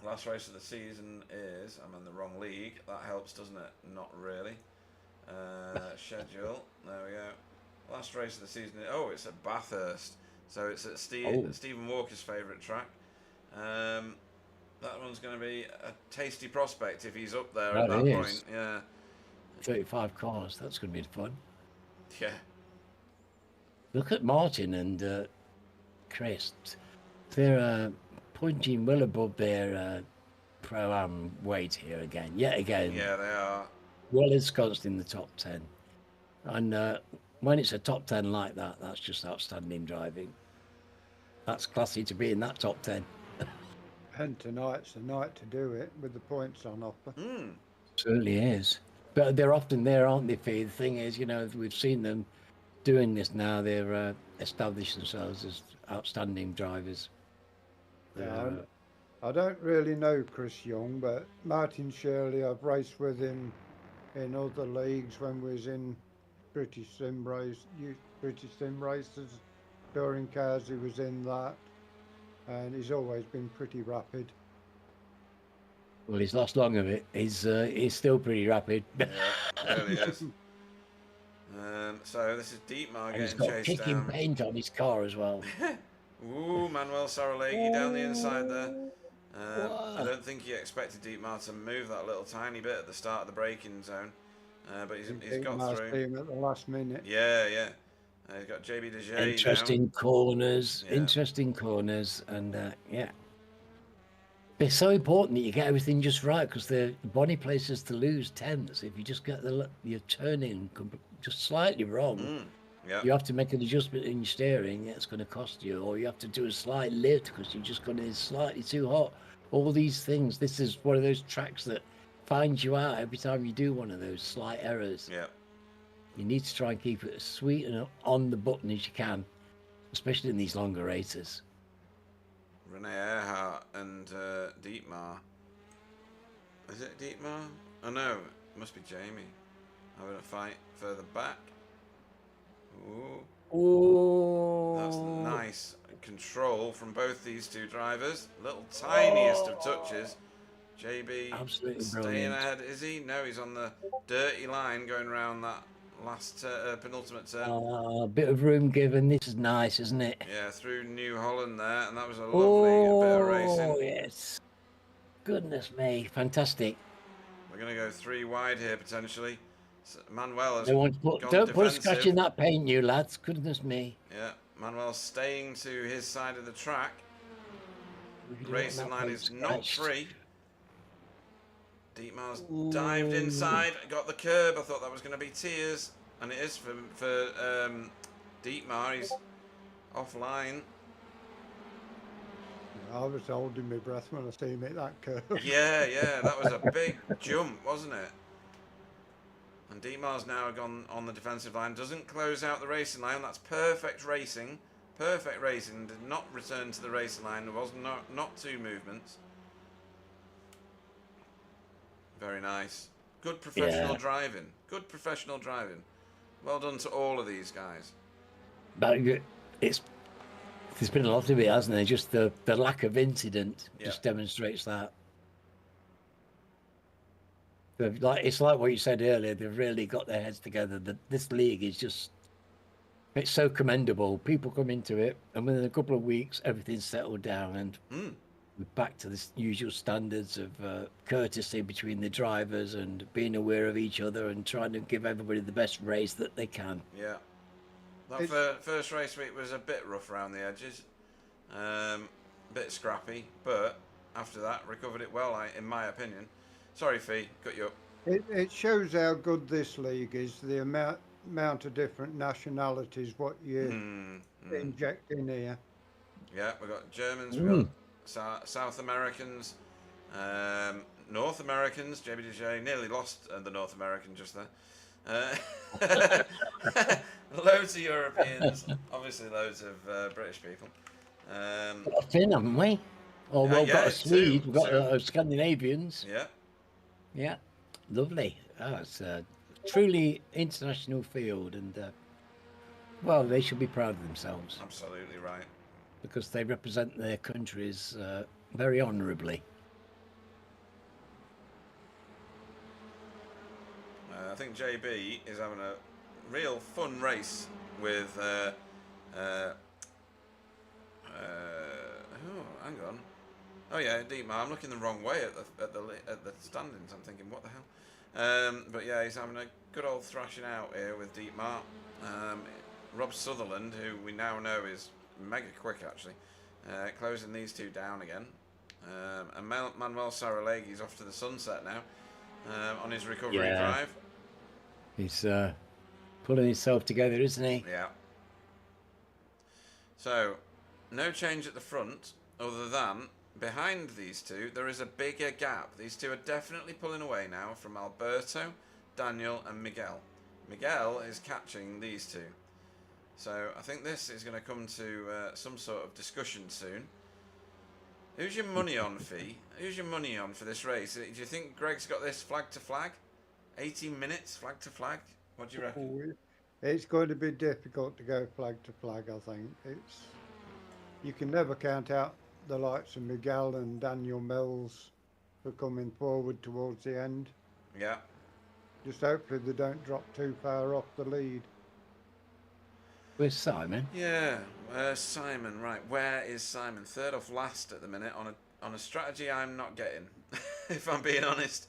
Speaker 1: Last race of the season is... I'm in the wrong league. That helps, doesn't it? Not really. Schedule. There we go. Last race of the season. Oh, it's at Bathurst. So it's at Stephen Walker's favourite track. That one's going to be a tasty prospect if he's up there at that point. Yeah.
Speaker 2: 35 cars. That's going to be fun.
Speaker 1: Yeah.
Speaker 2: Look at Martin and Chris. They're punching well above their pro-am weight here again. Yet again.
Speaker 1: Yeah, they are.
Speaker 2: Well ensconced in the top 10. And when it's a top 10 like that, that's just outstanding driving. That's classy to be in that top 10.
Speaker 3: And tonight's the night to do it with the points on offer.
Speaker 2: Certainly is. But they're often there, aren't they, Fee? The thing is, you know, we've seen them doing this now. They're established themselves as outstanding drivers.
Speaker 3: Yeah, I don't really know Chris Young, but Martin Shirley, I've raced with him in other leagues when we was in British Sim Races, touring cars. He was in that, and he's always been pretty rapid.
Speaker 2: Well, he's lost long of it. He's still pretty rapid.
Speaker 1: Yeah, really is. So this is Dietmar
Speaker 2: And he's
Speaker 1: getting
Speaker 2: got
Speaker 1: chased
Speaker 2: kicking
Speaker 1: down.
Speaker 2: paint on his car as well.
Speaker 1: Ooh, Manuel Saralegui down the inside there. I don't think he expected Dietmar to move that little tiny bit at the start of the braking zone, but he's got
Speaker 3: Dietmar's
Speaker 1: through.
Speaker 3: team at the last minute.
Speaker 1: Yeah. He's got JB Dejay
Speaker 2: Interesting corners.
Speaker 1: Yeah.
Speaker 2: Interesting corners. And yeah. It's so important that you get everything just right, because the body places to lose tenths. If you just get your turning just slightly wrong,
Speaker 1: Yeah.
Speaker 2: you have to make an adjustment in your steering. It's going to cost you, or you have to do a slight lift because you're just going to slightly too hot. All these things. This is one of those tracks that finds you out every time you do one of those slight errors.
Speaker 1: Yeah.
Speaker 2: You need to try and keep it as sweet and on the button as you can, especially in these longer races.
Speaker 1: Rene Earhart and Dietmar. Is it Dietmar? Oh no, it must be Jamie. Having a fight further back. Ooh.
Speaker 2: Oh,
Speaker 1: That's nice control from both these two drivers. Little tiniest of touches. JB
Speaker 2: Absolutely
Speaker 1: staying
Speaker 2: brilliant.
Speaker 1: ahead. Is he? No, he's on the dirty line going around that last penultimate turn.
Speaker 2: A bit of room given. This is nice, isn't it?
Speaker 1: Yeah, through New Holland there, and that was a lovely bit of racing.
Speaker 2: Oh, yes. Goodness me. Fantastic.
Speaker 1: We're going to go 3 wide here potentially. So Manuel has
Speaker 2: Don't
Speaker 1: gone
Speaker 2: put a
Speaker 1: defensive.
Speaker 2: scratch in that paint, you lads. Goodness me.
Speaker 1: Yeah, Manuel's staying to his side of the track.
Speaker 2: We don't
Speaker 1: Racing
Speaker 2: want that
Speaker 1: line
Speaker 2: paint
Speaker 1: is not
Speaker 2: scratched.
Speaker 1: free. Dietmar's dived inside, got the curb. I thought that was going to be tears, and it is for Dietmar. He's offline.
Speaker 3: I was holding my breath when I seen him hit that curve.
Speaker 1: Yeah, that was a big jump, wasn't it? And Dietmar's now gone on the defensive line. Doesn't close out the racing line. That's perfect racing. Perfect racing. Did not return to the racing line. There was not 2 movements. Very nice. Good professional driving. Good professional driving. Well done to all of these guys.
Speaker 2: But there's been a lot of it, hasn't there? Just the lack of incident just demonstrates that. It's like what you said earlier. They've really got their heads together. This league is it's so commendable. People come into it, and within a couple of weeks, everything's settled down, and we're back to the usual standards of courtesy between the drivers and being aware of each other and trying to give everybody the best race that they can.
Speaker 1: Yeah. That first race week was a bit rough around the edges, a bit scrappy, but after that, recovered it well, in my opinion. Sorry, Fee, cut you up.
Speaker 3: It shows how good this league is, the amount of different nationalities, what you inject in here.
Speaker 1: Yeah, we've got Germans, we've got South Americans, North Americans. JBDJ nearly lost the North American just there. Loads of Europeans, obviously loads of British people.
Speaker 2: Got a Finn, haven't we? Or we've got a Swede, we've got Scandinavians.
Speaker 1: Yeah.
Speaker 2: Yeah, lovely. Oh, it's a truly international field, and well, they should be proud of themselves.
Speaker 1: Absolutely right.
Speaker 2: Because they represent their countries very honourably.
Speaker 1: I think JB is having a real fun race with. Oh, hang on. Oh yeah, Dietmar. I'm looking the wrong way at the standings. I'm thinking, what the hell? But yeah, he's having a good old thrashing out here with Dietmar. Rob Sutherland, who we now know is mega quick actually, closing these two down again. And Manuel Saraleghi's off to the sunset now on his recovery drive.
Speaker 2: He's pulling himself together, isn't he?
Speaker 1: Yeah. So, no change at the front, other than behind these two, there is a bigger gap. These two are definitely pulling away now from Alberto, Daniel, and Miguel. Miguel is catching these two. So, I think this is going to come to some sort of discussion soon. Who's your money on, Fee? Who's your money on for this race? Do you think Greg's got this flag to flag? 18 minutes, flag to flag? What do you reckon?
Speaker 3: It's going to be difficult to go flag to flag, I think. You can never count out the likes of Miguel and Daniel Mills for coming forward towards the end.
Speaker 1: Yeah.
Speaker 3: Just hopefully they don't drop too far off the lead.
Speaker 2: Where's Simon?
Speaker 1: Yeah, Simon, right. Where is Simon? Third off last at the minute on a strategy I'm not getting, if I'm being honest.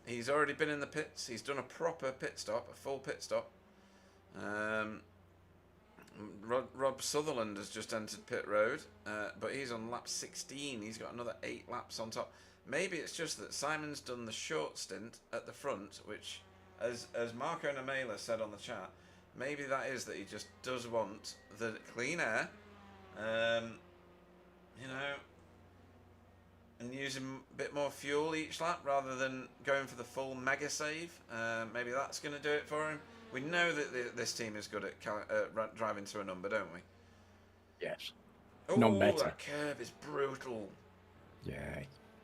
Speaker 1: He's already been in the pits. He's done a proper pit stop, a full pit stop. Rob Sutherland has just entered pit road, but he's on lap 16. He's got another 8 laps on top. Maybe it's just that Simon's done the short stint at the front, which, as Marco Namela said on the chat, maybe that is that he just does want the clean air, you know, and using a bit more fuel each lap rather than going for the full mega save. Maybe that's going to do it for him. We know that this team is good at driving to a number, don't we?
Speaker 2: Yes.
Speaker 1: Oh,
Speaker 2: None better.
Speaker 1: that curve is brutal.
Speaker 2: Yeah.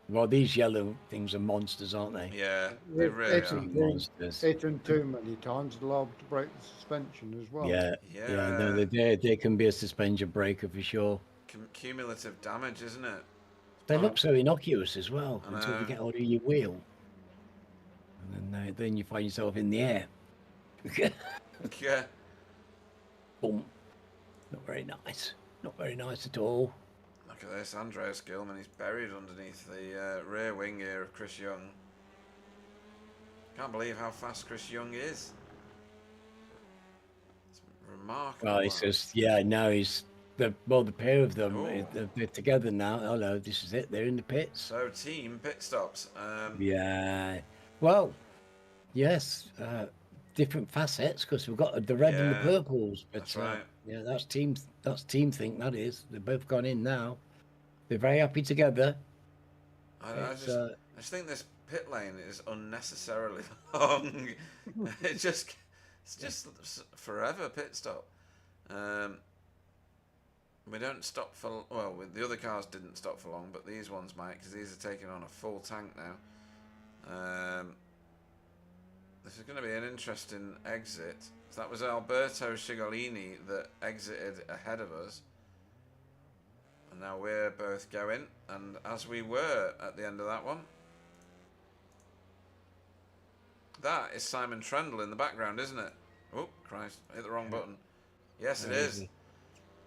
Speaker 2: Well, these yellow things are monsters, aren't they?
Speaker 1: Yeah, they really are.
Speaker 2: Monsters.
Speaker 3: Hit them too many times, liable to break the suspension as well.
Speaker 2: Yeah. No, they can be a suspension breaker for sure.
Speaker 1: Cumulative damage, isn't it?
Speaker 2: They look so innocuous as well until you get hold of your wheel, and then you find yourself in the air.
Speaker 1: Yeah.
Speaker 2: Boom. Not very nice. Not very nice at all.
Speaker 1: Look at this, Andreas Gilman. He's buried underneath the rear wing here of Chris Young. Can't believe how fast Chris Young is. It's remarkable.
Speaker 2: Well, it's just the pair of them, they're together now. Oh no, this is it. They're in the pits.
Speaker 1: So team pit stops.
Speaker 2: Yeah. Well, yes. Different facets because we've got the red and the purples. But
Speaker 1: that's right.
Speaker 2: Yeah, that's team think. That is. They've both gone in now. They're very happy together.
Speaker 1: I just think this pit lane is unnecessarily long. it's just forever pit stop. We don't stop for the other cars didn't stop for long, but these ones might because these are taking on a full tank now. This is going to be an interesting exit. So that was Alberto Cigolini that exited ahead of us. And now we're both going. And as we were at the end of that one. That is Simon Trendle in the background, isn't it? Oh, Christ. I hit the wrong button. Yes, it is.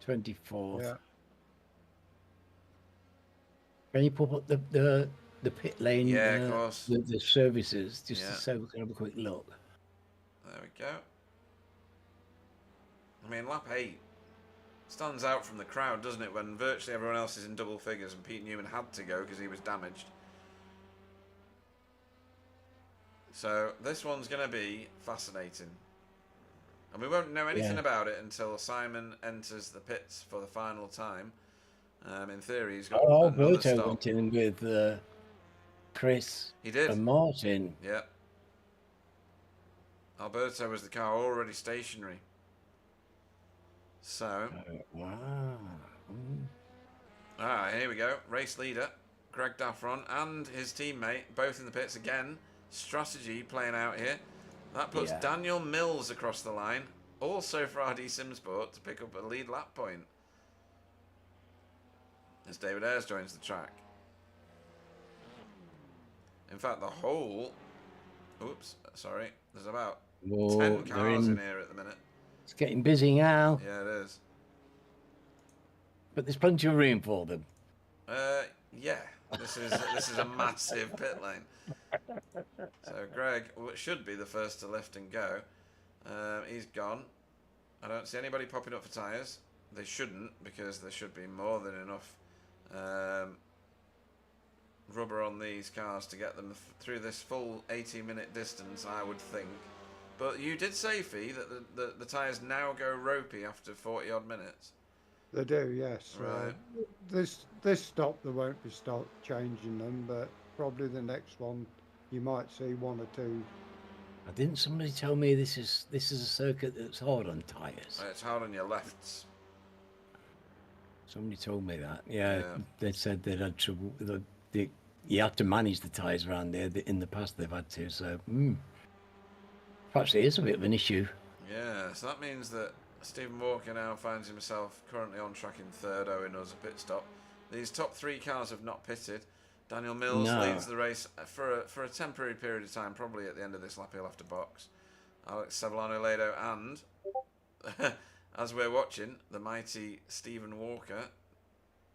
Speaker 2: 24th.
Speaker 3: Yeah.
Speaker 2: Can you pop up the pit lane?
Speaker 1: Yeah, of course.
Speaker 2: The services, just
Speaker 1: Yeah.
Speaker 2: so we can have a quick look.
Speaker 1: There we go. I mean, lap 8 stands out from the crowd, doesn't it, when virtually everyone else is in double figures and Pete Newman had to go because he was damaged. So this one's going to be fascinating. And we won't know anything about it until Simon enters the pits for the final time. In theory, he's got another
Speaker 2: Alberto
Speaker 1: stop.
Speaker 2: went in with Chris
Speaker 1: He did.
Speaker 2: and Martin.
Speaker 1: Yeah. Alberto was the car already stationary. So.
Speaker 2: Wow.
Speaker 1: Here we go. Race leader, Greg Daffron, and his teammate, both in the pits again. Strategy playing out here. That puts Daniel Mills across the line, also for RD Simsport, to pick up a lead lap point. As David Ayres joins the track. In fact, the whole... Oops, sorry. There's about 10 cars in here at the minute.
Speaker 2: It's getting busy now.
Speaker 1: Yeah, it is.
Speaker 2: But there's plenty of room for them.
Speaker 1: Yeah. This is a massive pit lane. So Greg should be the first to lift and go. He's gone. I don't see anybody popping up for tyres. They shouldn't, because there should be more than enough rubber on these cars to get them through this full 80-minute distance, I would think. But you did say, Fee, that the tyres now go ropey after 40-odd minutes.
Speaker 3: They do, yes.
Speaker 1: Right.
Speaker 3: This stop, they won't be changing them, but probably the next one, you might see one or two.
Speaker 2: Didn't somebody tell me this is a circuit that's hard on tyres?
Speaker 1: It's hard on your lefts.
Speaker 2: Somebody told me that. Yeah. They said they'd had trouble. You have to manage the tyres around there. In the past, they've had to. So, perhaps it is a bit of an issue.
Speaker 1: Yeah, so that means that Stephen Walker now finds himself currently on track in third, owing us a pit stop. These top 3 cars have not pitted. Daniel Mills leads the race for a temporary period of time. Probably at the end of this lap he'll have to box. Alex Savellano-Ledo and, as we're watching, the mighty Stephen Walker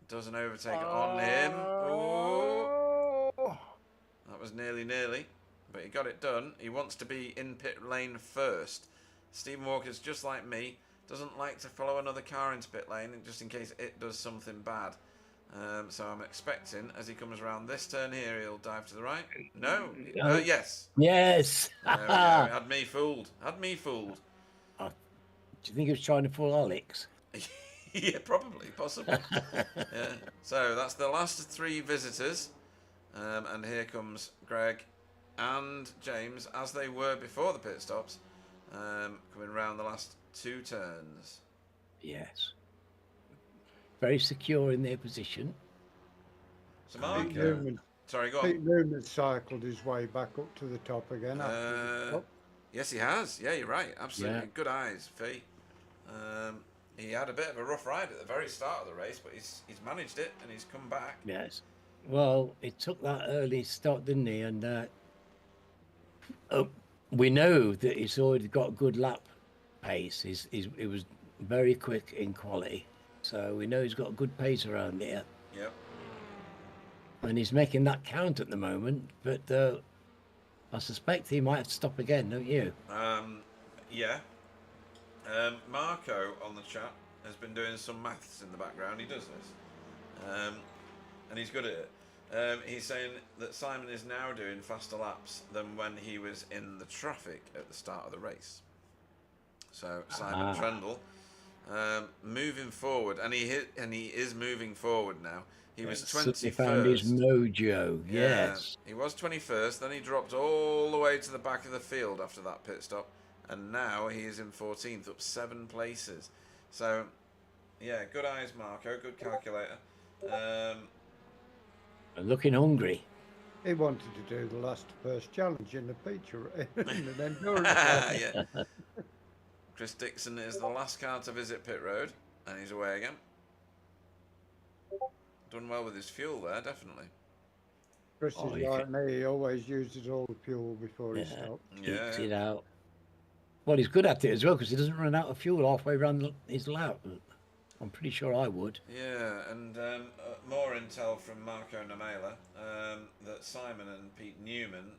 Speaker 1: does an overtake on him. Ooh. That was nearly, but he got it done. He wants to be in pit lane first. Stephen Walker's just like me, doesn't like to follow another car into pit lane just in case it does something bad. So I'm expecting, as he comes around this turn here, he'll dive to the right. No. Yes.
Speaker 2: Yes.
Speaker 1: There we go. Had me fooled.
Speaker 2: Do you think he was trying to fool Alex?
Speaker 1: Yeah, probably, possibly. Yeah. So that's the last 3 visitors. And here comes Greg and James, as they were before the pit stops, coming round the last 2 turns.
Speaker 2: Yes. Very secure in their position.
Speaker 1: So Mark, sorry, go on.
Speaker 3: Pete Newman cycled his way back up to the top again. After the stop.
Speaker 1: Yes, he has. Yeah, you're right. Absolutely.
Speaker 2: Yeah.
Speaker 1: Good eyes, Fee. He had a bit of a rough ride at the very start of the race, but he's managed it and he's come back.
Speaker 2: Yes. Well, it took that early start, didn't he? And we know that he's already got a good lap pace. It was very quick in quality. So we know he's got a good pace around here.
Speaker 1: Yep.
Speaker 2: And he's making that count at the moment. But I suspect he might have to stop again, don't you?
Speaker 1: Yeah. Marco on the chat has been doing some maths in the background. He does this. And he's good at it. He's saying that Simon is now doing faster laps than when he was in the traffic at the start of the race. So Simon Trendle moving forward, and he is moving forward now. He was 21st.
Speaker 2: He found his mojo.
Speaker 1: Yeah,
Speaker 2: Yes.
Speaker 1: he was 21st. Then he dropped all the way to the back of the field after that pit stop, and now he is in 14th, up 7 places. So, yeah, good eyes, Marco. Good calculator.
Speaker 2: Looking hungry.
Speaker 3: he wanted to do the last first challenge in the feature in an endurance race.
Speaker 1: Yeah. Chris Dixon is the last car to visit pit road, and he's away again. Done well with his fuel there, definitely.
Speaker 3: Chris
Speaker 2: Oh,
Speaker 3: is
Speaker 2: you
Speaker 3: like me, he always uses all the fuel before he stops.
Speaker 2: keeps
Speaker 1: Yeah.
Speaker 2: it out. Well, he's good at it as well because he doesn't run out of fuel halfway around his lap. I'm pretty sure I would.
Speaker 1: Yeah, and more intel from Marco Namela that Simon and Pete Newman,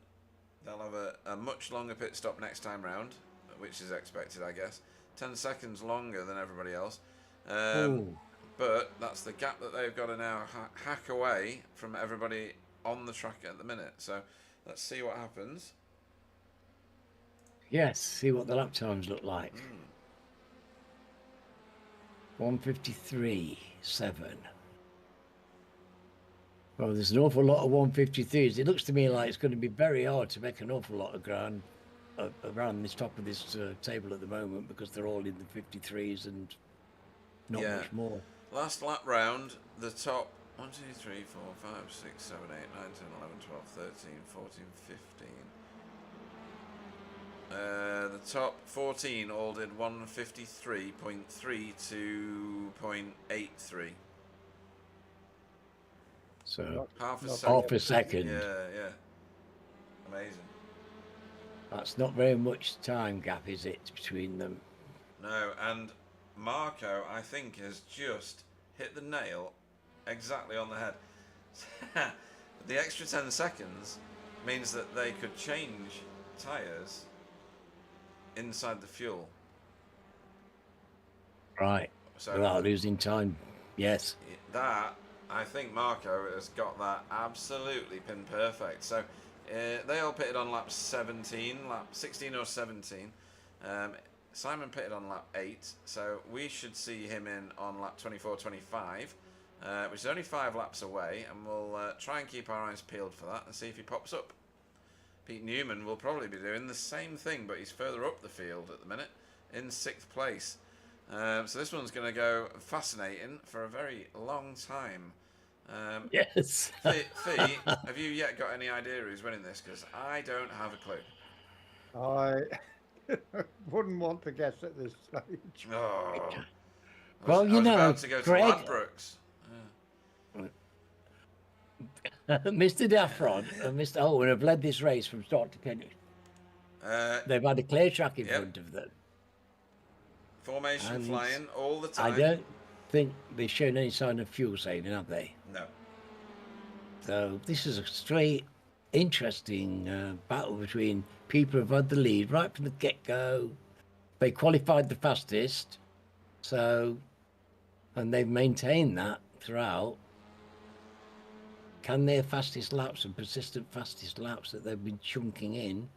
Speaker 1: they'll have a much longer pit stop next time round, which is expected, I guess. 10 seconds longer than everybody else. But that's the gap that they've got to now hack away from everybody on the track at the minute. So let's see what happens.
Speaker 2: Yes, see what the lap times look like. 1:53.7. Well, there's an awful lot of 1:53s. It looks to me like it's going to be very hard to make an awful lot of ground around this top of this table at the moment because they're all in the 53s and not much more.
Speaker 1: Last lap round, the top 1, 2, 3, 4, 5, 6, 7, 8, 9, 10, 11, 12, 13, 14, 15. The top 14 all did 1:53.3 to 0.83.
Speaker 2: So
Speaker 1: half a
Speaker 2: second.
Speaker 1: Yeah. Amazing.
Speaker 2: That's not very much time gap, is it, between them?
Speaker 1: No, and Marco, I think, has just hit the nail exactly on the head. The extra 10 seconds means that they could change tyres inside the fuel.
Speaker 2: Right.
Speaker 1: So
Speaker 2: without losing time. Yes.
Speaker 1: That, I think Marco has got that absolutely pin perfect. So they all pitted on lap 16 or 17. Simon pitted on lap 8, so we should see him in on lap 24, 25, which is only 5 laps away, and we'll try and keep our eyes peeled for that and see if he pops up. Pete Newman will probably be doing the same thing, but he's further up the field at the minute, in 6th place. So this one's going to go fascinating for a very long time.
Speaker 2: Yes.
Speaker 1: Fee, have you yet got any idea who's winning this? Because I don't have a clue.
Speaker 3: I wouldn't want to guess at this stage.
Speaker 1: Oh.
Speaker 2: Well,
Speaker 1: I was about to go to
Speaker 2: Greg,
Speaker 1: Ladbrokes.
Speaker 2: Mr. Daffron and Mr. Owen have led this race from start to finish. They've had a clear track in front of them.
Speaker 1: Formation
Speaker 2: And
Speaker 1: flying all the time.
Speaker 2: I don't think they've shown any sign of fuel saving, have they?
Speaker 1: No.
Speaker 2: So this is a straight, interesting battle between people who've had the lead right from the get-go. They qualified the fastest, and they've maintained that throughout. Can their fastest laps and persistent fastest laps that they've been chunking in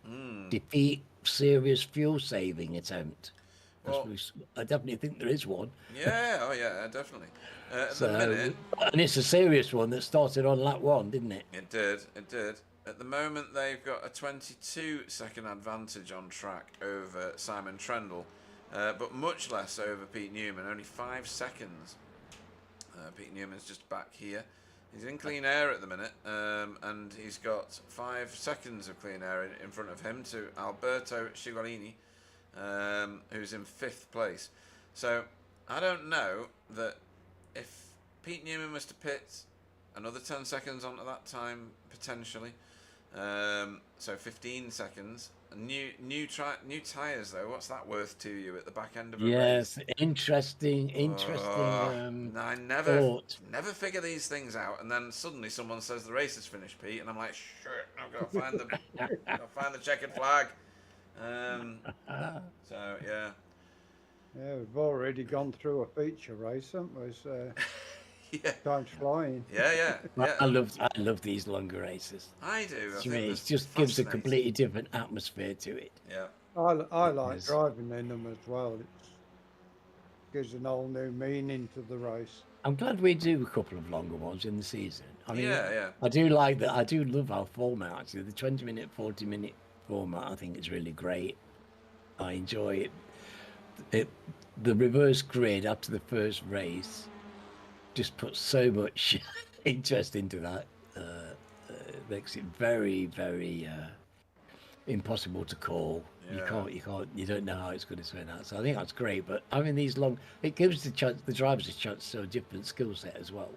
Speaker 2: defeat serious fuel saving attempt?
Speaker 1: Well,
Speaker 2: I definitely think there is one.
Speaker 1: yeah, definitely. At the minute,
Speaker 2: and it's a serious one that started on lap 1, didn't it?
Speaker 1: It did. At the moment, they've got a 22-second advantage on track over Simon Trendle, but much less over Pete Newman, only 5 seconds. Pete Newman's just back here. He's in clean air at the minute, and he's got 5 seconds of clean air in front of him to Alberto Cigolini, who's in 5th place. So I don't know that if Pete Newman was to pit another 10 seconds onto that time potentially, so 15 seconds. New tyres though. What's that worth to you at the back end of a race?
Speaker 2: Yes, interesting.
Speaker 1: I never figure these things out, and then suddenly someone says the race is finished, Pete, and I'm like, shit, I've got to find the checkered flag. So yeah.
Speaker 3: Yeah, we've already gone through a feature race, haven't we? So
Speaker 1: Yeah.
Speaker 3: time's flying.
Speaker 1: Yeah.
Speaker 2: I love these longer races.
Speaker 1: I do.
Speaker 2: It just gives a completely different atmosphere to it.
Speaker 1: Yeah.
Speaker 3: I like driving in them as well. It gives an whole new meaning to the race.
Speaker 2: I'm glad we do a couple of longer ones in the season. I mean,
Speaker 1: Yeah.
Speaker 2: I do like that. I do love our format, actually. The 20-minute, 40-minute format, I think is really great. I enjoy it. The reverse grid after the first race just puts so much interest into that makes it very, very impossible to call.
Speaker 1: Yeah.
Speaker 2: You don't know how it's going to turn out. So I think that's great. But having these long, it gives the drivers a chance to a different skill set as well.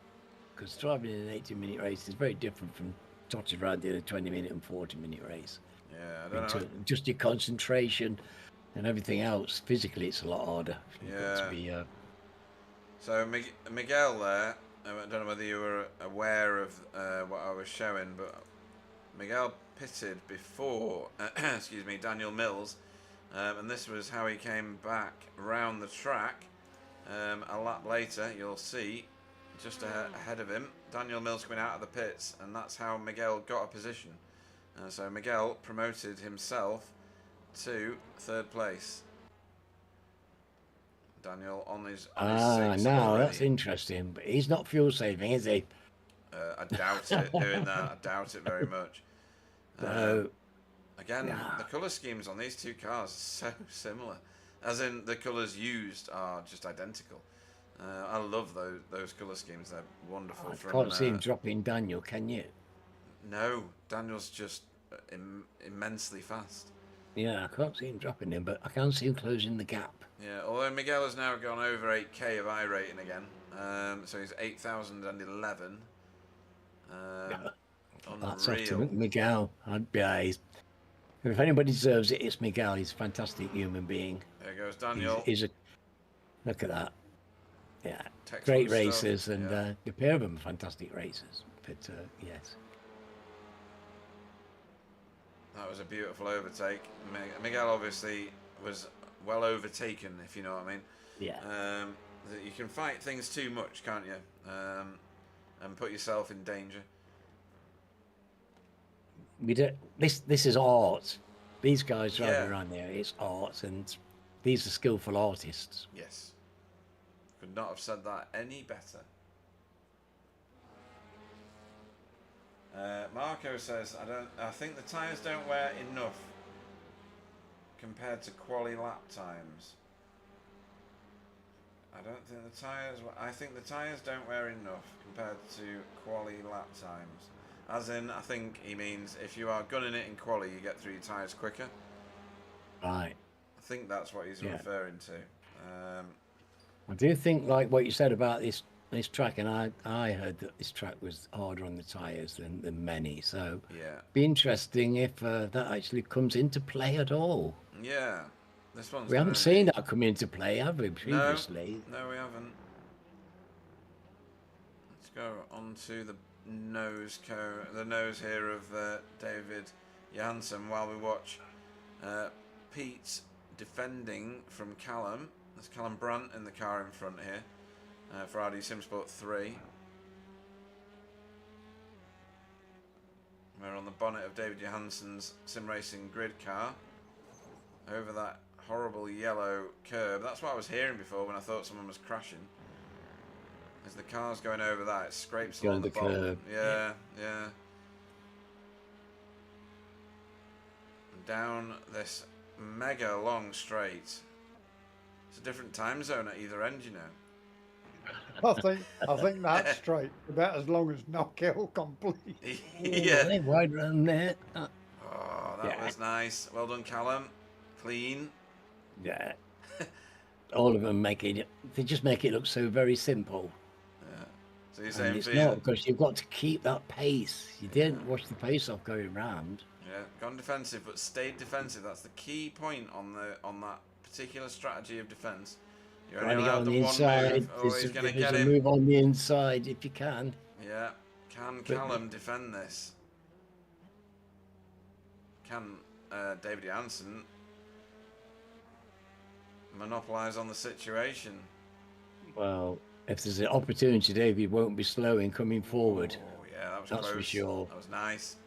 Speaker 2: Because driving in an 80-minute race is very different from trotting around in a 20-minute and 40-minute race.
Speaker 1: Yeah, I don't know.
Speaker 2: Just your concentration and everything else. Physically, it's a lot harder. You've got to be.
Speaker 1: So Miguel there, I don't know whether you were aware of what I was showing, but Miguel pitted before, excuse me, Daniel Mills, and this was how he came back round the track. A lap later, you'll see, just ahead of him, Daniel Mills coming out of the pits, and that's how Miguel got a position. So Miguel promoted himself to third place. Daniel on his sixth
Speaker 2: now
Speaker 1: already.
Speaker 2: that's interesting. But he's not fuel saving, is he?
Speaker 1: I doubt it doing that. I doubt it very much. Again, the colour schemes on these two cars are so similar. As in, the colours used are just identical. I love those colour schemes. They're wonderful.
Speaker 2: I can't see him dropping Daniel, can you?
Speaker 1: No, Daniel's just immensely fast.
Speaker 2: Yeah, I can't see him dropping him, but I can see him closing the gap.
Speaker 1: Yeah, although Miguel has now gone over 8k of I rating again. So he's 8,011.
Speaker 2: That's up to
Speaker 1: Unreal.
Speaker 2: Miguel. If anybody deserves it, it's Miguel. He's a fantastic human being.
Speaker 1: There goes Daniel.
Speaker 2: Look at that. Yeah,
Speaker 1: Textbook
Speaker 2: great
Speaker 1: stuff,
Speaker 2: racers, and
Speaker 1: yeah.
Speaker 2: the pair of them are fantastic racers. But yes.
Speaker 1: That was a beautiful overtake. Miguel obviously was well overtaken, if you know what I mean.
Speaker 2: Yeah.
Speaker 1: You can fight things too much, can't you? And put yourself in danger.
Speaker 2: We don't. This is art. These guys driving
Speaker 1: Yeah.
Speaker 2: around there, it's art, and these are skillful artists.
Speaker 1: Yes. Could not have said that any better. Marco says, I think the tyres don't wear enough compared to quali lap times. I think the tyres don't wear enough compared to quali lap times. As in, I think he means if you are gunning it in quali, you get through your tyres quicker.
Speaker 2: Right.
Speaker 1: I think that's what he's referring to.
Speaker 2: I do think, like what you said about this track, and I heard that this track was harder on the tyres than many. So
Speaker 1: Yeah.
Speaker 2: be interesting if that actually comes into play at all.
Speaker 1: Yeah. This one's
Speaker 2: We haven't
Speaker 1: gonna
Speaker 2: seen
Speaker 1: be-
Speaker 2: that come into play, have we, previously?
Speaker 1: No, we haven't. Let's go on to the nose here of David Janssen while we watch Pete defending from Callum. There's Callum Brandt in the car in front here for RD Simsport 3. We're on the bonnet of David Johansson's sim racing grid car over that horrible yellow curb. That's what I was hearing before when I thought someone was crashing. As the car's going over that, it scrapes along the bottom.
Speaker 2: curb.
Speaker 1: Yeah. And down this mega long straight. It's a different time zone at either end, you know.
Speaker 3: I think that's straight. About as long as Knockhill complete.
Speaker 1: Yeah.
Speaker 2: Wide run there.
Speaker 1: Oh, that was nice. Well done, Callum. Clean.
Speaker 2: Yeah. All of them they just make it look so very simple.
Speaker 1: Yeah. So you're
Speaker 2: And
Speaker 1: saying
Speaker 2: it's
Speaker 1: for
Speaker 2: not, because you've got to keep that pace. You didn't watch the pace off going round.
Speaker 1: Yeah, gone defensive, but stayed defensive. That's the key point on that particular strategy of defence. You're
Speaker 2: Trying
Speaker 1: only
Speaker 2: to get
Speaker 1: allowed
Speaker 2: on
Speaker 1: the
Speaker 2: the
Speaker 1: one
Speaker 2: inside.
Speaker 1: move. Oh, he's going to get
Speaker 2: There's a
Speaker 1: him.
Speaker 2: move on the inside if you can.
Speaker 1: Yeah. Can Callum defend this? Can David Janssen monopolise on the situation?
Speaker 2: Well, if there's an opportunity, David won't be slow in coming forward.
Speaker 1: Oh, yeah, that was
Speaker 2: That's
Speaker 1: close.
Speaker 2: for sure.
Speaker 1: That was nice.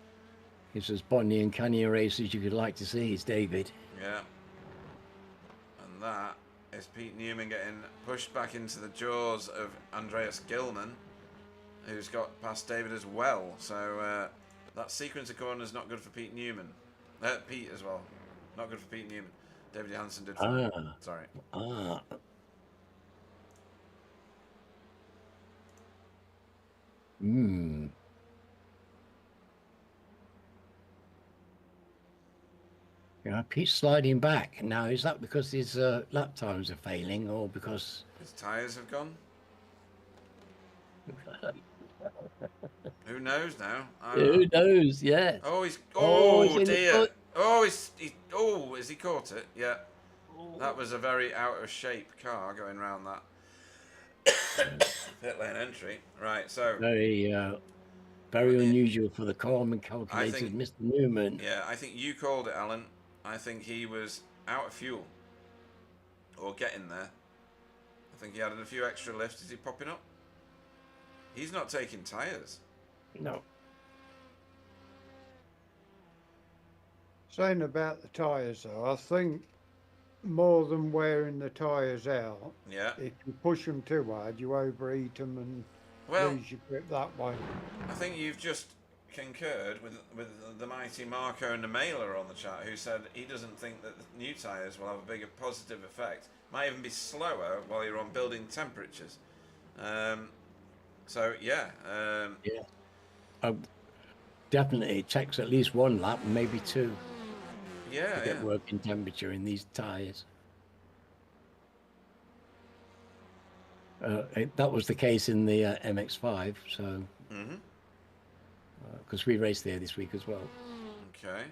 Speaker 2: It's as Bonnie and Canyon races you could like to see. It's David.
Speaker 1: Yeah. And that is Pete Newman getting pushed back into the jaws of Andreas Gilman, who's got past David as well. So that sequence of corners not good for Pete Newman. Pete as well. Not good for Pete Newman. David Janssen did fine. Sorry.
Speaker 2: Pete's sliding back. Now, is that because his lap times are failing or because...
Speaker 1: His tyres have gone. Who knows now? I don't
Speaker 2: Who
Speaker 1: know.
Speaker 2: knows? Yes.
Speaker 1: Oh, he's.
Speaker 2: Oh, it's
Speaker 1: Oh
Speaker 2: in the
Speaker 1: dear.
Speaker 2: foot.
Speaker 1: Oh, oh, has he caught it? Yeah. That was a very out of shape car going round that pit lane entry. Right, so
Speaker 2: Very, very unusual for the calm and
Speaker 1: I
Speaker 2: calculated
Speaker 1: think,
Speaker 2: Mr. Newman.
Speaker 1: yeah, I think you called it, Alan. I think he was out of fuel or getting there. I think he added a few extra lifts. Is he popping up? He's not taking tyres.
Speaker 2: No.
Speaker 3: Saying about the tyres, though, I think more than wearing the tyres out,
Speaker 1: Yeah.
Speaker 3: if you push them too hard, you overheat them and
Speaker 1: Well,
Speaker 3: lose your grip that way.
Speaker 1: I think you've just concurred with the mighty Marco Nemela on the chat, who said he doesn't think that the new tyres will have a bigger positive effect. Might even be slower while you're on building temperatures. So yeah.
Speaker 2: Yeah. Definitely, it takes at least one lap, maybe two,
Speaker 1: Yeah,
Speaker 2: to get working temperature in these tyres. That was the case in the MX-5, so because we raced there this week as well.
Speaker 1: Okay.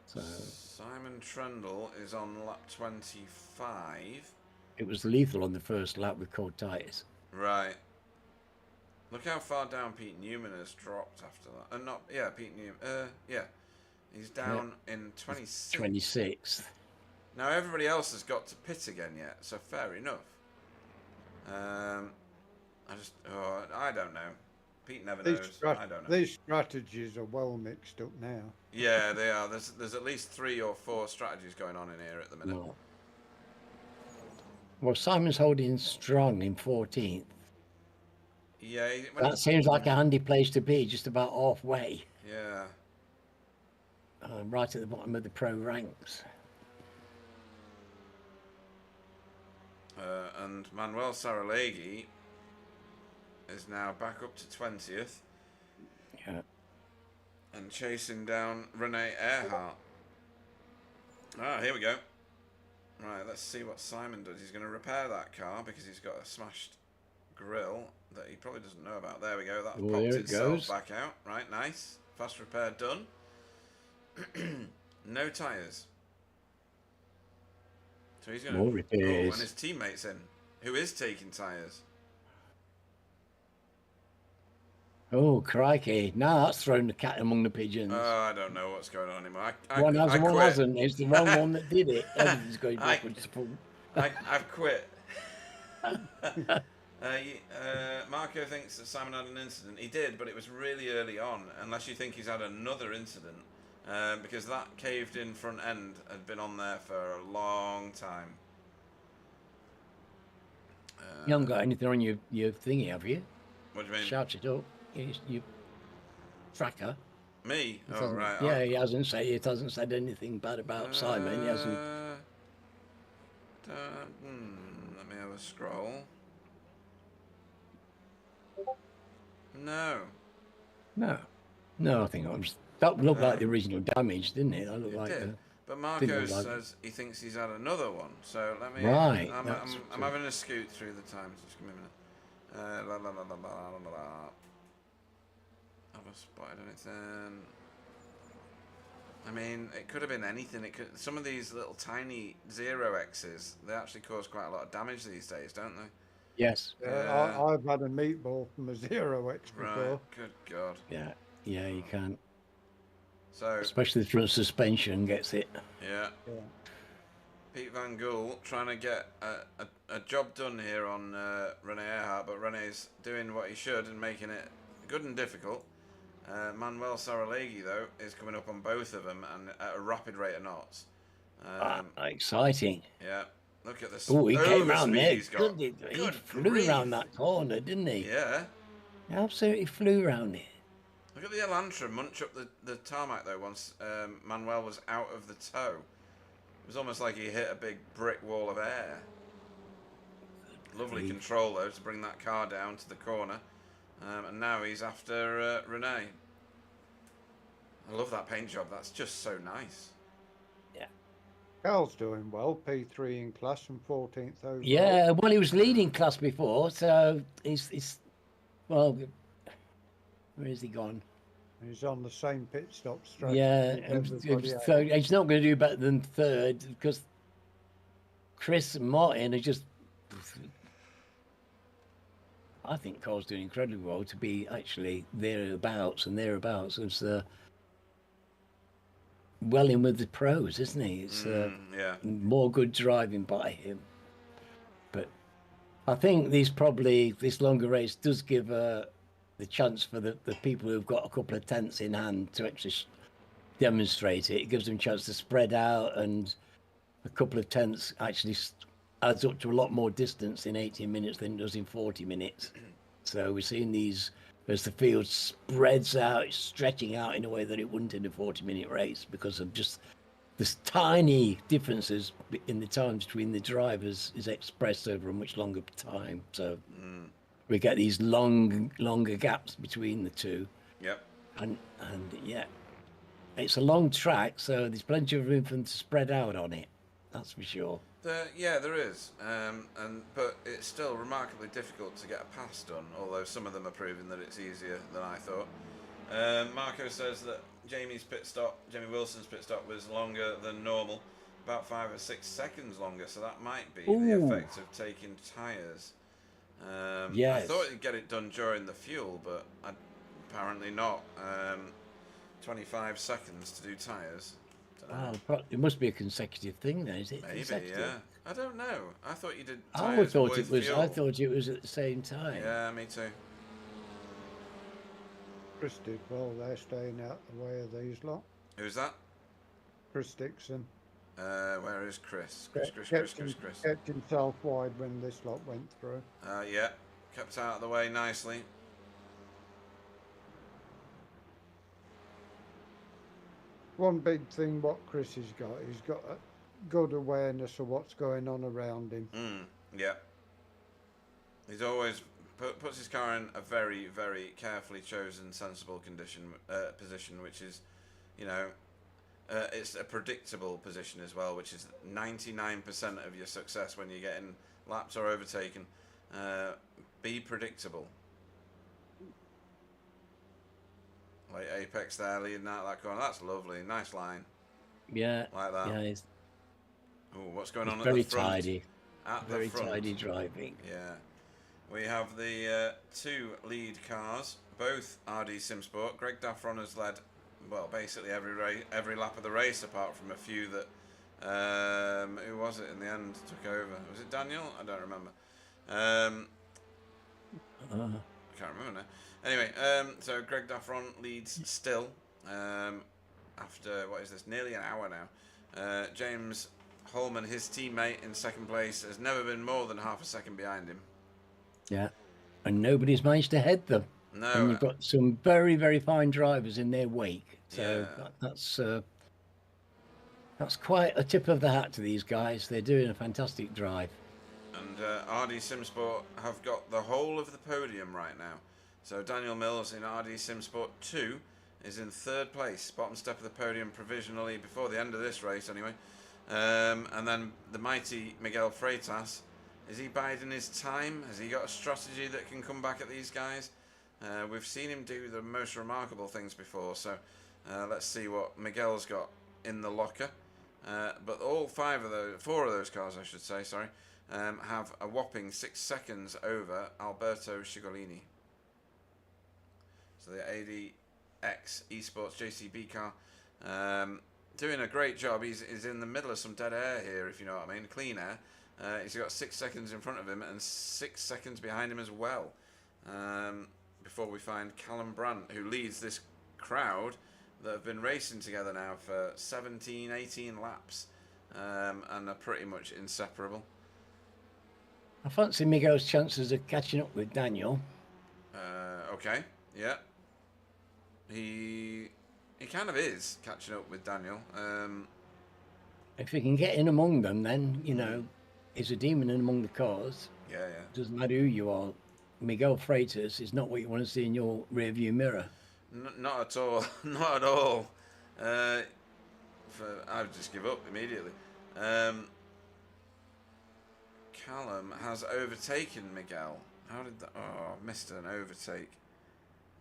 Speaker 2: So
Speaker 1: Simon Trundle is on lap 25.
Speaker 2: it was lethal on the first lap with cold tyres.
Speaker 1: Right. Look how far down Pete Newman has dropped after that. Pete Newman. Yeah. He's down in 26th.
Speaker 2: 26th.
Speaker 1: Now everybody else has got to pit again yet, so fair enough. I don't know. Pete never knows. I don't know.
Speaker 3: These strategies are well mixed up now.
Speaker 1: Yeah, they are. There's at least 3 or 4 strategies going on in here at the minute.
Speaker 2: No. Well, Simon's holding strong in 14th.
Speaker 1: Yeah.
Speaker 2: That seems like a handy place to be, just about halfway.
Speaker 1: Yeah.
Speaker 2: Right at the bottom of the pro ranks.
Speaker 1: And Manuel Saralegui is now back up to 20th.
Speaker 2: Yeah.
Speaker 1: And chasing down Rene Earhart. Here we go. Right, let's see what Simon does. He's going to repair that car because he's got a smashed grille that he probably doesn't know about. There we go. That's popped itself back out. Right, nice. Fast repair done. No tyres. So he's going to...
Speaker 2: More repairs.
Speaker 1: Oh, and his teammate's in. Who is taking tyres?
Speaker 2: Oh, crikey. Now that's thrown the cat among the pigeons.
Speaker 1: I don't know what's going on anymore.
Speaker 2: One has and one
Speaker 1: quit.
Speaker 2: hasn't. It's the wrong one that did it. Everything's going backwards.
Speaker 1: I've quit. Marco thinks that Simon had an incident. He did, but it was really early on, unless you think he's had another incident, because that caved-in front end had been on there for a long time.
Speaker 2: You haven't got anything on your thingy, have you?
Speaker 1: What do you mean?
Speaker 2: Shout it up. You tracker.
Speaker 1: Me? Oh, right.
Speaker 2: Yeah, it hasn't said anything bad about Simon. He hasn't.
Speaker 1: Let me have a scroll. No.
Speaker 2: No, I think that looked like the original damage, didn't it? That looked like.
Speaker 1: Did. But Marco says he thinks he's had another one. So let me.
Speaker 2: Right.
Speaker 1: I'm having a scoot through the times. Just give me a minute. Have I spotted anything? I mean, it could have been anything. Some of these little tiny 0Xs, they actually cause quite a lot of damage these days, don't they?
Speaker 2: Yes.
Speaker 3: I've had a meatball from a 0X before.
Speaker 1: Right. Good God.
Speaker 2: Yeah, you can't.
Speaker 1: So,
Speaker 2: especially the front suspension gets it.
Speaker 1: Yeah. Pete Van Gool trying to get a job done here on Rene Earhart, but Rene's doing what he should and making it good and difficult. Manuel Saralegui, though, is coming up on both of them and at a rapid rate of knots.
Speaker 2: Exciting.
Speaker 1: Yeah. Look at this.
Speaker 2: Oh, he came round there.
Speaker 1: He
Speaker 2: flew around that corner, didn't he?
Speaker 1: Yeah.
Speaker 2: He absolutely flew around it.
Speaker 1: Look at the Elantra munch up the tarmac, though, once Manuel was out of the tow. It was almost like he hit a big brick wall of air. Lovely control, though, to bring that car down to the corner. And now he's after Rene. I love that paint job. That's just so nice.
Speaker 3: Carl's doing well, P3 in class and 14th overall.
Speaker 2: Yeah, well, he was leading class before, so he's well, where has he gone?
Speaker 3: He's on the same pit stop strategy
Speaker 2: Yeah,
Speaker 3: as everybody else.
Speaker 2: so he's not going to do better than third because Chris and Martin are just. I think Carl's doing incredibly well to be actually thereabouts as well in with the pros, isn't he? It's
Speaker 1: Yeah.
Speaker 2: more good driving by him. But I think this longer race does give the chance for the people who've got a couple of tenths in hand to actually demonstrate it. It gives them a chance to spread out, and a couple of tenths actually adds up to a lot more distance in 18 minutes than it does in 40 minutes. So we're seeing these as the field spreads out, it's stretching out in a way that it wouldn't in a 40-minute race because of just this tiny differences in the times between the drivers is expressed over a much longer time. So we get these longer gaps between the two.
Speaker 1: Yep.
Speaker 2: And yeah, it's a long track, so there's plenty of room for them to spread out on it. That's for sure.
Speaker 1: Yeah, there is, but it's still remarkably difficult to get a pass done. Although some of them are proving that it's easier than I thought. Marco says that Jamie Wilson's pit stop was longer than normal, about 5 or 6 seconds longer. So that might be the effect of taking tyres.
Speaker 2: Yes.
Speaker 1: I thought you'd get it done during the fuel, but apparently not. 25 seconds to do tyres.
Speaker 2: Wow, it must be a consecutive thing, then, is it?
Speaker 1: Maybe, yeah. I don't know. I thought you did
Speaker 2: I
Speaker 1: tyres
Speaker 2: thought
Speaker 1: with
Speaker 2: it was.
Speaker 1: fuel.
Speaker 2: I thought it was at the same time.
Speaker 1: Yeah, me too.
Speaker 3: Chris did well there, staying out the way of these lot.
Speaker 1: Who's that?
Speaker 3: Chris Dixon.
Speaker 1: Where is Chris? Chris.
Speaker 3: Kept himself wide when this lot went through.
Speaker 1: Yeah, kept out of the way nicely.
Speaker 3: One big thing what Chris he's got a good awareness of what's going on around him.
Speaker 1: Yeah. He's always puts his car in a very, very carefully chosen, sensible position, which is, it's a predictable position as well, which is 99% of your success when you're getting lapped or overtaken. Be predictable. Like Apex there, leading out that corner. That's lovely. Nice line.
Speaker 2: Yeah.
Speaker 1: Like that.
Speaker 2: Yeah,
Speaker 1: what's going on at
Speaker 2: very
Speaker 1: the front?
Speaker 2: tidy. Very
Speaker 1: the front.
Speaker 2: tidy driving.
Speaker 1: Yeah. We have the 2 lead cars, both RD Simsport. Greg Daffron has led, well, basically every lap of the race, apart from a few that, who was it in the end took over? Was it Daniel? I don't remember. I can't remember now. Anyway, so Greg Daffron leads still after, nearly an hour now. James Holman, his teammate in second place, has never been more than half a second behind him.
Speaker 2: Yeah, and nobody's managed to head them.
Speaker 1: No.
Speaker 2: And you've got some very, very fine drivers in their wake. So that's quite a tip of the hat to these guys. They're doing a fantastic drive.
Speaker 1: And RD Simsport have got the whole of the podium right now. So Daniel Mills in RD Simsport 2 is in third place, bottom step of the podium provisionally before the end of this race anyway. And then the mighty Miguel Freitas, is he biding his time? Has he got a strategy that can come back at these guys? We've seen him do the most remarkable things before, so let's see what Miguel's got in the locker. But all 4 of those cars, I should say, have a whopping 6 seconds over Alberto Schigolini. So the ADX Esports JCB car doing a great job. He's in the middle of some dead air here, if you know what I mean, clean air. He's got 6 seconds in front of him and 6 seconds behind him as well. Before we find Callum Brandt, who leads this crowd that have been racing together now for 17, 18 laps and are pretty much inseparable.
Speaker 2: I fancy Miguel's chances of catching up with Daniel.
Speaker 1: Okay, yeah. He kind of is catching up with Daniel.
Speaker 2: If he can get in among them, then, he's a demon in among the cars.
Speaker 1: Yeah.
Speaker 2: Doesn't matter who you are. Miguel Freitas is not what you want to see in your rear view mirror.
Speaker 1: Not at all. Not at all. I would just give up immediately. Callum has overtaken Miguel. How did that? Oh, missed an overtake.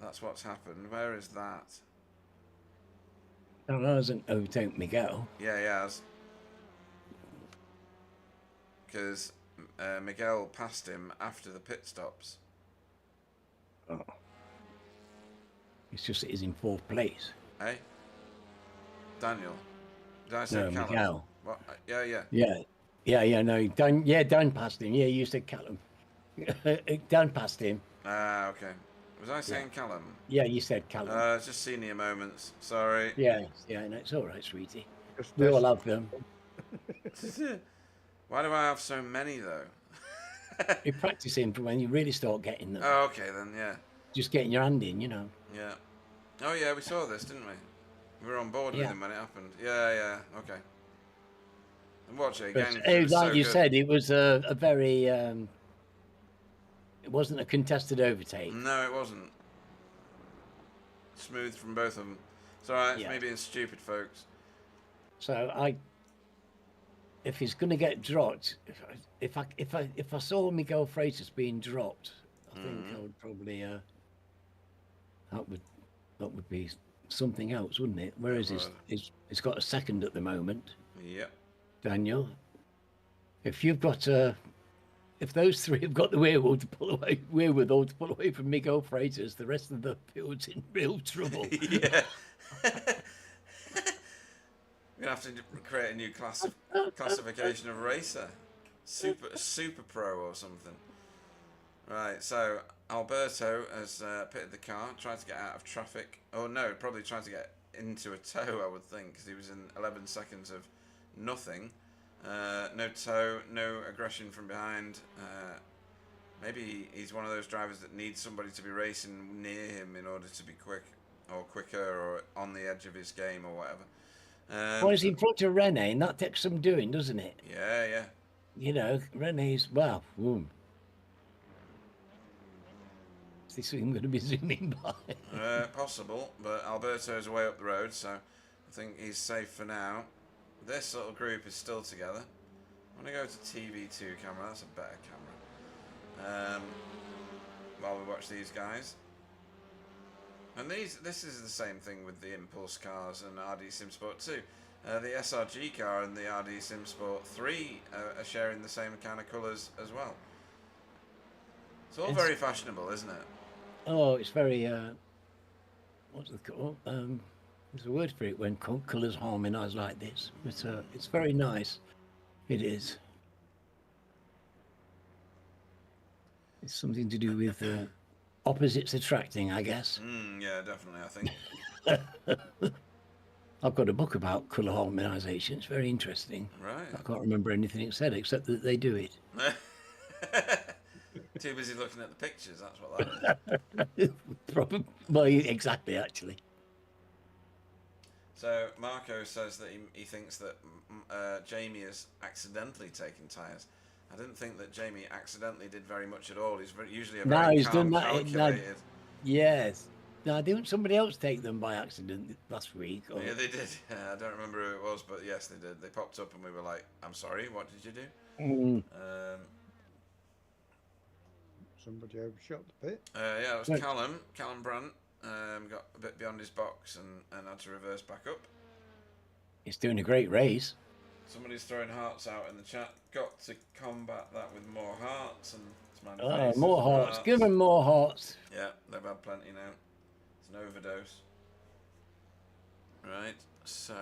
Speaker 1: That's what's happened. Where is that?
Speaker 2: That hasn't overtaken Miguel.
Speaker 1: Yeah, he has. Because Miguel passed him after the pit stops.
Speaker 2: Oh. It's just that he's in 4th place.
Speaker 1: Hey? Daniel? Did I say
Speaker 2: No,
Speaker 1: Callum?
Speaker 2: Miguel.
Speaker 1: What? Yeah, yeah.
Speaker 2: No, Dan passed him. Yeah, you said Callum. Dan passed him.
Speaker 1: Ah, okay. Was I saying Callum?
Speaker 2: Yeah, you said Callum.
Speaker 1: It's just senior moments. Sorry.
Speaker 2: Yeah, no, it's all right, sweetie.
Speaker 3: Just
Speaker 2: We all
Speaker 3: test-
Speaker 2: have them.
Speaker 1: Why do I have so many, though?
Speaker 2: You're practicing for when you really start getting them.
Speaker 1: Oh, okay, then, yeah.
Speaker 2: Just getting your hand in, you know.
Speaker 1: Yeah. Oh, yeah, we saw this, didn't we? We were on board with
Speaker 2: Yeah.
Speaker 1: him when it happened. Yeah, okay. And watch it
Speaker 2: But
Speaker 1: again. 'cause
Speaker 2: it
Speaker 1: it
Speaker 2: was
Speaker 1: was
Speaker 2: like
Speaker 1: so
Speaker 2: you
Speaker 1: good.
Speaker 2: said, it was a very... it wasn't a contested overtake.
Speaker 1: No, it wasn't. Smooth from both of them. It's alright, it's
Speaker 2: Yeah.
Speaker 1: me being stupid, folks.
Speaker 2: So if he's going to get dropped, if I saw Miguel Freitas being dropped, I think I would probably that would be something else, wouldn't it? Whereas
Speaker 1: It
Speaker 2: he's got a second at the moment,
Speaker 1: Yep.
Speaker 2: Daniel. If you've got if those three have got the wherewithal to pull away from Miguel Freitas, the rest of the field's in real trouble.
Speaker 1: Yeah. We're going to have to create a new classification of racer. Super pro or something. Right, so Alberto has pitted the car, tried to get out of traffic. Oh no, probably tried to get into a tow, I would think, because he was in 11 seconds of nothing. No tow, no aggression from behind. Maybe he's one of those drivers that needs somebody to be racing near him in order to be quick or quicker or on the edge of his game or whatever.
Speaker 2: Well, he's in front of Rene, and that takes some doing, doesn't it?
Speaker 1: Yeah.
Speaker 2: You know, Rene's, well, is this him going to be zooming by?
Speaker 1: Possible, but Alberto's way up the road, so I think he's safe for now. This little group is still together. I'm going to go to TV2 camera, that's a better camera. While we watch these guys. And this is the same thing with the Impulse cars and RD Simsport 2. The SRG car and the RD Simsport 3 are sharing the same kind of colours as well. It's all very fashionable, isn't it?
Speaker 2: Oh, it's very, what's the call? There's a word for it when colours harmonise like this. It's very nice. It is. It's something to do with opposites attracting, I guess.
Speaker 1: Yeah, definitely, I think.
Speaker 2: I've got a book about colour harmonisation. It's very interesting.
Speaker 1: Right.
Speaker 2: I can't remember anything it said except that they do it.
Speaker 1: Too busy looking at the pictures, that's what that is.
Speaker 2: Probably, exactly, actually.
Speaker 1: So Marco says that he thinks that Jamie has accidentally taken tyres. I didn't think that Jamie accidentally did very much at all. He's usually a very
Speaker 2: he's
Speaker 1: calm,
Speaker 2: done that.
Speaker 1: calculated.
Speaker 2: Yes. Now, didn't somebody else take them by accident last week? Or...
Speaker 1: Yeah, they did. I don't remember who it was, but yes, they did. They popped up and we were like, I'm sorry, what did you do?
Speaker 3: Somebody overshot the pit.
Speaker 1: Yeah, it was
Speaker 2: Right.
Speaker 1: Callum Brandt. Got a bit beyond his box and had to reverse back up.
Speaker 2: He's doing a great race.
Speaker 1: Somebody's throwing hearts out in the chat. Got to combat that with more hearts and
Speaker 2: Oh, more hearts. Give them more hearts.
Speaker 1: Yeah, they've had plenty now. It's an overdose. Right, so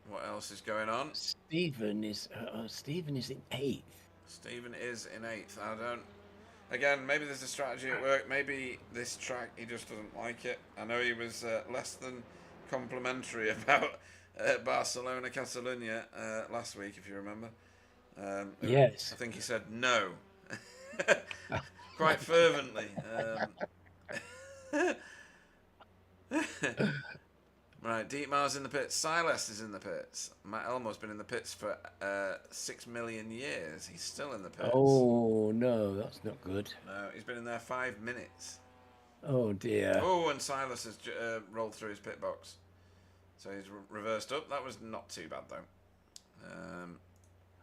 Speaker 1: what else is going on?
Speaker 2: Stephen is in 8th.
Speaker 1: Stephen is in 8th. I don't. Again, maybe there's a strategy at work. Maybe this track he just doesn't like it. I know he was less than complimentary about Barcelona Catalunya last week, if you remember.
Speaker 2: Yes.
Speaker 1: I think he said no, quite fervently. Right, Dietmar's in the pits. Silas is in the pits. Matt Elmo's been in the pits for 6 million years. He's still in the pits.
Speaker 2: Oh, no, that's not good.
Speaker 1: No, he's been in there 5 minutes.
Speaker 2: Oh, dear.
Speaker 1: Oh, and Silas has rolled through his pit box. So he's reversed up. That was not too bad, though.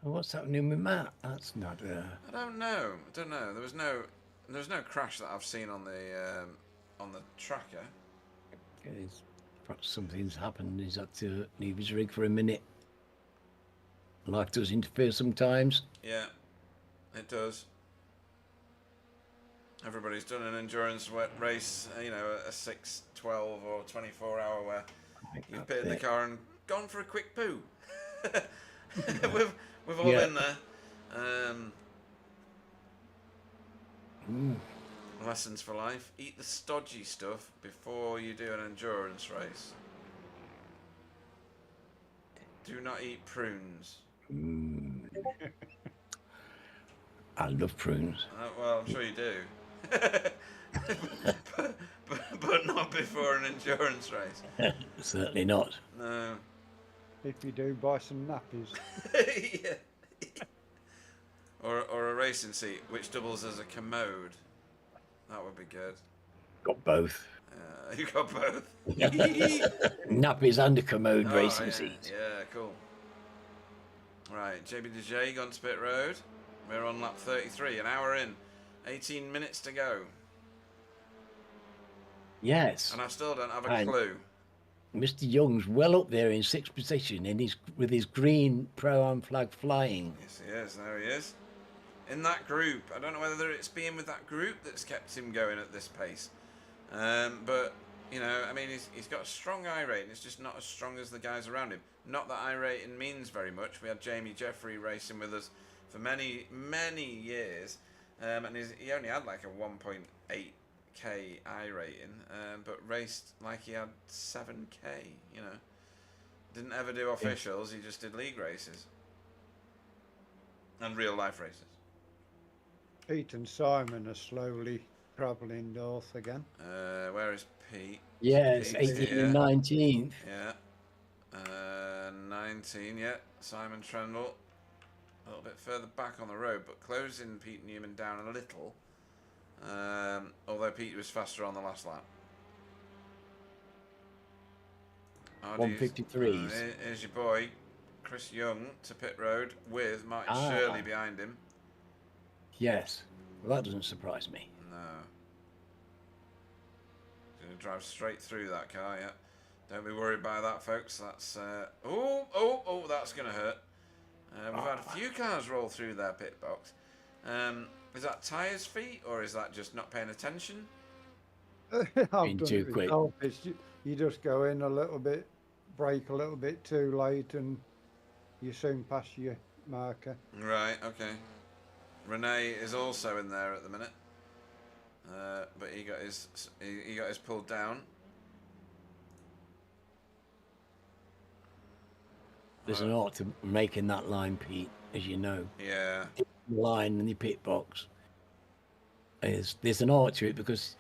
Speaker 2: What's happening with Matt? That's not.
Speaker 1: I don't know. There was no crash that I've seen on the tracker.
Speaker 2: Perhaps something's happened. He's had to leave his rig for a minute. Life does interfere sometimes.
Speaker 1: Yeah, it does. Everybody's done an endurance race, a 6, 12 or 24 hour where you've pitted the car and gone for a quick poo. we've all been there. Lessons for life. Eat the stodgy stuff before you do an endurance race. Do not eat prunes.
Speaker 2: I love prunes.
Speaker 1: Well, I'm sure you do. but not before an endurance race.
Speaker 2: Certainly not.
Speaker 1: No.
Speaker 3: If you do, buy some nappies.
Speaker 1: Yeah. Or a racing seat, which doubles as a commode. That would be good.
Speaker 2: Got both.
Speaker 1: You got both.
Speaker 2: Nappies and a commode racing
Speaker 1: yeah.
Speaker 2: seats.
Speaker 1: Yeah, cool. Right, JBDJ gone to pit road. We're on lap 33, an hour in. 18 minutes to go.
Speaker 2: Yes.
Speaker 1: And I still don't have a clue.
Speaker 2: Mr. Young's well up there in 6th position with his green Pro-Am flag flying.
Speaker 1: Yes, he is. There he is. In that group. I don't know whether it's being with that group that's kept him going at this pace. But, he's got a strong I rating. It's just not as strong as the guys around him. Not that I rating means very much. We had Jamie Jeffrey racing with us for many, many years. And he only had like a 1.8k I rating, but raced like he had 7k, Didn't ever do officials, he just did league races. And real life races.
Speaker 3: Pete and Simon are slowly travelling north again.
Speaker 1: Where is Pete?
Speaker 2: Yes,
Speaker 1: Pete's
Speaker 2: 18th
Speaker 1: here.
Speaker 2: and 19th.
Speaker 1: Yeah. 19, yeah. Simon Trendle. A little bit further back on the road, but closing Pete Newman down a little. Although Pete was faster on the last lap.
Speaker 2: 153s.
Speaker 1: Here's your boy, Chris Young, to pit road with Martin Shirley behind him.
Speaker 2: Yes. Well, that doesn't surprise me.
Speaker 1: No. He's going to drive straight through that car, yeah. Don't be worried by that, folks. That's... that's going to hurt. We've had a few cars roll through their pit box. Is that tyres feet, or is that just not paying attention?
Speaker 3: I've done
Speaker 2: too
Speaker 3: it
Speaker 2: quick.
Speaker 3: myself. You just go in a little bit, brake a little bit too late, and you soon pass your marker.
Speaker 1: Right, okay. Renee is also in there at the minute, but he got his pulled down.
Speaker 2: There's an art to making that line, Pete, as you know.
Speaker 1: Yeah.
Speaker 2: The line in the pit box. There's an art to it because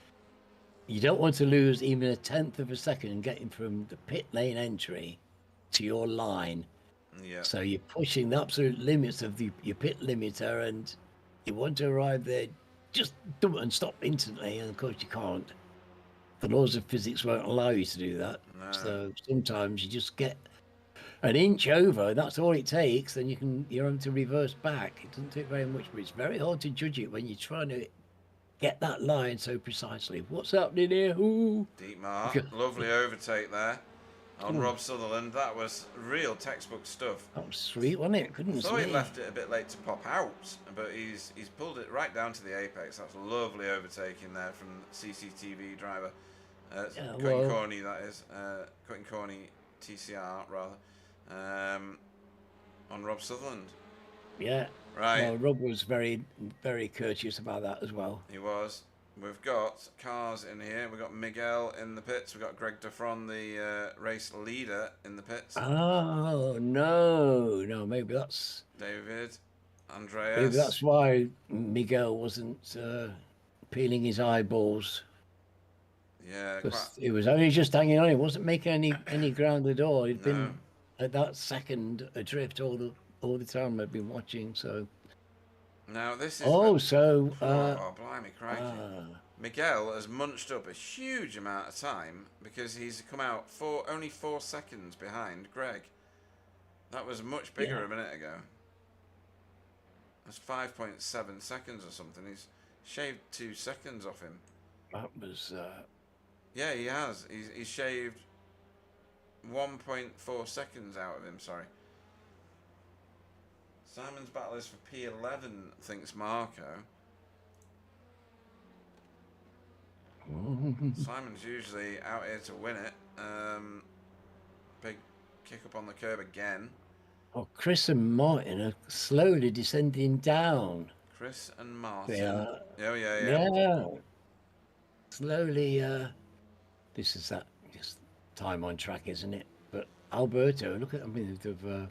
Speaker 2: you don't want to lose even a 1/10 of a second getting from the pit lane entry to your line.
Speaker 1: Yeah.
Speaker 2: So you're pushing the absolute limits of your pit limiter, and you want to arrive there just dump and stop instantly, and of course you can't. The laws of physics won't allow you to do that.
Speaker 1: No.
Speaker 2: So sometimes you just get an inch over, that's all it takes, then you're able to reverse back. It doesn't take very much, but it's very hard to judge it when you're trying to get that line so precisely. What's happening here? Ooh.
Speaker 1: Deep mark. Lovely overtake there on Rob Sutherland. That was real textbook stuff.
Speaker 2: That was sweet, wasn't it? Couldn't
Speaker 1: So he
Speaker 2: see.
Speaker 1: left it a bit late to pop out, but he's pulled it right down to the apex. That's lovely overtaking there from CCTV driver. Quentin Corney, that is. Quentin Corney TCR, rather. On Rob Sutherland.
Speaker 2: Yeah.
Speaker 1: Right.
Speaker 2: Well, Rob was very, very courteous about that as well.
Speaker 1: He was. We've got cars in here. We've got Miguel in the pits. We've got Greg Defron, the race leader, in the pits.
Speaker 2: Oh, no, maybe that's...
Speaker 1: David, Andreas.
Speaker 2: Maybe that's why Miguel wasn't peeling his eyeballs.
Speaker 1: Yeah.
Speaker 2: It was only just hanging on. He wasn't making any ground at all. He'd been at that second adrift all the time I've been watching. So.
Speaker 1: Now this is.
Speaker 2: Blimey,
Speaker 1: crikey! Miguel has munched up a huge amount of time because he's come out only 4 seconds behind Greg. That was much bigger
Speaker 2: Yeah.
Speaker 1: a minute ago. That's 5.7 seconds or something. He's shaved 2 seconds off him.
Speaker 2: That was.
Speaker 1: Yeah, he has. He's shaved 1.4 seconds out of him. Sorry. Simon's battle is for P11, thinks Marco. Simon's usually out here to win it. Big kick up on the curb again.
Speaker 2: Oh, Chris and Martin are slowly descending down.
Speaker 1: Chris and Martin.
Speaker 2: They are.
Speaker 1: Oh, yeah.
Speaker 2: Yeah. Slowly. This is that just time on track, isn't it? But Alberto, look at. I mean, they've.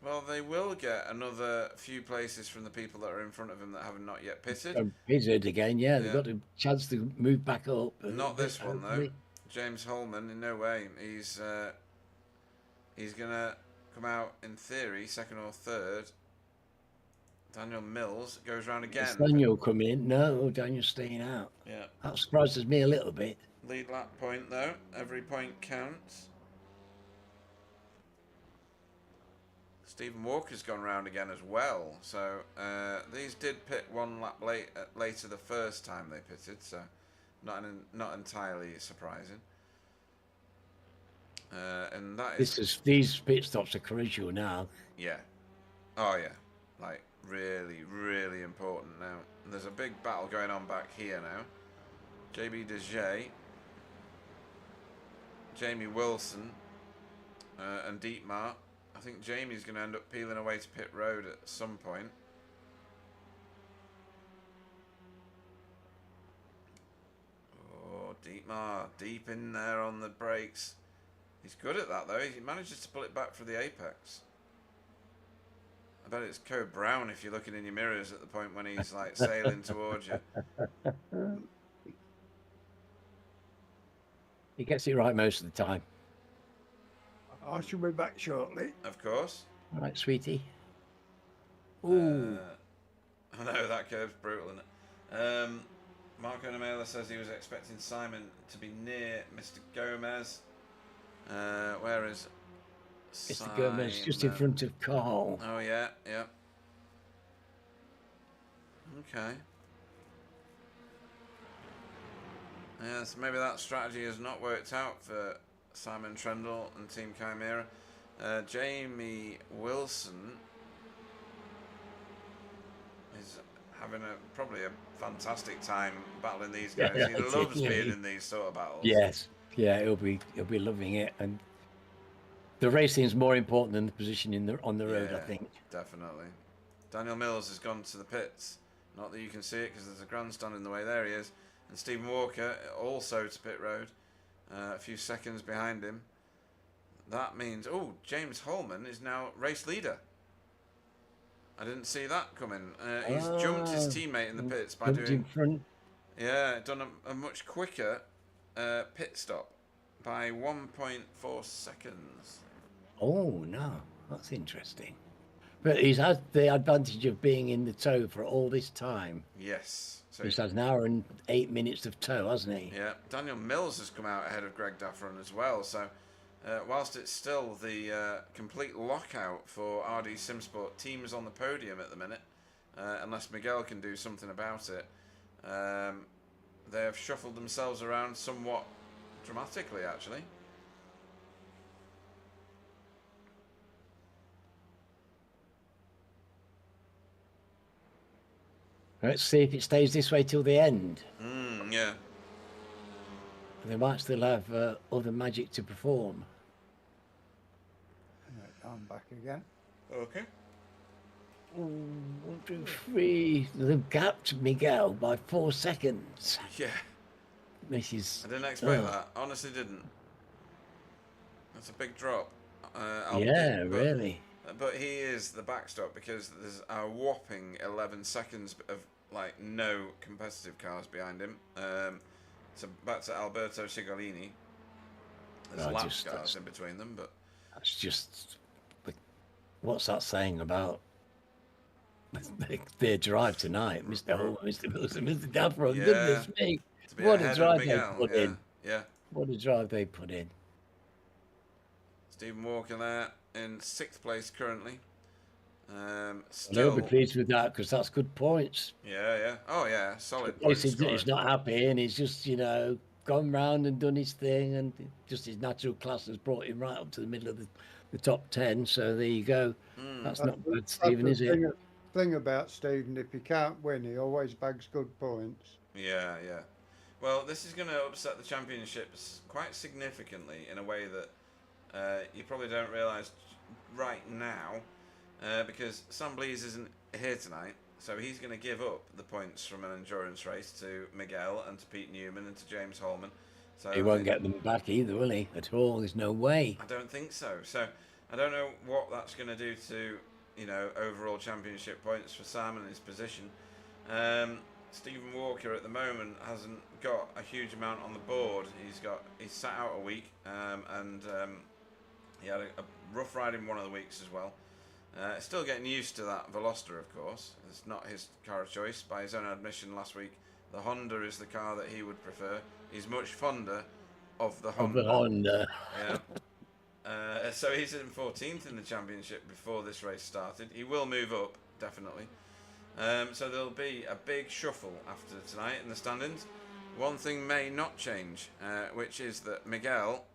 Speaker 1: Well, they will get another few places from the people that are in front of him that have not yet pitted.
Speaker 2: Pitted again, yeah. They've
Speaker 1: Yeah.
Speaker 2: got a chance to move back up.
Speaker 1: Not this one, though.
Speaker 2: hopefully.
Speaker 1: James Holman, in no way. He's going to come out, in theory, second or third. Daniel Mills goes round again.
Speaker 2: Is Daniel coming in? No, Daniel's staying out.
Speaker 1: Yeah.
Speaker 2: That surprises me a little bit.
Speaker 1: Lead lap point, though. Every point counts. Stephen Walker's gone round again as well. So these did pit 1 lap later the first time they pitted, so not entirely surprising. And that is
Speaker 2: These pit stops are crucial now.
Speaker 1: yeah. Oh yeah, like really, really important now. There's a big battle going on back here now. JB Dejay, Jamie Wilson, and Dietmar. I think Jamie's going to end up peeling away to pit road at some point. Oh, Dietmar, deep in there on the brakes. He's good at that, though. He manages to pull it back for the apex. I bet it's Code Brown if you're looking in your mirrors at the point when he's like sailing towards you.
Speaker 2: He gets it right most of the time.
Speaker 3: I shall be back shortly.
Speaker 1: Of course.
Speaker 2: All right, sweetie. Ooh.
Speaker 1: I know, that curve's brutal, isn't it? Marco Namela says he was expecting Simon to be near Mr. Gomez. Where is
Speaker 2: Mr. Gomez just in front of Carl.
Speaker 1: Oh, yeah. Okay. Yeah, so maybe that strategy has not worked out for Simon Trendle and Team Chimera. Jamie Wilson is having probably a fantastic time battling these guys.
Speaker 2: Yeah,
Speaker 1: He loves being in these sort of battles.
Speaker 2: Yes. Yeah, he'll be loving it, and the racing is more important than the position on the road. I think.
Speaker 1: Definitely. Daniel Mills has gone to the pits. Not that you can see it because there's a grandstand in the way. There he is. And Stephen Walker also to pit road. A few seconds behind him. That means, James Holman is now race leader. I didn't see that coming. He's jumped his teammate in the pits by
Speaker 2: in front.
Speaker 1: done a much quicker pit stop by 1.4 seconds.
Speaker 2: Oh no, that's interesting. But he's had the advantage of being in the tow for all this time.
Speaker 1: Yes. So
Speaker 2: He's had an hour and 8 minutes of tow, hasn't he?
Speaker 1: yeah, Daniel Mills has come out ahead of Greg Daffron as well. So whilst it's still the complete lockout for RD Simsport teams on the podium at the minute, unless Miguel can do something about it, they have shuffled themselves around somewhat dramatically, actually.
Speaker 2: Let's see if it stays this way till the end.
Speaker 1: Yeah.
Speaker 2: They might still have other magic to perform.
Speaker 3: Right, I'm back again.
Speaker 1: Okay.
Speaker 2: 1, 2, 3. They've gapped Miguel by 4 seconds.
Speaker 1: Yeah.
Speaker 2: This is.
Speaker 1: I didn't expect that. Honestly, didn't. That's a big drop.
Speaker 2: Yeah,
Speaker 1: but,
Speaker 2: really.
Speaker 1: But he is the backstop because there's a whopping 11 seconds of like no competitive cars behind him. So back to Alberto Cigolini. There's lap cars in between them, but
Speaker 2: That's just. What's that saying about their drive tonight, Mr. Hall, Mr. Wilson, Mr. Daffron?
Speaker 1: Yeah.
Speaker 2: Goodness me.
Speaker 1: to be
Speaker 2: What a
Speaker 1: ahead of
Speaker 2: drive they
Speaker 1: Miguel,
Speaker 2: put in.
Speaker 1: Yeah.
Speaker 2: What a drive they put in.
Speaker 1: Stephen Walker there in 6th place currently.
Speaker 2: He'll
Speaker 1: Still,
Speaker 2: be pleased with that because that's good points.
Speaker 1: yeah. Oh yeah, solid
Speaker 2: Place
Speaker 1: point scoring.
Speaker 2: he's not happy and he's just, gone round and done his thing, and just his natural class has brought him right up to the middle of the top 10. So there you go. That's not bad, Stephen, is it?
Speaker 3: Thing about Stephen, if he can't win, he always bags good points.
Speaker 1: Yeah. Well, this is going to upset the championships quite significantly in a way that you probably don't realise right now, because Sam Blees isn't here tonight, so he's going to give up the points from an endurance race to Miguel and to Pete Newman and to James Holman. So
Speaker 2: He won't get them back either, will he? At all? There's no way.
Speaker 1: I don't think so. So I don't know what that's going to do to overall championship points for Sam and his position. Stephen Walker at the moment hasn't got a huge amount on the board. He's sat out a week, and he had a rough ride in one of the weeks as well. Still getting used to that Veloster, of course. It's not his car of choice. By his own admission last week, the Honda is the car that he would prefer. He's much fonder of the Honda. Yeah. So he's in 14th in the championship before this race started. He will move up, definitely. So there'll be a big shuffle after tonight in the standings. One thing may not change, which is that Miguel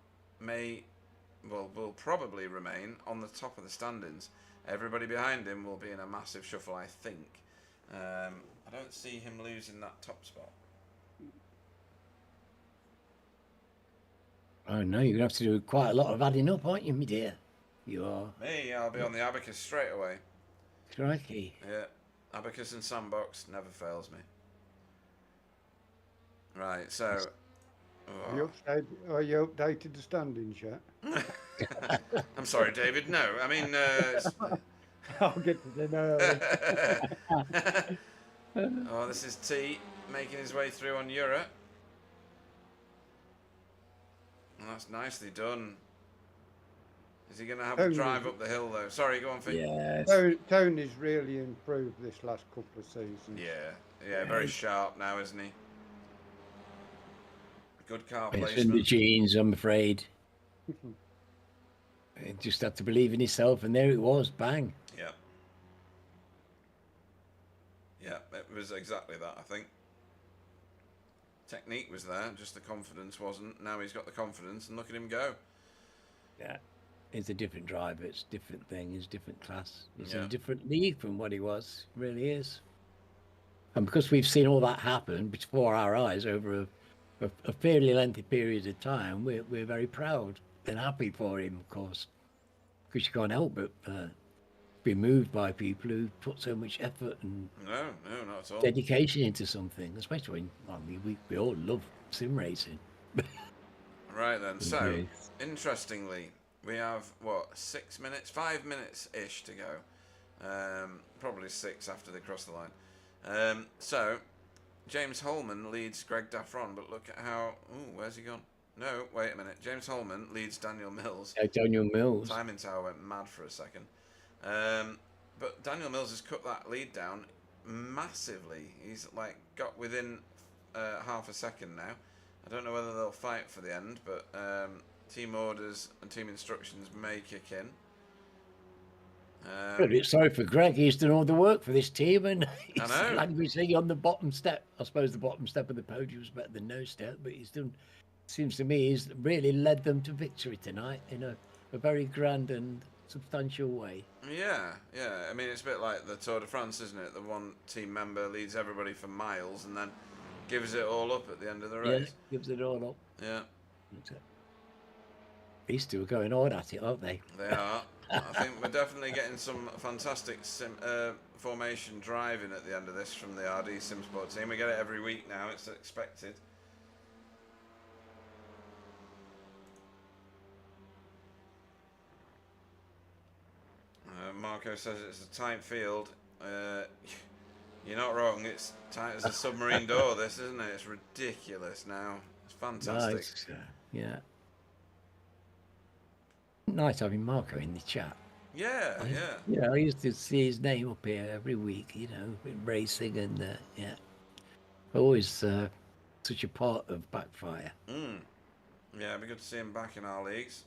Speaker 1: will probably remain on the top of the standings. Everybody behind him will be in a massive shuffle, I think. I don't see him losing that top spot.
Speaker 2: Oh no, you're gonna have to do quite a lot of adding up, aren't you, my dear? You are.
Speaker 1: Me, I'll be on the abacus straight away.
Speaker 2: Crikey.
Speaker 1: Yeah, abacus and sandbox never fails me. Right, so.
Speaker 3: Are you updated the standings yet?
Speaker 1: I'm sorry, David. No, I mean.
Speaker 3: I'll get to dinner early.
Speaker 1: Oh, this is T making his way through on Europe. Well, that's nicely done. Is he going to have to drive up the hill, though? Sorry, go on, Finn.
Speaker 2: Yes.
Speaker 3: Tony's really improved this last couple of seasons.
Speaker 1: Yeah, very sharp now, isn't he? Good car
Speaker 2: It's
Speaker 1: placement.
Speaker 2: in the genes, I'm afraid. He just had to believe in himself, and there it was, bang.
Speaker 1: Yeah, it was exactly that, I think. Technique was there, just the confidence wasn't. Now he's got the confidence, and look at him go.
Speaker 2: Yeah. It's a different driver, it's a different thing, it's a different class. It's
Speaker 1: Yeah.
Speaker 2: a different league from what he was, it really is. And because we've seen all that happen before our eyes over a fairly lengthy period of time, we're very proud and happy for him, of course. Because you can't help but be moved by people who put so much effort and
Speaker 1: No, not at all.
Speaker 2: dedication into something, especially when we all love sim racing.
Speaker 1: Right then, so,
Speaker 2: Yes.
Speaker 1: interestingly, we have, 5 minutes-ish to go. Probably 6 after they cross the line. So, James Holman leads Greg Daffron, but look at how... Ooh, where's he gone? No, wait a minute. James Holman leads Daniel Mills.
Speaker 2: Daniel Mills.
Speaker 1: Timing tower went mad for a second. But Daniel Mills has cut that lead down massively. He's got within half a second now. I don't know whether they'll fight for the end, but team orders and team instructions may kick in.
Speaker 2: Sorry for Greg. He's done all the work for this team, and he's
Speaker 1: know.
Speaker 2: languishing on the bottom step. I suppose the bottom step of the podium is better than no step, but he's done. Seems to me he's really led them to victory tonight in a very grand and substantial way.
Speaker 1: Yeah. I mean, it's a bit like the Tour de France, isn't it? The one team member leads everybody for miles and then gives it all up at the end of the race.
Speaker 2: Yeah, gives it all up.
Speaker 1: Yeah.
Speaker 2: These two are going hard at it, aren't they?
Speaker 1: They are. I think we're definitely getting some fantastic formation driving at the end of this from the RD Simsport team. We get it every week now. It's expected. Marco says it's a tight field. You're not wrong. It's tight as a submarine door, this, isn't it? It's ridiculous now. It's fantastic.
Speaker 2: Nice. Yeah. Nice having Marco in the chat.
Speaker 1: Yeah.
Speaker 2: I used to see his name up here every week, with racing and, always such a part of Backfire.
Speaker 1: Yeah, it'd be good to see him back in our leagues.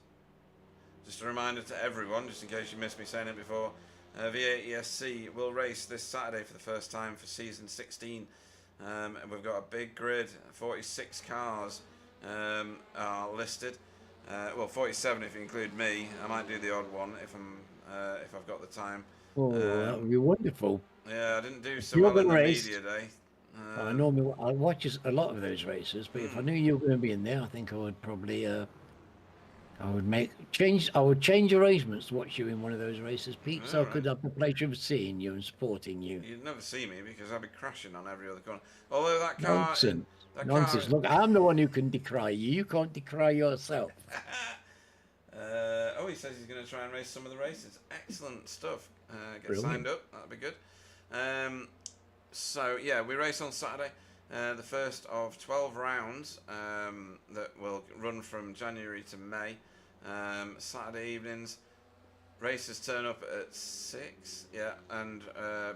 Speaker 1: just a reminder to everyone, just in case you missed me saying it before, V8 ESC will race this Saturday for the first time for season 16. And we've got a big grid, 46 cars are listed. Well, 47 if you include me. I might do the odd one if I've got the time.
Speaker 2: Oh, that would be wonderful.
Speaker 1: Yeah, I didn't do so
Speaker 2: You're
Speaker 1: well in the
Speaker 2: gonna race.
Speaker 1: media day.
Speaker 2: I normally I watch a lot of those races, but if I knew you were going to be in there, I think I would probably I would change arrangements to watch you in one of those races, Pete, so I could have the pleasure of seeing you and supporting you.
Speaker 1: You'd never see me because I'd be crashing on every other corner. Although that car,
Speaker 2: Nonsense.
Speaker 1: that
Speaker 2: Nonsense.
Speaker 1: Car,
Speaker 2: Look, I'm the one who can decry you. You can't decry yourself.
Speaker 1: Oh, he says he's going to try and race some of the races. Excellent stuff. Get
Speaker 2: Brilliant.
Speaker 1: signed up. That'd be good. So yeah, we race on Saturday. The first of 12 rounds that will run from January to May. Saturday evenings, races turn up at 6, yeah, and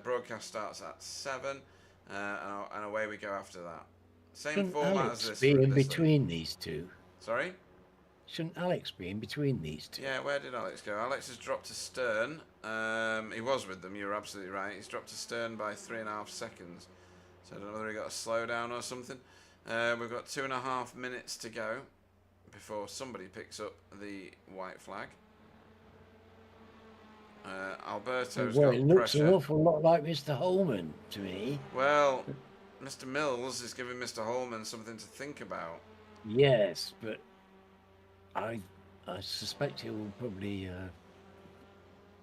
Speaker 1: broadcast starts at 7, and away we go after that. Same
Speaker 2: Shouldn't
Speaker 1: format
Speaker 2: Alex
Speaker 1: as this.
Speaker 2: be in
Speaker 1: this
Speaker 2: between these two?
Speaker 1: Sorry?
Speaker 2: Shouldn't Alex be in between these two?
Speaker 1: Yeah, where did Alex go? Alex has dropped to stern. He was with them, you're absolutely right. He's dropped to stern by 3.5 seconds. So I don't know whether he got a slowdown or something. We've got 2.5 minutes to go before somebody picks up the white flag. Alberto's
Speaker 2: Well,
Speaker 1: got
Speaker 2: it looks
Speaker 1: pressure.
Speaker 2: an awful lot like Mr. Holman to me.
Speaker 1: Well, Mr. Mills is giving Mr. Holman something to think about.
Speaker 2: Yes, but I suspect he will probably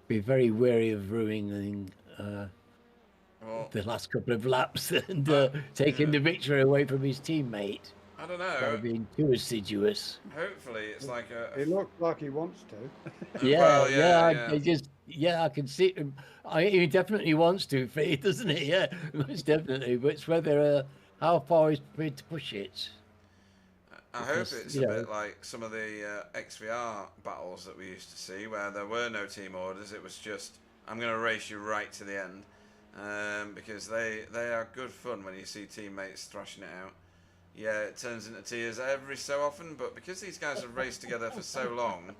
Speaker 2: be very wary of ruining
Speaker 1: Well,
Speaker 2: the last couple of laps and taking the victory away from his teammate
Speaker 1: I don't
Speaker 2: by
Speaker 1: know.
Speaker 2: being too assiduous.
Speaker 1: Hopefully, it's like a.
Speaker 3: It looks like he wants to.
Speaker 2: Yeah,
Speaker 1: Well,
Speaker 2: I can see him. He definitely wants to, doesn't he? Yeah, most definitely. But it's whether how far he's prepared to push it.
Speaker 1: I hope
Speaker 2: Because,
Speaker 1: it's
Speaker 2: you
Speaker 1: a
Speaker 2: know-
Speaker 1: bit like some of the XVR battles that we used to see, where there were no team orders. It was just, I'm going to race you right to the end, because they are good fun when you see teammates thrashing it out. Yeah, it turns into tears every so often, but because these guys have raced together for so long,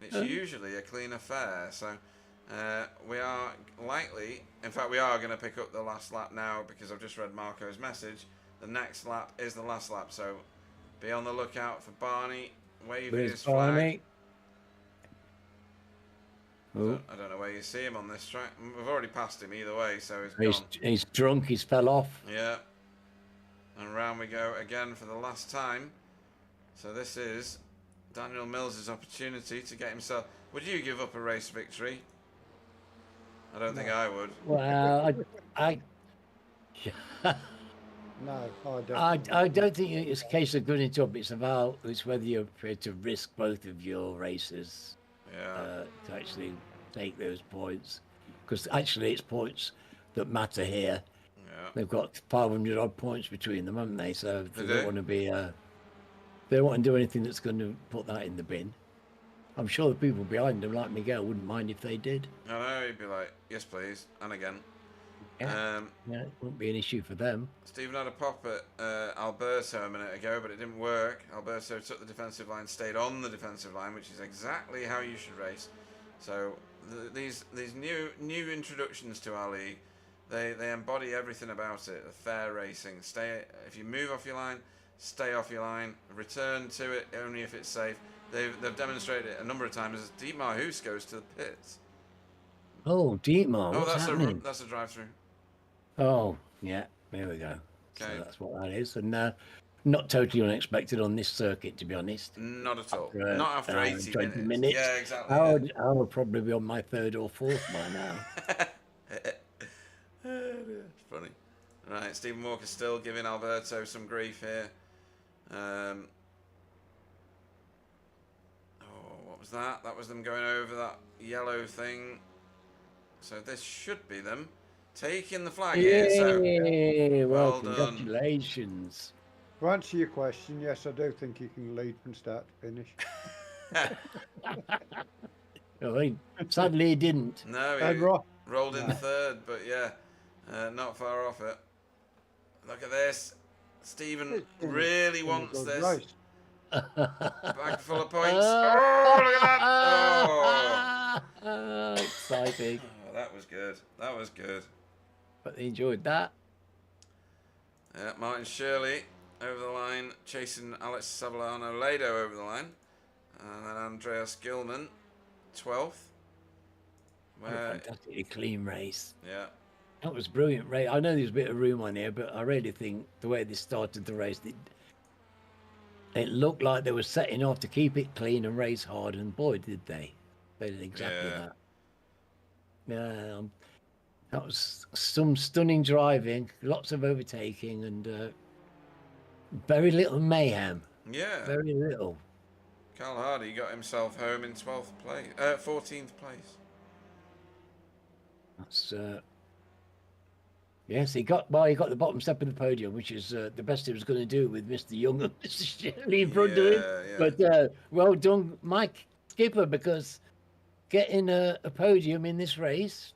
Speaker 1: it's usually a clean affair. So we are likely, in fact, we are going to pick up the last lap now because I've just read Marco's message. The next lap is the last lap, so be on the lookout for Barney waving
Speaker 2: Where's
Speaker 1: his flag.
Speaker 2: Barney?
Speaker 1: I don't know where you see him on this track. We've already passed him either way, so he's gone.
Speaker 2: He's drunk. He's fell off.
Speaker 1: Yeah. And round we go again for the last time. So this is Daniel Mills' opportunity to get himself... Would you give up a race victory? I don't think I would.
Speaker 2: Well,
Speaker 3: No, I don't.
Speaker 2: I don't think it's a case of good and up. It's whether you're prepared to risk both of your races
Speaker 1: Yeah.
Speaker 2: to actually take those points. Because actually, it's points that matter here.
Speaker 1: Yeah.
Speaker 2: They've got 500 odd points between them, haven't they? So
Speaker 1: They
Speaker 2: they
Speaker 1: do.
Speaker 2: don't want to be. They don't want to do anything that's going to put that in the bin. I'm sure the people behind them, like Miguel, wouldn't mind if they did.
Speaker 1: I know, he'd be like, yes please, and again.
Speaker 2: Yeah, it wouldn't be an issue for them.
Speaker 1: Stephen had a pop at Alberto a minute ago, but it didn't work. Alberto took the defensive line, stayed on the defensive line, which is exactly how you should race. So these new introductions to our league, they embody everything about it. The fair racing. If you move off your line, stay off your line. Return to it only if it's safe. They've demonstrated it a number of times as Dietmar Hoos goes to the pits.
Speaker 2: Oh, Dietmar, what's happening?
Speaker 1: That's a drive-through.
Speaker 2: Oh, yeah, there we go. So
Speaker 1: Okay.
Speaker 2: that's what that is. And not totally unexpected on this circuit, to be honest.
Speaker 1: Not at all.
Speaker 2: After,
Speaker 1: Not after 80
Speaker 2: 20
Speaker 1: minutes. Yeah, exactly.
Speaker 2: I would probably be on my third or fourth by now.
Speaker 1: It's funny. Right, Stephen Walker still giving Alberto some grief here. What was that? That was them going over that yellow thing. So this should be them taking the flag here. So
Speaker 2: Yay! Well,
Speaker 1: well done.
Speaker 3: To
Speaker 2: congratulations.
Speaker 3: answer your question, yes, I do think you can lead from start to finish.
Speaker 2: I mean, sadly, he didn't.
Speaker 1: No,
Speaker 3: And
Speaker 1: he
Speaker 3: Ross,
Speaker 1: rolled in third, but yeah, not far off it. Look at this. Stephen
Speaker 3: It's been-
Speaker 1: really
Speaker 3: been a
Speaker 1: wants
Speaker 3: good
Speaker 1: this.
Speaker 3: race.
Speaker 1: Bag full of points. Oh, look at that.
Speaker 2: Exciting.
Speaker 1: Oh, that was good. That was good.
Speaker 2: But they enjoyed that.
Speaker 1: Yeah, Martin Shirley over the line, chasing Alex Savillano Lado over the line. And then Andreas Gilman, 12th.
Speaker 2: What a fantastically clean race.
Speaker 1: Yeah.
Speaker 2: That was brilliant race. I know there's a bit of room on here, but I really think the way they started the race, it looked like they were setting off to keep it clean and race hard, and boy, did they. They did exactly that. Yeah, that was some stunning driving, lots of overtaking, and very little mayhem.
Speaker 1: Yeah.
Speaker 2: Very little.
Speaker 1: Carl Hardy got himself home in 14th place.
Speaker 2: That's yes, he got the bottom step of the podium, which is the best he was going to do with Mr. Young and Mr. Shirley in front of him.
Speaker 1: Yeah.
Speaker 2: But well done, Mike Skipper, because getting a podium in this race,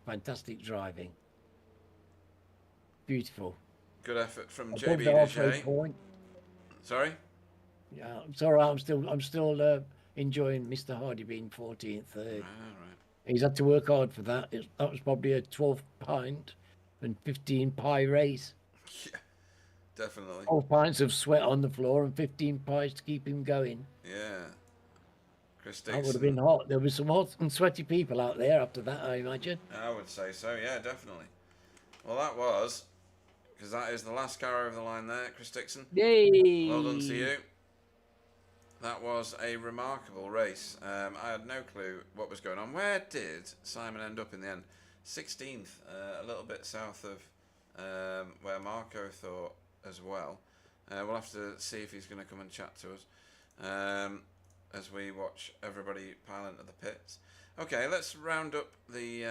Speaker 2: fantastic driving, beautiful.
Speaker 1: Good effort from
Speaker 2: Above
Speaker 1: JB
Speaker 2: the halfway
Speaker 1: Deshay.
Speaker 2: point.
Speaker 1: Sorry?
Speaker 2: Yeah, it's all right. I'm still enjoying Mr. Hardy being 14th.
Speaker 1: Right.
Speaker 2: He's had to work hard for that. That was probably a 12 pint and 15 pie race.
Speaker 1: Yeah, definitely.
Speaker 2: 12 pints of sweat on the floor and 15 pies to keep him going.
Speaker 1: Yeah. Chris
Speaker 2: That would have
Speaker 1: Dixon.
Speaker 2: been hot. There were some hot and sweaty people out there after that, I imagine.
Speaker 1: I would say so, yeah, definitely. Well, that was, because that is the last car over the line there, Chris Dixon.
Speaker 2: Yay!
Speaker 1: Well done to you. That was a remarkable race. I had no clue what was going on. Where did Simon end up in the end? 16th, a little bit south of where Marco thought as well. We'll have to see if he's going to come and chat to us as we watch everybody pile into the pits. Okay, let's round up the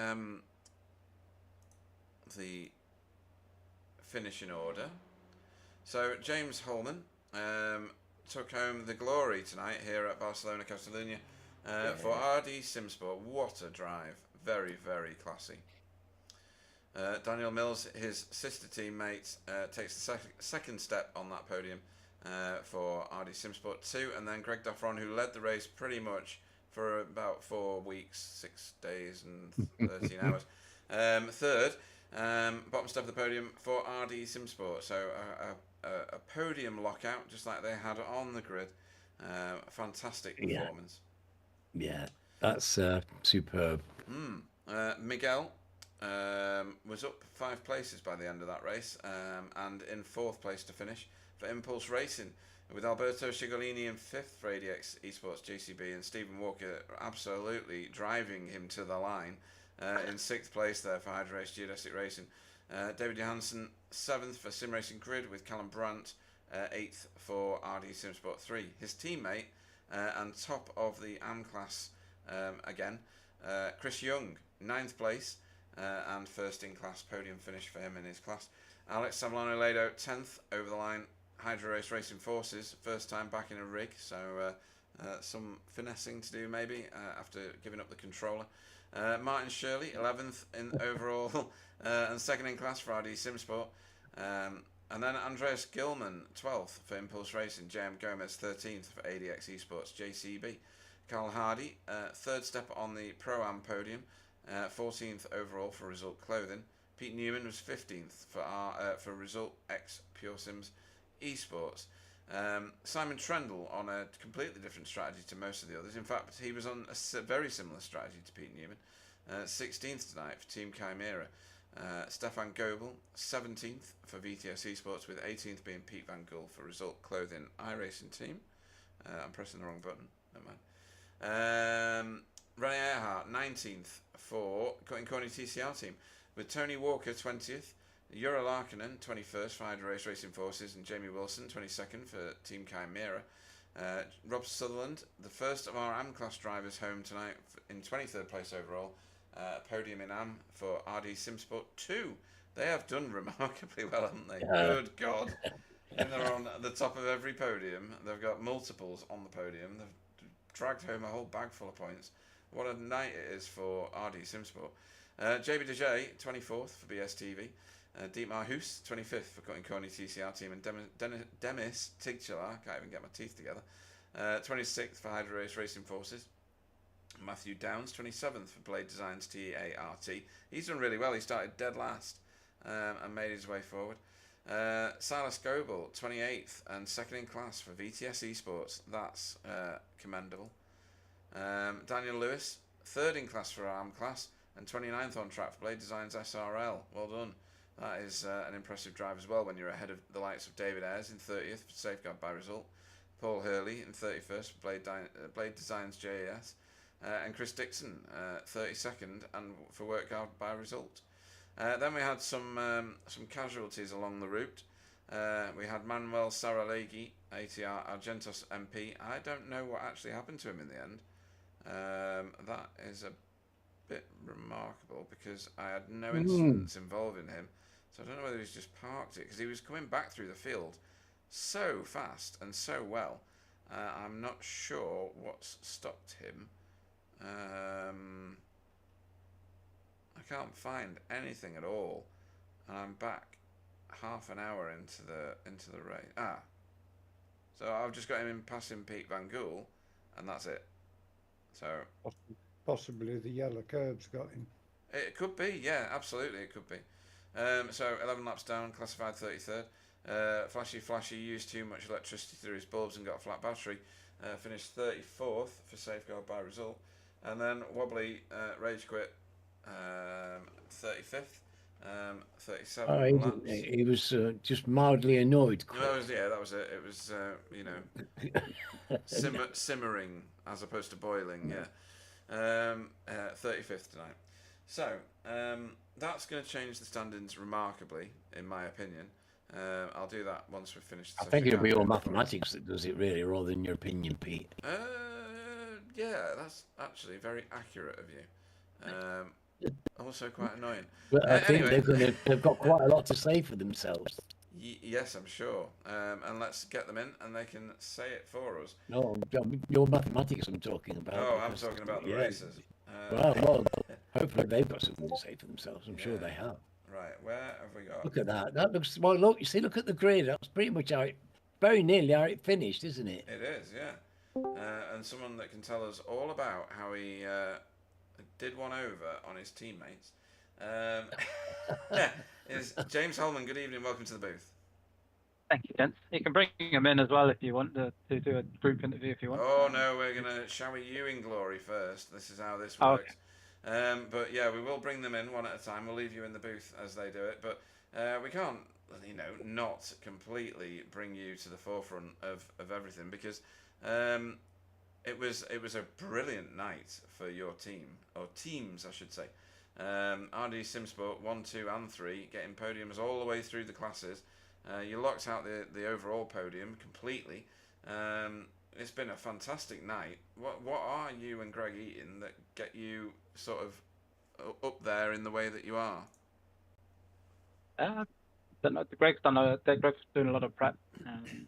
Speaker 1: finishing order. So James Holman took home the glory tonight here at Barcelona Catalunya for RD Simsport. What a drive. Very, very classy. Daniel Mills, his sister teammate, takes the second step on that podium for RD Simsport 2. And then Greg Daffron, who led the race pretty much for about 4 weeks, 6 days and 13 hours. Third, bottom step of the podium for RD Simsport. So a podium lockout, just like they had on the grid. Fantastic performance.
Speaker 2: Yeah, that's superb.
Speaker 1: Miguel was up 5 places by the end of that race, and in 4th place to finish for Impulse Racing, with Alberto Cigolini in 5th for ADX Esports JCB, and Stephen Walker absolutely driving him to the line in 6th place there for Hydro Race Geodesic Racing. David Johansson 7th for Sim Racing Grid, with Callum Brandt 8th for RD Simsport 3. His teammate and top of the AM class again, Chris Young 9th place and first in class podium finish for him in his class. Alex Savillano Lado 10th over the line, Hydro Race Racing Forces, first time back in a rig, so some finessing to do maybe after giving up the controller. Martin Shirley 11th in overall and second in class for RD Simsport. And then Andreas Gilman 12th for Impulse Racing, JM Gomez 13th for ADX Esports JCB. Carl Hardy 3rd step on the Pro-Am podium, 14th overall for Result Clothing. Pete Newman was 15th for Result X Pure Sims Esports. Simon Trendle on a completely different strategy to most of the others. In fact, he was on a very similar strategy to Pete Newman. 16th tonight for Team Chimera. Stefan Goebel 17th for VTS Esports, with 18th being Pete Van Gull for Result Clothing iRacing Team. I'm pressing the wrong button. Never mind. Ronnie Earhart 19th for Cutting Corny TCR Team, with Tony Walker 20th. Jura Larkinen 21st for Hydro Race Racing Forces, and Jamie Wilson 22nd for Team Chimera. Rob Sutherland, the first of our AM class drivers home tonight in 23rd place overall. Podium in AM for RD Simsport 2. They have done remarkably well, haven't they? Good God. And they're on the top of every podium. They've got multiples on the podium. They've dragged home a whole bag full of points. What a night it is for RD Simsport. JB Dejay 24th for BSTV. Dietmar Hoos, 25th for cutting corny TCR team, and Demis Tigchela, can't even get my teeth together, 26th for Hydro Race Racing Forces. Matthew Downs, 27th for Blade Designs TART. He's done really well. He started dead last and made his way forward. Silas Goebel, 28th and second in class for VTS Esports. That's commendable. Daniel Lewis, third in class for ARM class and 29th on track for Blade Designs SRL. Well done. That is an impressive drive as well when you're ahead of the likes of David Ayres in 30th for Safeguard by Result, Paul Hurley in 31st for Blade Designs JAS, and Chris Dixon 32nd and for Work Hard by Result. Then we had some casualties along the route. We had Manuel Saralegui, ATR Argentos MP. I don't know what actually happened to him in the end. That is a bit remarkable because I had no incidents involving him. So I don't know whether he's just parked it because he was coming back through the field so fast and so well. I'm not sure what's stopped him. I can't find anything at all, and I'm back half an hour into the race. So I've just got him in passing Pete Van Gool, and that's it. So
Speaker 3: Possibly the yellow curb's got him.
Speaker 1: it could be, yeah, absolutely, it could be. So 11 laps down, classified 33rd. Flashy used too much electricity through his bulbs and got a flat battery. Finished 34th for Safeguard by Result. And then Wobbly Rage Quit 35th, 37 laps.
Speaker 2: He was just mildly annoyed.
Speaker 1: That was it. It was, simmering as opposed to boiling, yeah. 35th tonight. So, that's going to change the standings remarkably, in my opinion. I'll do that once we've finished.
Speaker 2: I think it'll be your mathematics that does it really, rather than your opinion, Pete.
Speaker 1: Yeah, that's actually very accurate of you. Also quite annoying.
Speaker 2: But I think
Speaker 1: anyway.
Speaker 2: they've got quite a lot to say for themselves.
Speaker 1: Yes, I'm sure. And let's get them in, and they can say it for us.
Speaker 2: No, your mathematics I'm talking about.
Speaker 1: Oh, I'm talking about the races.
Speaker 2: Well, hopefully they've got something to say for themselves. I'm sure they have.
Speaker 1: Right, where have we got?
Speaker 2: Look at that. That looks, well, look, you see, look at the grid. That's pretty much very nearly how it finished, isn't it?
Speaker 1: It is, yeah. And someone that can tell us all about how he did one over on his teammates is James Holman. Good evening, welcome to the booth.
Speaker 4: Thank you, gents. You can bring him in as well if you want to do a group interview if you want.
Speaker 1: Oh no, we're gonna shower you in glory first. This is how this works. Okay. But yeah, we will bring them in one at a time. We'll leave you in the booth as they do it, but we can't, not completely bring you to the forefront of everything because it was a brilliant night for your team, or teams, I should say. RD Simsport 1, 2, and 3 getting podiums all the way through the classes. You locked out the overall podium completely. It's been a fantastic night. What are you and Greg eating that get you sort of up there in the way that you are?
Speaker 4: Greg's doing a lot of prep,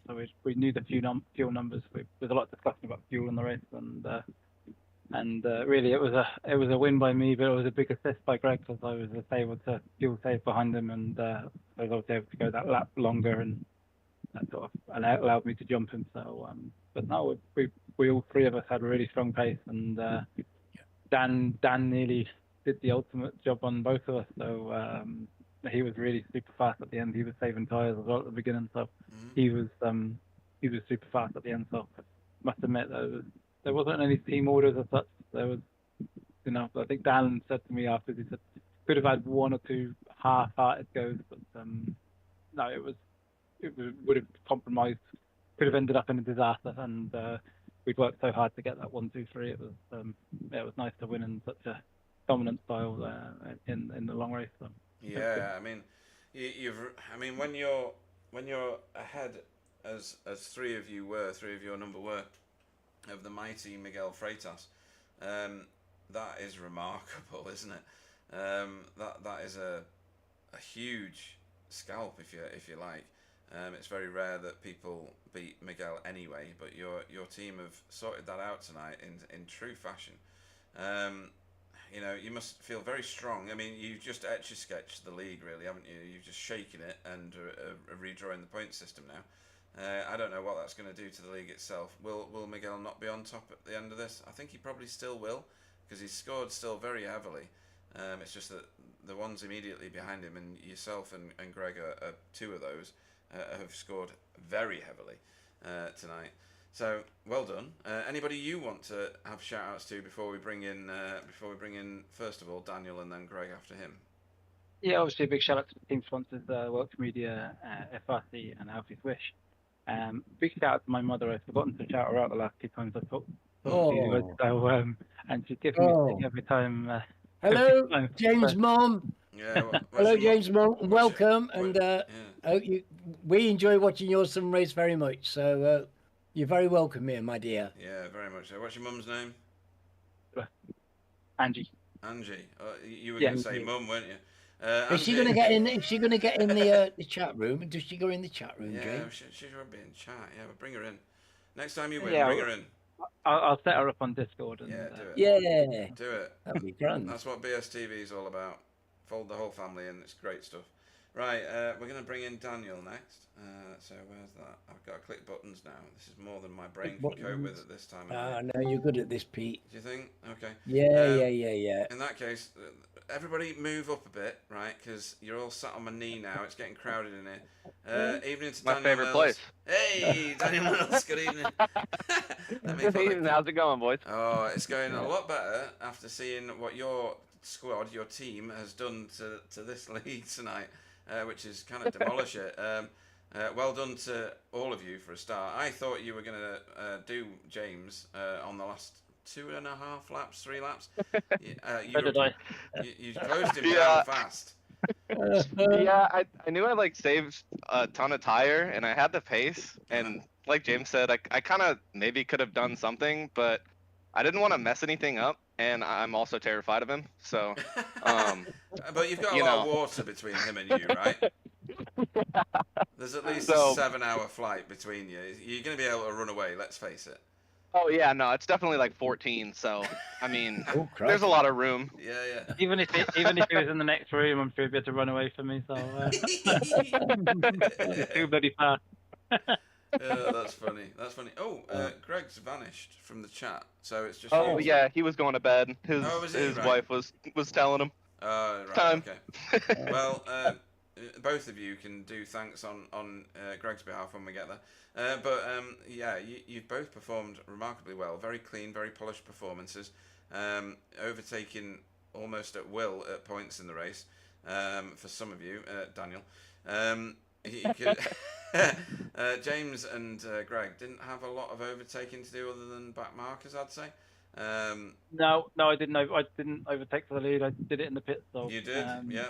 Speaker 4: so we knew the fuel numbers. There's a lot of discussion about fuel in the race, and really it was a win by me, but it was a big assist by Greg because I was able to fuel save behind him, and I was able to go that lap longer, and that sort of allowed me to jump him. So, but no, we all three of us had a really strong pace, and Dan nearly did the ultimate job on both of us. So he was really super fast at the end. He was saving tyres as well at the beginning, so he was super fast at the end. So must admit there wasn't any team orders as such. There was, I think Dan said to me afterwards, he said could have had one or two half-hearted goes, but no, it would have compromised. Could have ended up in a disaster, and we'd worked so hard to get that 1, 2, 3. It was nice to win in such a dominant style in the long race. So.
Speaker 1: Yeah, I mean, when you're ahead as three of your number were, of the mighty Miguel Freitas, that is remarkable, isn't it? That is a huge scalp, if you like. It's very rare that people beat Miguel anyway, but your team have sorted that out tonight in true fashion. you know, you must feel very strong. I mean, you've just etch-a-sketched the league, really, haven't you? You've just shaken it and redrawing the point system now. I don't know what that's going to do to the league itself. Will Miguel not be on top at the end of this? I think he probably still will, because he's scored still very heavily. It's just that the ones immediately behind him, and yourself and Greg are two of those, have scored very heavily tonight. So well done. Anybody you want to have shout-outs to before we bring in first of all Daniel and then Greg after him?
Speaker 4: Yeah, obviously a big shout out to the team sponsors, Welsh Media, FRC, and Alfie's Wish. Big shout out to my mother. I've forgotten to shout her out the last 2 times I've talked to you guys. So, and she's given me a stick every time.
Speaker 2: Hello, James' mum.
Speaker 1: Yeah.
Speaker 2: Hello, James' mum. Welcome,
Speaker 1: yeah.
Speaker 2: and we enjoy watching your sim race very much. So you're very welcome here, my dear.
Speaker 1: Yeah, very much so. What's your mum's name?
Speaker 4: Angie.
Speaker 1: Angie. You were going to say mum, weren't you?
Speaker 2: Is she going to get in? Is she going to get in the chat room? Does she go in the chat room,
Speaker 1: Yeah,
Speaker 2: James?
Speaker 1: she should be in chat. Yeah, we'll bring her in. Next time you win,
Speaker 4: Yeah,
Speaker 1: bring her in.
Speaker 4: I'll set her up on Discord. And,
Speaker 1: Yeah, do it.
Speaker 2: Yeah,
Speaker 1: Do it.
Speaker 2: that'd be grand.
Speaker 1: That's what BSTV is all about. Fold the whole family in. It's great stuff. Right, we're going to bring in Daniel next. So where's that? I've got to click buttons now. This is more than my brain can cope with at this time.
Speaker 2: No, you're good at this, Pete.
Speaker 1: Do you think? Okay.
Speaker 2: Yeah.
Speaker 1: In that case, everybody move up a bit, right? Because you're all sat on my knee now. It's getting crowded in here. Evening to
Speaker 5: My
Speaker 1: Daniel
Speaker 5: favorite
Speaker 1: Mills.
Speaker 5: place.
Speaker 1: Hey, Daniel Mills. Good evening.
Speaker 5: Good evening. How's it going, boys?
Speaker 1: Oh, it's going a lot better after seeing what your squad, your team, has done to this league tonight, which is kind of demolish it. Well done to all of you for a start. I thought you were going to do James on the last 2.5 laps, 3 laps. You closed him down fast.
Speaker 5: Yeah, I knew I saved a ton of tire and I had the pace, and like James said, I kind of maybe could have done something, but I didn't want to mess anything up, and I'm also terrified of him. So,
Speaker 1: but you've got a lot of water between him and you, right? There's at least a 7-hour flight between you. You're going to be able to run away. Let's face it.
Speaker 5: Oh yeah, no, it's definitely like 14. So I mean, there's a lot of room.
Speaker 1: Yeah.
Speaker 4: Even if he was in the next room, I'm sure he'd be able to run away from me. So he's too bloody fast.
Speaker 1: Yeah, that's funny. Oh, Greg's vanished from the chat, so it's just.
Speaker 5: Oh yeah, he was going to bed. His wife was telling him.
Speaker 1: Right.
Speaker 5: Time.
Speaker 1: Okay. Well, both of you can do thanks on Greg's behalf when we get there. But you've both performed remarkably well. Very clean, very polished performances. Overtaking almost at will at points in the race. For some of you, Daniel. You could, James and Greg didn't have a lot of overtaking to do other than back markers, I'd say.
Speaker 4: No, I didn't. I didn't overtake for the lead. I did it in the pit. So
Speaker 1: you did, yeah.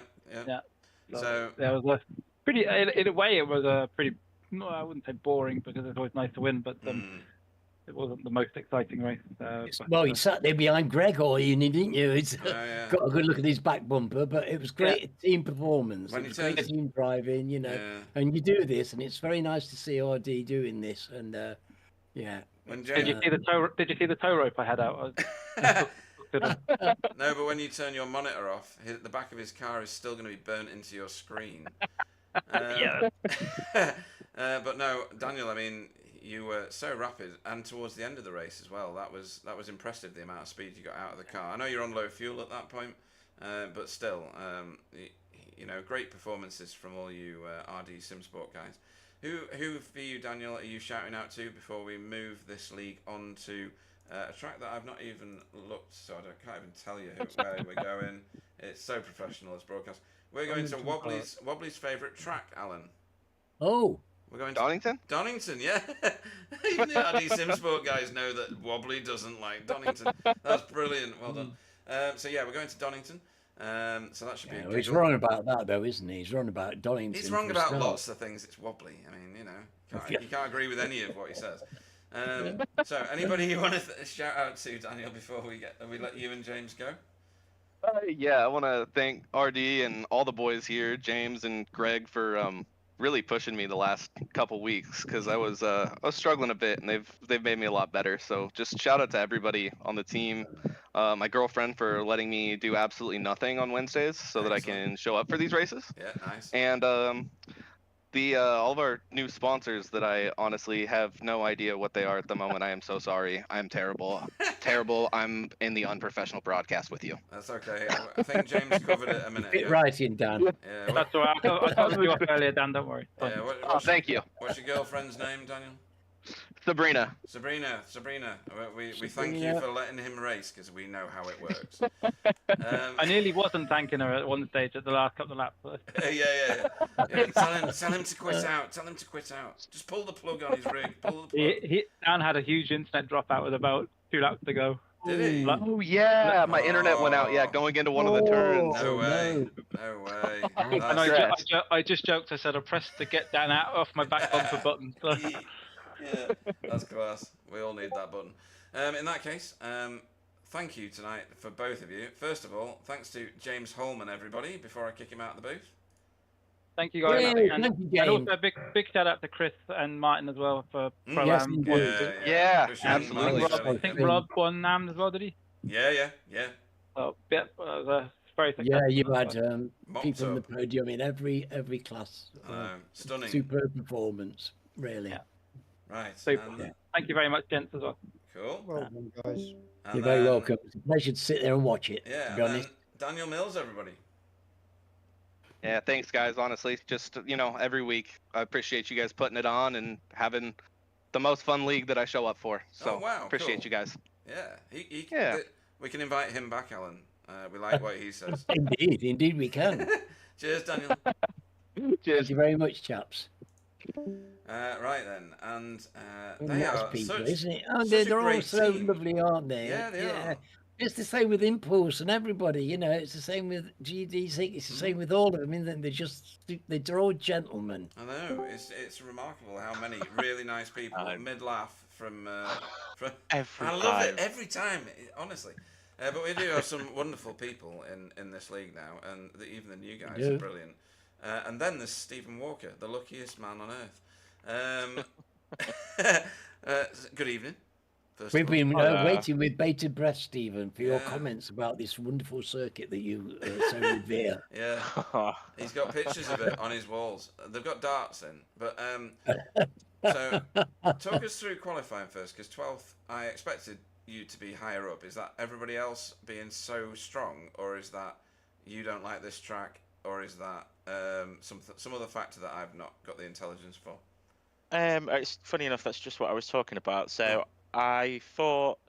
Speaker 4: So there was a pretty. In a way, it was a pretty. No, I wouldn't say boring because it's always nice to win, but it wasn't the most exciting race.
Speaker 2: You sat there behind Greg all evening, didn't you? Got a good look at his back bumper, but it was great team performance. It was great team driving, and you do this, and it's very nice to see RD doing this, and
Speaker 4: Did you see the tow rope I had out?
Speaker 1: No, but when you turn your monitor off, the back of his car is still going to be burnt into your screen. But no, Daniel, I mean, you were so rapid, and towards the end of the race as well. That was impressive, the amount of speed you got out of the car. I know you're on low fuel at that point, but still, great performances from all you RD Simsport guys. Who for you, Daniel, are you shouting out to before we move this league on to a track that I've not even looked, so I can't even tell you where we're going. It's so professional, this broadcast. We're going to Wobbly's favourite track, Alan.
Speaker 2: Oh.
Speaker 1: We're going to
Speaker 5: Donington?
Speaker 1: Donington, yeah. Even the RD Simsport guys know that Wobbly doesn't like Donington. That's brilliant. Well done. We're going to Donington. So that should be a good.
Speaker 2: He's wrong about that, though, isn't he? He's wrong about Donington.
Speaker 1: He's wrong about lots of things. It's Wobbly. I mean, you can't agree with any of what he says. So, anybody you want to shout out to, Daniel, before we let you and James go?
Speaker 5: I want to thank RD and all the boys here, James and Greg, for really pushing me the last couple weeks because I was struggling a bit, and they've made me a lot better. So just shout out to everybody on the team. My girlfriend for letting me do absolutely nothing on Wednesdays so that I
Speaker 1: Excellent.
Speaker 5: can show up for these races.
Speaker 1: Yeah, nice.
Speaker 5: And the all of our new sponsors that I honestly have no idea what they are at the moment. I am so sorry. I'm terrible. Terrible. I'm in the unprofessional broadcast with you.
Speaker 1: That's okay. I think James covered it a minute
Speaker 2: Bit
Speaker 1: ago.
Speaker 2: right in, Dan.
Speaker 1: Yeah.
Speaker 4: That's all right. I told you off earlier, Dan. Don't worry. Fine.
Speaker 1: Yeah.
Speaker 5: Oh, thank you.
Speaker 1: What's your girlfriend's name, Daniel?
Speaker 5: Sabrina.
Speaker 1: Sabrina. We thank you for letting him race because we know how it works.
Speaker 4: I nearly wasn't thanking her at one stage at the last couple of laps.
Speaker 1: Yeah. Tell him to quit out. Tell him to quit out. Just pull the plug on his rig. Pull the plug.
Speaker 4: Dan had a huge internet dropout with about 2 laps to go.
Speaker 1: Did he?
Speaker 5: Oh yeah, my internet went out. Yeah, going into one of the turns.
Speaker 1: No way.
Speaker 2: no.
Speaker 1: No way.
Speaker 2: And
Speaker 1: That's-
Speaker 4: I just joked. I said I pressed the get Dan out off my back bumper button. So.
Speaker 1: Yeah, that's class. We all need that button. In that case, thank you tonight for both of you. First of all, thanks to James Holman, everybody, before I kick him out of the booth.
Speaker 4: Thank you guys.
Speaker 2: Yay,
Speaker 4: and,
Speaker 2: thank you,
Speaker 4: and also
Speaker 2: James.
Speaker 4: a big shout out to Chris and Martin as well for Pro
Speaker 2: Yes,
Speaker 4: Am.
Speaker 2: indeed.
Speaker 5: Yeah,
Speaker 1: Appreciate it.
Speaker 5: absolutely.
Speaker 1: Mark,
Speaker 4: I
Speaker 1: Shelley.
Speaker 4: think Rob won NAM as well, did he?
Speaker 1: Yeah.
Speaker 4: So, yeah, it was very successful.
Speaker 2: Yeah, you had
Speaker 1: Mopped
Speaker 2: people on the
Speaker 1: up.
Speaker 2: podium in every class.
Speaker 1: I know. Stunning.
Speaker 2: Superb performance, really.
Speaker 4: Yeah.
Speaker 1: Right.
Speaker 4: Super.
Speaker 1: And,
Speaker 4: Thank you very much, gents, as well.
Speaker 1: cool.
Speaker 3: Well done, guys.
Speaker 1: And
Speaker 2: You're very
Speaker 1: then-
Speaker 2: welcome. It's a pleasure to sit there and watch it,
Speaker 1: Yeah,
Speaker 2: to
Speaker 1: and
Speaker 2: be
Speaker 1: then
Speaker 2: honest.
Speaker 1: Daniel Mills, everybody.
Speaker 5: Yeah, thanks guys. Honestly, just every week, I appreciate you guys putting it on and having the most fun league that I show up for. So
Speaker 1: Oh, wow,
Speaker 5: appreciate
Speaker 1: cool.
Speaker 5: you guys.
Speaker 1: Yeah.
Speaker 5: Yeah.
Speaker 1: We can invite him back, Alan. We like what he says.
Speaker 2: Indeed we can.
Speaker 1: Cheers, Daniel.
Speaker 2: Thank
Speaker 5: Cheers.
Speaker 2: you very much, chaps.
Speaker 1: Right then, and they
Speaker 2: Nice
Speaker 1: are
Speaker 2: people,
Speaker 1: such,
Speaker 2: isn't it? Oh,
Speaker 1: such a
Speaker 2: they're all
Speaker 1: great
Speaker 2: so
Speaker 1: team.
Speaker 2: lovely, aren't they?
Speaker 1: Yeah, they are.
Speaker 2: It's the same with Impulse and everybody, it's the same with GD6, it's the same with all of them. I mean, they're all gentlemen.
Speaker 1: I know it's remarkable how many really nice people mid laugh from.
Speaker 6: Every
Speaker 1: I love
Speaker 6: time.
Speaker 1: it every time, honestly. But we do have some wonderful people in this league now, and even the new guys
Speaker 2: do.
Speaker 1: are brilliant. And then there's Stephen Walker, the luckiest man on earth. Good evening. First
Speaker 2: We've
Speaker 1: of all.
Speaker 2: been waiting with bated breath, Stephen, for your
Speaker 1: Yeah.
Speaker 2: comments about this wonderful circuit that you so revere.
Speaker 1: Yeah, he's got pictures of it on his walls. They've got darts in, but so talk us through qualifying first, because 12th, I expected you to be higher up. Is that everybody else being so strong, or is that you don't like this track, or is that some other factor that I've not got the intelligence for?
Speaker 6: It's funny enough, that's just what I was talking about. So I thought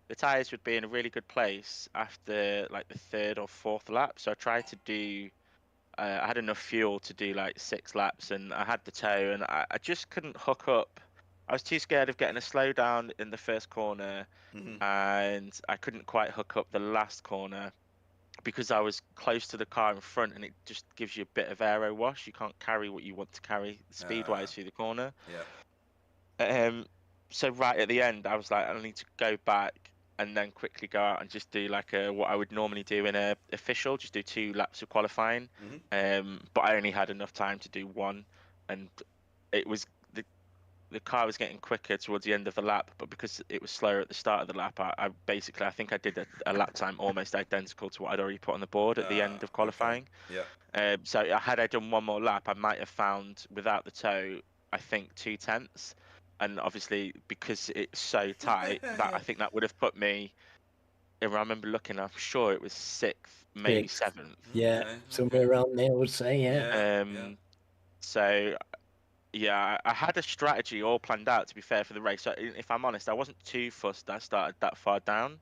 Speaker 6: the tyres would be in a really good place after like the 3rd or 4th lap. So I tried to do, I had enough fuel to do like 6 laps, and I had the tow, and I just couldn't hook up. I was too scared of getting a slowdown in the first corner, and I couldn't quite hook up the last corner because I was close to the car in front, and it just gives you a bit of aero wash. You can't carry what you want to carry speed-wise through the corner.
Speaker 1: Yeah.
Speaker 6: So right at the end, I was like, I need to go back and then quickly go out and just do like what I would normally do in a official, just do 2 laps of qualifying. But I only had enough time to do 1, and it was the car was getting quicker towards the end of the lap, but because it was slower at the start of the lap, I think I did a lap time almost identical to what I'd already put on the board at the end of qualifying.
Speaker 1: Okay. Yeah.
Speaker 6: So had I done 1 more lap, I might have found, without the tow, I think 2/10. And obviously, because it's so tight, that I think that would have put me. I remember looking, I'm sure it was 6th, maybe 7th.
Speaker 2: Yeah,
Speaker 1: Okay,
Speaker 2: somewhere around there, I would say, yeah.
Speaker 6: So, yeah, I had a strategy all planned out, to be fair, for the race. So if I'm honest, I wasn't too fussed that I started that far down,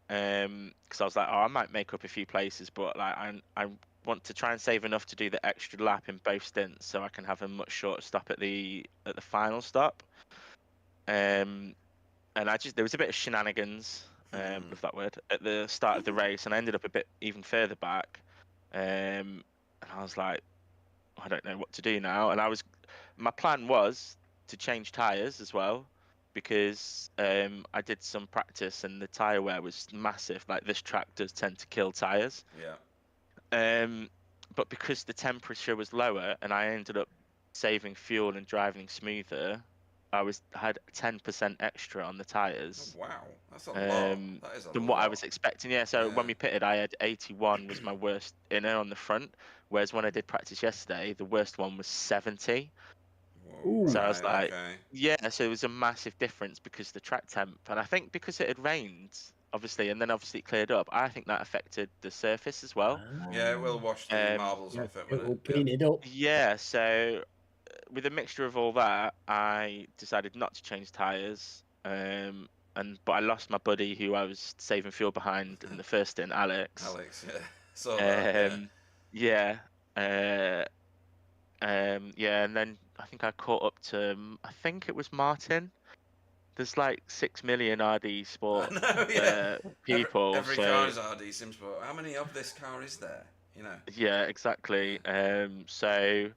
Speaker 6: because I was like, I might make up a few places, but like I want to try and save enough to do the extra lap in both stints, so I can have a much shorter stop at the final stop. And there was a bit of shenanigans, with that word, at the start of the race, and I ended up a bit even further back, and I was like, I don't know what to do now. And my plan was to change tyres as well, because I did some practice and the tyre wear was massive. Like, this track does tend to kill tyres.
Speaker 1: Yeah.
Speaker 6: But because the temperature was lower and I ended up saving fuel and driving smoother, I had 10% extra on the tires.
Speaker 1: Oh, wow, that's a lot. That is a
Speaker 6: Than
Speaker 1: lot.
Speaker 6: what I was expecting. Yeah, so when we pitted, I had 81 was my worst inner on the front, whereas when I did practice yesterday, the worst one was 70.
Speaker 1: Whoa,
Speaker 6: So I was
Speaker 1: right,
Speaker 6: like,
Speaker 1: okay.
Speaker 6: yeah, so it was a massive difference because the track temp, and I think because it had rained, obviously, and then obviously it cleared up, I think that affected the surface as well.
Speaker 1: Yeah, it will wash the marbles
Speaker 2: Yeah,
Speaker 1: off it,
Speaker 2: it
Speaker 1: won't
Speaker 2: will
Speaker 1: it?
Speaker 2: clean it up.
Speaker 6: Yeah, so with a mixture of all that, I decided not to change tyres. But I lost my buddy who I was saving fuel behind in the first stint, Alex.
Speaker 1: Alex, yeah. Saw that,
Speaker 6: Yeah. Yeah. Yeah, and then I think I caught up to, I think it was Martin. There's like 6 million RD Sport
Speaker 1: I know, yeah.
Speaker 6: people.
Speaker 1: Every
Speaker 6: so
Speaker 1: car is RD Simsport. How many of this car is there? You know.
Speaker 6: yeah, exactly. So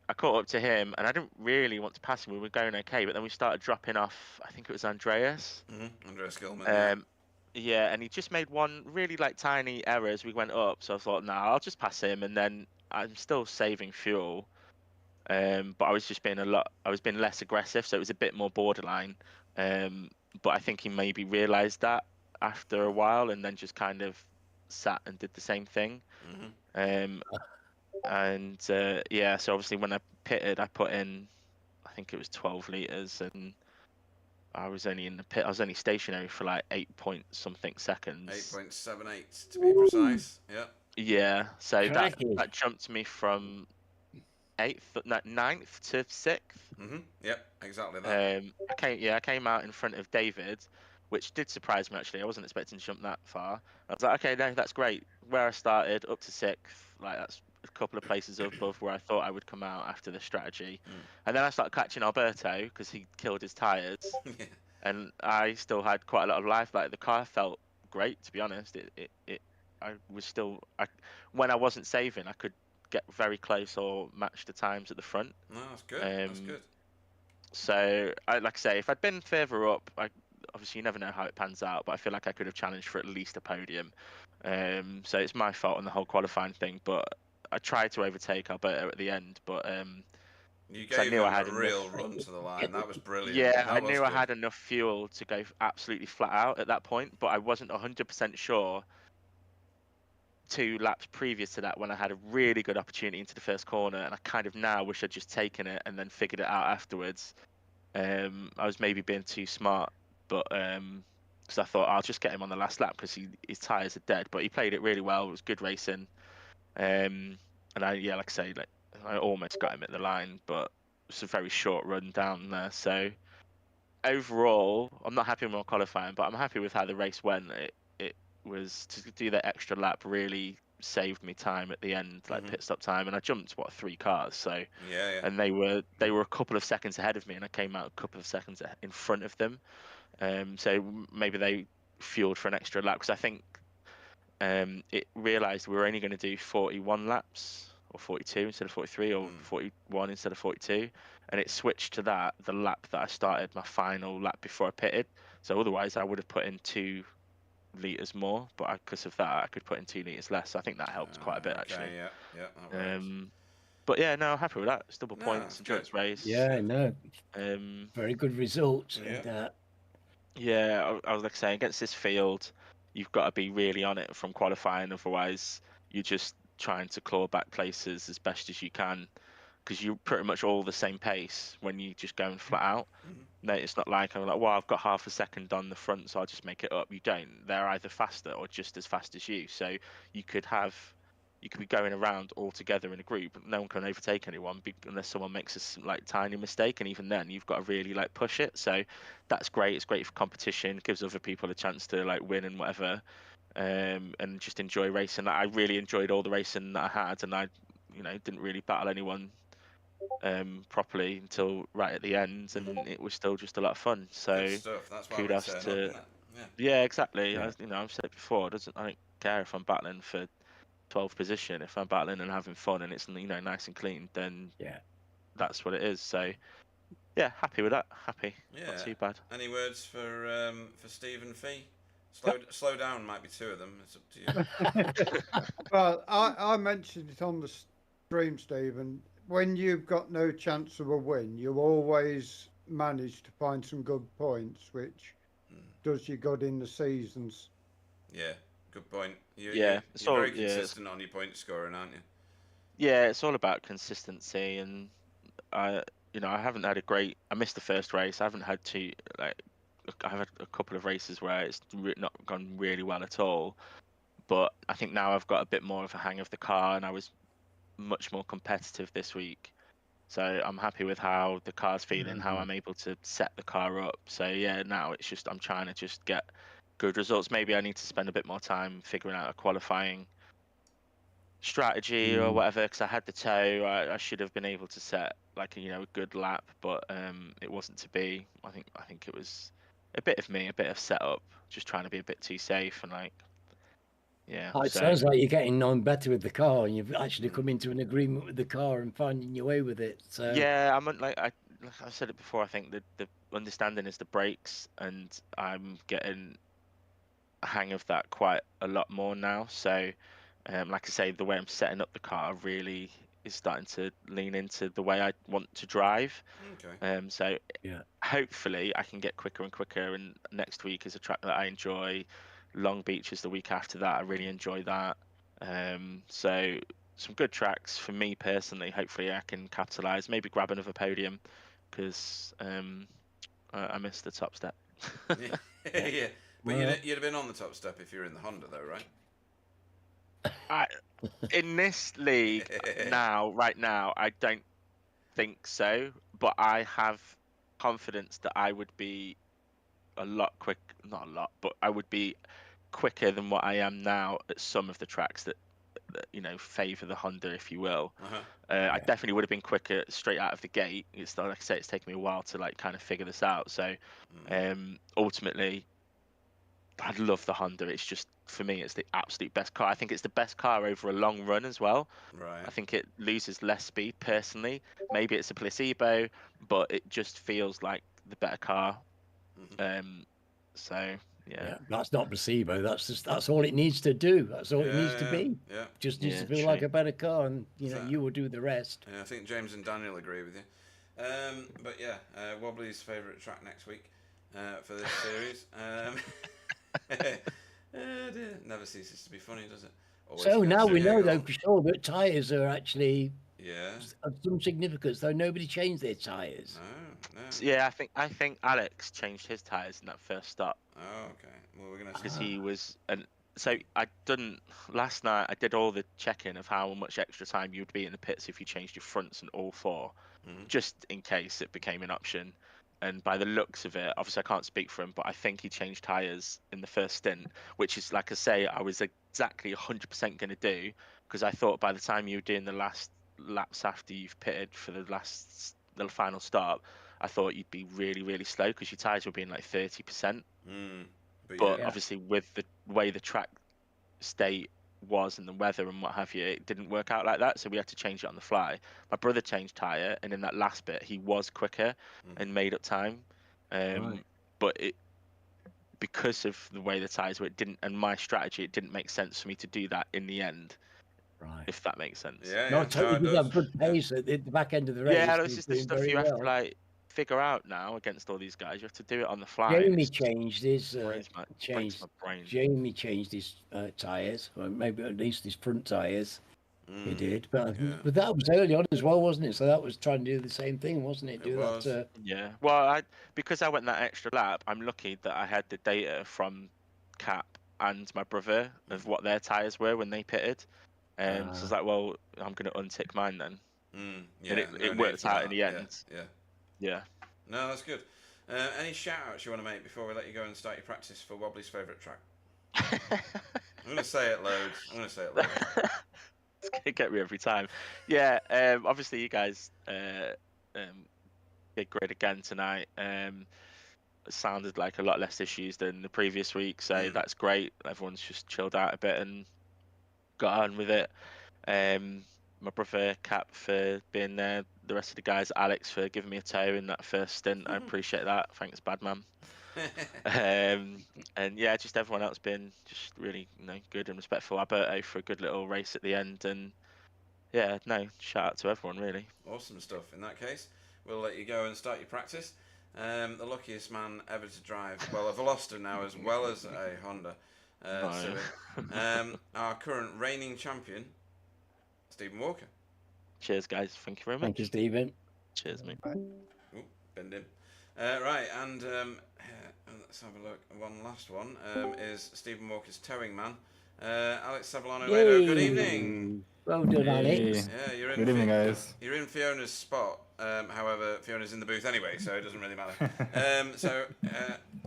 Speaker 6: I caught up to him, and I didn't really want to pass him. We were going okay, but then we started dropping off. I think it was Andreas.
Speaker 1: Andreas Gilman, yeah.
Speaker 6: Yeah, and he just made one really like tiny error as we went up. So I thought, nah, I'll just pass him, and then I'm still saving fuel. But I was just being I was being less aggressive, so it was a bit more borderline. But I think he maybe realised that after a while, and then just kind of sat and did the same thing. Yeah, so obviously when I pitted, I put in, I think it was 12 litres, and I was only in the pit. I was only stationary for like 8 point something seconds.
Speaker 1: 8.78 to be precise. Yeah.
Speaker 6: Yeah, so
Speaker 2: Cracking.
Speaker 6: that jumped me from ninth to 6th.
Speaker 1: Yep, exactly that.
Speaker 6: I came out in front of David, which did surprise me actually. I wasn't expecting to jump that far. I was like, okay, no, that's great. Where I started up to 6th, like that's a couple of places above where I thought I would come out after the strategy. And then I started catching Alberto because he killed his tires,
Speaker 1: Yeah.
Speaker 6: and I still had quite a lot of life. Like the car felt great, to be honest. I was still, when I wasn't saving, I could get very close or match the times at the front.
Speaker 1: No, that's good. That's good.
Speaker 6: So, like I say, if I'd been further up, obviously you never know how it pans out, but I feel like I could have challenged for at least a podium. So it's my fault on the whole qualifying thing, but I tried to overtake Alberto at the end, but
Speaker 1: you gave him a real
Speaker 6: enough...
Speaker 1: run to the line. That was brilliant.
Speaker 6: Yeah,
Speaker 1: that
Speaker 6: I
Speaker 1: was
Speaker 6: knew
Speaker 1: good.
Speaker 6: I had enough fuel to go absolutely flat out at that point, but I wasn't 100% sure 2 laps previous to that when I had a really good opportunity into the first corner, and I kind of now wish I'd just taken it and then figured it out afterwards. I was maybe being too smart, but because I thought I'll just get him on the last lap because his tyres are dead. But he played it really well. It was good racing, and like I say, I almost got him at the line, but it's a very short run down there. So overall, I'm not happy with my qualifying, but I'm happy with how the race went. It was to do that extra lap really saved me time at the end, like pit stop time, and I jumped 3 cars. So
Speaker 1: yeah.
Speaker 6: And they were a couple of seconds ahead of me, and I came out a couple of seconds in front of them. So maybe they fueled for an extra lap because I think it realised we were only going to do 41 laps or 42 instead of 43 or 41 instead of 42, and it switched to the lap that I started my final lap before I pitted. So otherwise I would have put in 2 litres more, but because of that I could put in 2 litres less. So I think that helped quite a bit actually.
Speaker 1: Yeah, that works.
Speaker 6: But yeah, no, I'm happy with that. It's double points, endurance race.
Speaker 2: Yeah, no.
Speaker 6: Um,
Speaker 2: Very good results.
Speaker 1: Yeah.
Speaker 2: And,
Speaker 6: yeah, I was like saying, against this field, you've got to be really on it from qualifying. Otherwise, you're just trying to claw back places as best as you can because you're pretty much all the same pace when you just going flat out. No, it's not like I'm like, well, I've got half a second on the front, so I'll just make it up. You don't. They're either faster or just as fast as you. So you could be going around all together in a group. No one can overtake anyone unless someone makes a tiny mistake, and even then you've got to really push it. So that's great. It's great for competition. Gives other people a chance to win and whatever, and just enjoy racing. I really enjoyed all the racing that I had, and I didn't really battle anyone properly until right at the end, and it was still just a lot of fun. So
Speaker 1: Good stuff. That's why
Speaker 6: kudos
Speaker 1: we turn
Speaker 6: to
Speaker 1: up, isn't it?
Speaker 6: yeah, exactly.
Speaker 2: Yeah.
Speaker 6: I've said it before. I don't care if I'm battling for 12th position. If I'm battling and having fun and it's nice and clean, then
Speaker 2: yeah,
Speaker 6: that's what it is. So yeah, happy with that. Happy.
Speaker 1: Yeah.
Speaker 6: Not too bad.
Speaker 1: Any words for Steve and Fee? Slow down might be 2 of them. It's up to you.
Speaker 3: Well, I mentioned it on the stream, Steve, and when you've got no chance of a win, you always manage to find some good points, which does you good in the seasons.
Speaker 1: Yeah, good point.
Speaker 6: Yeah, it's
Speaker 1: You're
Speaker 6: all
Speaker 1: very consistent on your point scoring, aren't you?
Speaker 6: yeah, it's all about consistency, and I, I haven't had a great. I missed the first race. I haven't had two like. I've had a couple of races where it's not gone really well at all. But I think now I've got a bit more of a hang of the car, and I was much more competitive this week. So I'm happy with how the car's feeling, how I'm able to set the car up. So yeah, now it's just I'm trying to just get good results. Maybe I need to spend a bit more time figuring out a qualifying strategy or whatever, because I had the toe. I should have been able to set like a good lap, but it wasn't to be. I think it was a bit of me, a bit of setup, just trying to be a bit too safe and like yeah.
Speaker 2: It
Speaker 6: So
Speaker 2: sounds like you're getting on better with the car, and you've actually come into an agreement with the car and finding your way with it. So
Speaker 6: yeah, like I said it before. I think the understanding is the brakes, and I'm getting a hang of that quite a lot more now. So, like I say, the way I'm setting up the car really is starting to lean into the way I want to drive.
Speaker 1: Okay.
Speaker 6: So
Speaker 2: yeah,
Speaker 6: hopefully I can get quicker and quicker. And next week is a track that I enjoy. Long Beach is the week after that. I really enjoy that. So some good tracks for me personally. Hopefully I can capitalize. Maybe grab another podium because I missed the top step.
Speaker 1: Yeah, but
Speaker 2: Well,
Speaker 1: you'd have been on the top step if you were in the Honda, though, right?
Speaker 6: I, in this league right now, I don't think so. But I have confidence that I would be a lot quick, not a lot, but I would be quicker than what I am now at some of the tracks that favour the Honda, if you will.
Speaker 1: Uh-huh.
Speaker 6: I definitely would have been quicker straight out of the gate. It's like I say, it's taken me a while to like kind of figure this out. So ultimately, I love the Honda. It's just for me, it's the absolute best car. I think it's the best car over a long run as well.
Speaker 1: Right.
Speaker 6: I think it loses less speed personally. Maybe it's a placebo, but it just feels like the better car. So yeah,
Speaker 2: yeah, that's not placebo. That's all it needs to do. That's all it needs to
Speaker 1: Yeah,
Speaker 2: be.
Speaker 1: yeah.
Speaker 2: Just needs
Speaker 6: yeah,
Speaker 2: to feel
Speaker 6: true.
Speaker 2: like a better car, and
Speaker 1: So-
Speaker 2: you will do the rest.
Speaker 1: Yeah, I think James and Daniel agree with you. But yeah, Wobbly's favourite track next week for this series. Dear, never ceases to be funny, does it? Always
Speaker 2: So
Speaker 1: gets
Speaker 2: now we know,
Speaker 1: Diego.
Speaker 2: though, for sure that tyres are actually
Speaker 1: Yeah.
Speaker 2: of some significance, though nobody changed their tyres.
Speaker 1: No.
Speaker 6: Yeah, I think Alex changed his tires in that first stop
Speaker 1: Oh, okay. Well, we're gonna.
Speaker 6: because he was and so I done last night. I did all the checking of how much extra time you'd be in the pits if you changed your fronts and all four, just in case it became an option. And by the looks of it, obviously I can't speak for him, but I think he changed tires in the first stint, which is like I say, I was exactly 100% going to do because I thought by the time you were doing the last laps after you've pitted for the final start, I thought you'd be really, really slow because your tires were being like 30%. But
Speaker 2: Yeah.
Speaker 6: obviously, with the way the track state was and the weather and what have you, it didn't work out like that. So we had to change it on the fly. My brother changed tyre, and in that last bit, he was quicker and made up time.
Speaker 2: Right.
Speaker 6: But because of the way the tyres were, it didn't, and my strategy, it didn't make sense for me to do that in the end,
Speaker 2: Right.
Speaker 6: if that makes sense.
Speaker 1: Yeah,
Speaker 2: No,
Speaker 1: yeah.
Speaker 2: totally
Speaker 1: No, it
Speaker 2: did
Speaker 1: does.
Speaker 2: have good
Speaker 1: Yeah.
Speaker 2: pace at the back end of the race.
Speaker 6: Yeah,
Speaker 2: He
Speaker 6: it's
Speaker 2: was
Speaker 6: just the
Speaker 2: doing
Speaker 6: stuff
Speaker 2: very
Speaker 6: you have to
Speaker 2: well.
Speaker 6: like figure out now against all these guys. You have to do it on the fly. And
Speaker 2: Jamie
Speaker 6: it's just
Speaker 2: changed his
Speaker 6: breaks my brain.
Speaker 2: Jamie changed his tyres, or maybe at least his front tyres. He did, but
Speaker 1: Yeah.
Speaker 2: but that was early on as well, wasn't it? So that was trying to do the same thing, wasn't it?
Speaker 1: It
Speaker 2: Do
Speaker 1: was.
Speaker 2: that.
Speaker 6: Yeah. Well, because I went that extra lap, I'm lucky that I had the data from Cap and my brother of what their tires were when they pitted. So I was like, well, I'm gonna untick mine then,
Speaker 1: Yeah.
Speaker 6: and
Speaker 1: No
Speaker 6: it
Speaker 1: need
Speaker 6: worked
Speaker 1: for
Speaker 6: out
Speaker 1: that.
Speaker 6: in the end.
Speaker 1: Yeah.
Speaker 6: Yeah.
Speaker 1: No, that's good. Any shout outs you want to make before we let you go and start your practice for Wobbly's favourite track? I'm going to say it loads.
Speaker 6: It's gonna get me every time. Yeah. Obviously, you guys did great again tonight. It sounded like a lot less issues than the previous week, so that's great. Everyone's just chilled out a bit and got on with it. My brother Cap for being there, the rest of the guys, Alex for giving me a tow in that first stint. I appreciate that. Thanks, Badman. And yeah, just everyone else been just really good and respectful. Alberto for a good little race at the end, and yeah, no, shout out to everyone really.
Speaker 1: Awesome stuff. In that case, we'll let you go and start your practice. The luckiest man ever to drive, well, a Veloster now as well as a Honda.
Speaker 6: No.
Speaker 1: Our current reigning champion, Stephen Walker.
Speaker 6: Cheers, guys. Thank you very much.
Speaker 2: Thank you, Stephen.
Speaker 6: Cheers, mate.
Speaker 1: Ooh, bend him. Right, and let's have a look. One last one is Stephen Walker's towing man, Alex Savillano. Good evening.
Speaker 2: Well done, Alex.
Speaker 1: Yeah, you're in.
Speaker 7: Good evening, guys.
Speaker 1: You're in Fiona's spot. However, Fiona's in the booth anyway, so it doesn't really matter.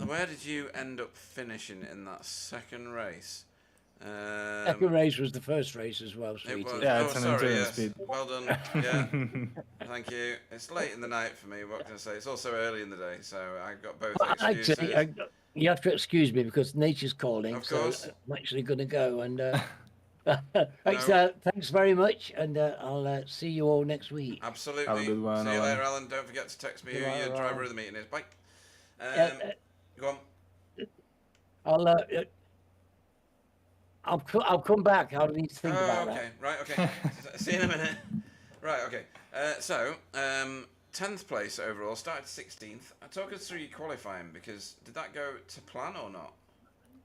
Speaker 1: Where did you end up finishing in that second race?
Speaker 2: Second race was the first race as well,
Speaker 1: It
Speaker 2: sweetie.
Speaker 1: was.
Speaker 7: Yeah,
Speaker 1: Oh,
Speaker 7: it's an
Speaker 1: sorry.
Speaker 7: endurance
Speaker 1: Yes.
Speaker 7: speed.
Speaker 1: Well done. Yeah. Thank you. It's late in the night for me. What can I say? It's also early in the day, so I got both excuses.
Speaker 2: Actually, you have to excuse me because nature's calling.
Speaker 1: Of course.
Speaker 2: So I'm actually going to go. And thanks very much. And I'll see you all next week.
Speaker 1: Absolutely.
Speaker 7: Have a good one,
Speaker 1: See you
Speaker 7: Alan.
Speaker 1: later, Alan. Don't forget to text me who
Speaker 2: Bye,
Speaker 1: your
Speaker 2: bye.
Speaker 1: driver of the meeting is. Bye. Go on.
Speaker 2: I'll come back. I'll need to think about
Speaker 1: Okay. Right. Okay. See you in a minute. Right. Okay. 10th place overall. Started 16th. Talk us through your qualifying because did that go to plan or not?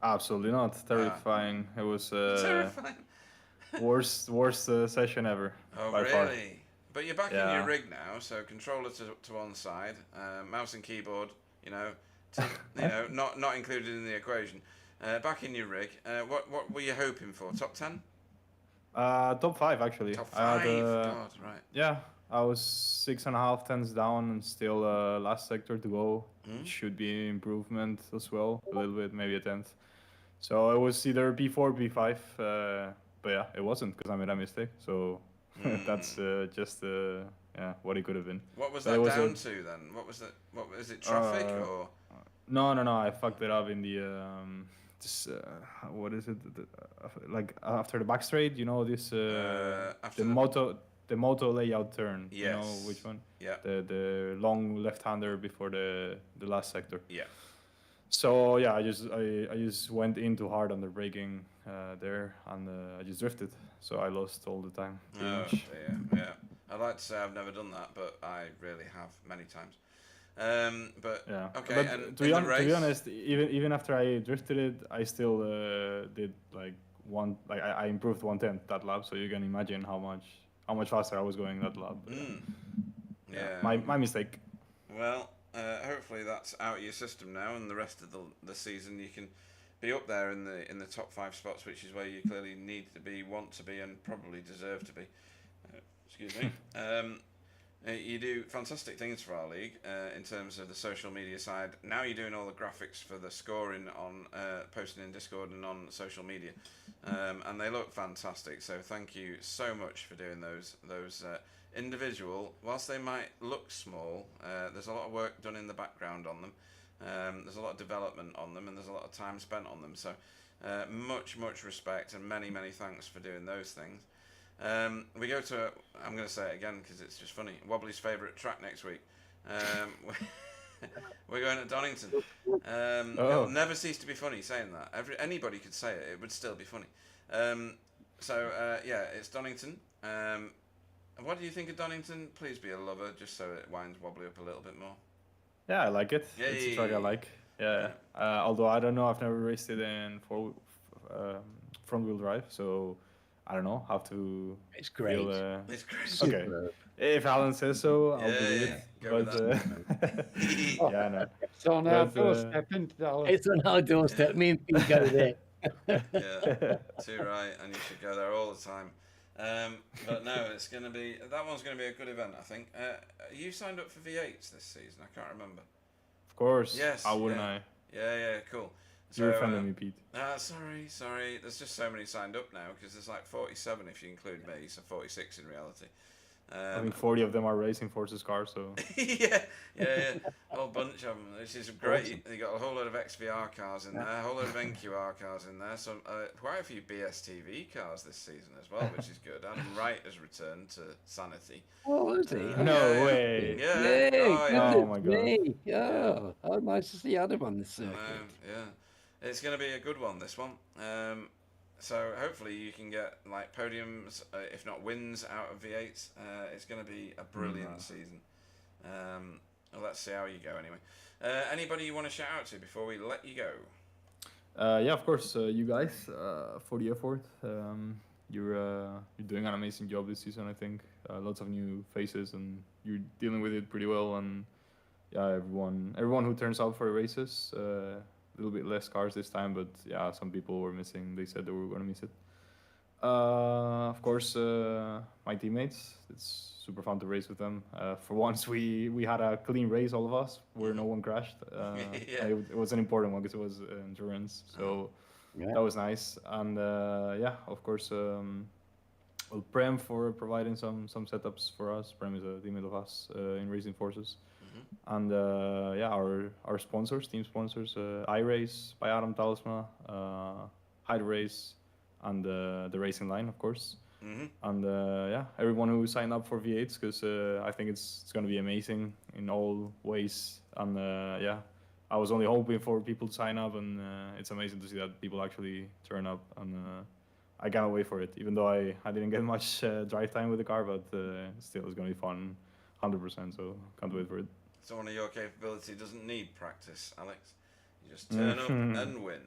Speaker 7: Absolutely not. Terrifying. It was
Speaker 1: Terrifying.
Speaker 7: worst session ever.
Speaker 1: Oh,
Speaker 7: by
Speaker 1: really?
Speaker 7: far.
Speaker 1: But you're back in
Speaker 7: Yeah.
Speaker 1: your rig now, so controller to one side, mouse and keyboard, not included in the equation. Back in your rig. What were you hoping for? Top 10?
Speaker 7: Top 5 actually.
Speaker 1: Top
Speaker 7: I
Speaker 1: 5?
Speaker 7: had,
Speaker 1: God, right.
Speaker 7: yeah, I was 6.5 tenths down and still last sector to go. It should be improvement as well, a little bit, maybe a tenth. So it was either P4, P5, but yeah, it wasn't because I made a mistake. So that's just what it could have been.
Speaker 1: What was
Speaker 7: But
Speaker 1: that
Speaker 7: it was
Speaker 1: down to then? What was it? What was it? Traffic or?
Speaker 7: No, I fucked it up in the what is it? Like after the back straight, you know this
Speaker 1: After
Speaker 7: the moto layout turn.
Speaker 1: Yes.
Speaker 7: You know which one?
Speaker 1: Yeah.
Speaker 7: The long left-hander before the last sector.
Speaker 1: Yeah.
Speaker 7: So yeah, I just went in too hard on the braking there, and I just drifted. So I lost all the time. pretty
Speaker 1: Oh
Speaker 7: much.
Speaker 1: dear. Yeah. I'd like to say I've never done that, but I really have many times. But
Speaker 7: Yeah.
Speaker 1: okay.
Speaker 7: But
Speaker 1: And
Speaker 7: to
Speaker 1: in
Speaker 7: be,
Speaker 1: the
Speaker 7: to
Speaker 1: race,
Speaker 7: be honest, even after I drifted it, I still did like I improved 1/10 that lap. So you can imagine how much faster I was going that lap. But,
Speaker 1: yeah.
Speaker 7: My mistake.
Speaker 1: Well, hopefully that's out of your system now, and the rest of the season you can be up there in the top 5 spots, which is where you clearly need to be, want to be, and probably deserve to be. Excuse me. You do fantastic things for our league in terms of the social media side. Now you're doing all the graphics for the scoring on posting in Discord and on social media, and they look fantastic. So thank you so much for doing those individual. Whilst they might look small, there's a lot of work done in the background on them. There's a lot of development on them, and there's a lot of time spent on them. So much respect and many thanks for doing those things. We go to, I'm going to say it again because it's just funny, Wobbly's favourite track next week. We're going to Donington. It'll never cease to be funny saying that. Anybody could say it, it would still be funny. It's Donington. What do you think of Donington? Please be a lover, just so it winds Wobbly up a little bit more.
Speaker 7: Yeah, I like it. It's a track I like. Yeah. Although I don't know, I've never raced it in front-wheel drive, so I don't know how to.
Speaker 2: It's great.
Speaker 1: It's great.
Speaker 7: Okay. If Alan says so, I'll do it.
Speaker 1: Go with
Speaker 7: But yeah, no.
Speaker 3: It's on our
Speaker 7: But,
Speaker 3: doorstep, isn't it, Alan?
Speaker 2: It's on our doorstep. Me and Pete go there.
Speaker 1: Yeah, too right, and you should go there all the time. But no, that one's gonna be a good event, I think. You signed up for V8s this season? I can't remember.
Speaker 7: Of course.
Speaker 1: Yes.
Speaker 7: How wouldn't
Speaker 1: yeah.
Speaker 7: I?
Speaker 1: Yeah, cool.
Speaker 7: You're offending me, Pete.
Speaker 1: Sorry. There's just so many signed up now because there's like 47 if you include me, so 46 in reality.
Speaker 7: I think 40 of them are racing Forces cars, so.
Speaker 1: yeah, a whole bunch of them, which is great. They got a whole load of XVR cars in there, a whole load of NQR cars in there, so quite a few BSTV cars this season as well, which is good. Adam Wright has returned to sanity.
Speaker 2: Oh, is he?
Speaker 7: No way.
Speaker 1: Yeah.
Speaker 2: Yay,
Speaker 7: Oh my
Speaker 2: goodness
Speaker 7: God.
Speaker 2: me. Oh, how nice to see Adam on the circuit.
Speaker 1: Yeah. It's going to be a good one, this one. So hopefully you can get like podiums, if not wins, out of V8s. It's going to be a brilliant season. Well, let's see how you go anyway. Anybody you want to shout out to before we let you go?
Speaker 7: Yeah, of course, you guys, for the effort. You're doing an amazing job this season, I think. Lots of new faces, and you're dealing with it pretty well. And yeah, everyone who turns out for the races, a little bit less cars this time, but yeah, some people were missing. They said they were gonna miss it. Of course, my teammates. It's super fun to race with them. For once, we had a clean race, all of us, where no one crashed.
Speaker 1: Yeah.
Speaker 7: It was an important one because it was endurance, so that was nice. And yeah, of course, well, Prem for providing some setups for us. Prem is a teammate of us in Racing Forces. And yeah, our sponsors, team sponsors, iRace by Adam Talisma, Hide Race, and the Racing Line, of course. And yeah, everyone who signed up for V8s, because I think it's going to be amazing in all ways. And yeah, I was only hoping for people to sign up, and it's amazing to see that people actually turn up. And I cannot wait for it, even though I didn't get much drive time with the car, but still it's going to be fun, 100%. So can't wait for it.
Speaker 1: Someone of your capability doesn't need practice, Alex. You just turn up and win.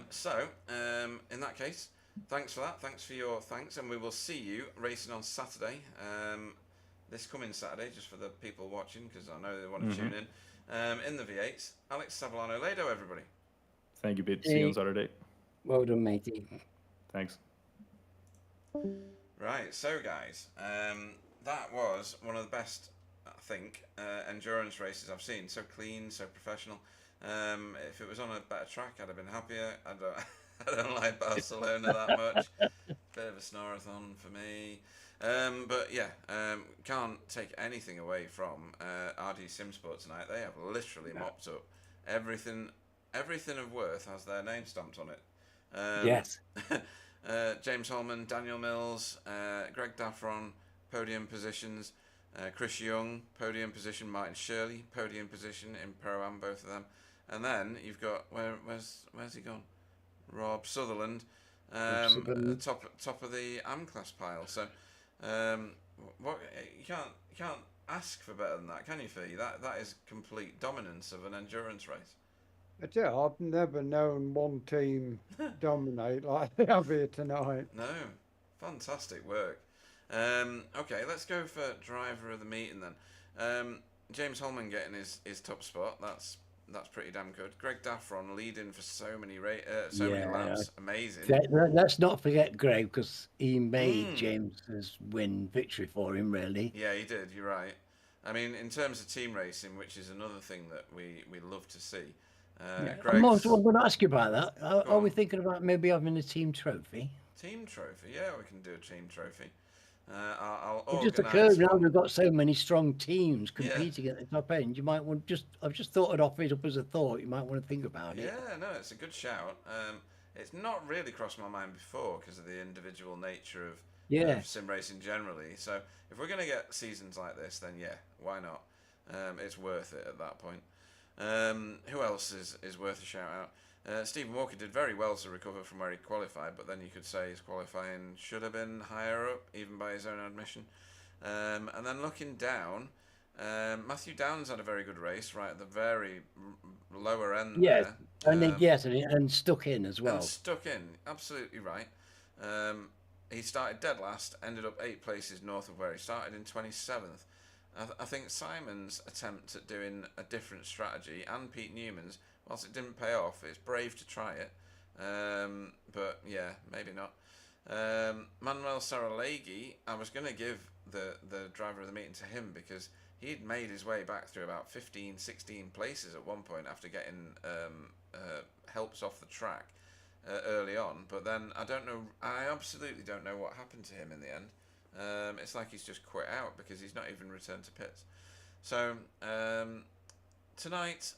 Speaker 1: So, in that case, thanks for that. Thanks for your thanks, and we will see you racing on Saturday. This coming Saturday, just for the people watching, because I know they want to tune in the V8s. Alex Savillano Lado, everybody.
Speaker 7: Thank you, Pete. See you on Saturday.
Speaker 2: Well done, matey.
Speaker 7: Thanks.
Speaker 1: Right, so guys, that was one of the best, I think, endurance races I've seen. So clean, so professional. If it was on a better track, I'd have been happier. I don't like Barcelona that much. Bit of a snorathon for me. But yeah, can't take anything away from RD Simsport tonight. They have literally mopped up everything. Everything of worth has their name stamped on it.
Speaker 2: Yes.
Speaker 1: James Holman, Daniel Mills, Greg Daffron, podium positions. Chris Young, podium position. Martin Shirley, podium position in Pro-Am, both of them. And then you've got where's he gone? Rob Sutherland, top of the AM class pile. So, what you can't ask for better than that, can you, Fee? That is complete dominance of an endurance race.
Speaker 3: But yeah, I've never known one team dominate like they have here tonight.
Speaker 1: No, fantastic work. Okay, let's go for driver of the meeting then. James Holman getting his top spot. That's pretty damn good. Greg Daffron leading for so many laps. Amazing.
Speaker 2: Let's not forget Greg, because he made James's win victory for him, really.
Speaker 1: Yeah, he did. You're right. I mean, in terms of team racing, which is another thing that we love to see.
Speaker 2: I'm going to ask you about that. Are we thinking about maybe having a team trophy?
Speaker 1: Team trophy? Yeah, we can do a team trophy. I'll
Speaker 2: it just occurred now we've got so many strong teams competing at the top end. You might want I've just thought it off it up as a thought. You might want to think about it.
Speaker 1: Yeah, no, it's a good shout. It's not really crossed my mind before because of the individual nature of sim racing generally. So if we're going to get seasons like this, then yeah, why not? It's worth it at that point. Who else is worth a shout out? Stephen Walker did very well to recover from where he qualified, but then you could say his qualifying should have been higher up, even by his own admission. And then looking down, Matthew Downs had a very good race, right at the very lower end.
Speaker 2: Yes,
Speaker 1: there.
Speaker 2: and stuck in as well.
Speaker 1: And stuck in, absolutely right. He started dead last, ended up 8 places north of where he started in 27th. I think Simon's attempt at doing a different strategy, and Pete Newman's, whilst it didn't pay off, it's brave to try it. But yeah, maybe not. Manuel Saralegui, I was going to give the driver of the meeting to him because he'd made his way back through about 15, 16 places at one point after getting helps off the track early on. But then I absolutely don't know what happened to him in the end. It's like he's just quit out because he's not even returned to pits. So tonight,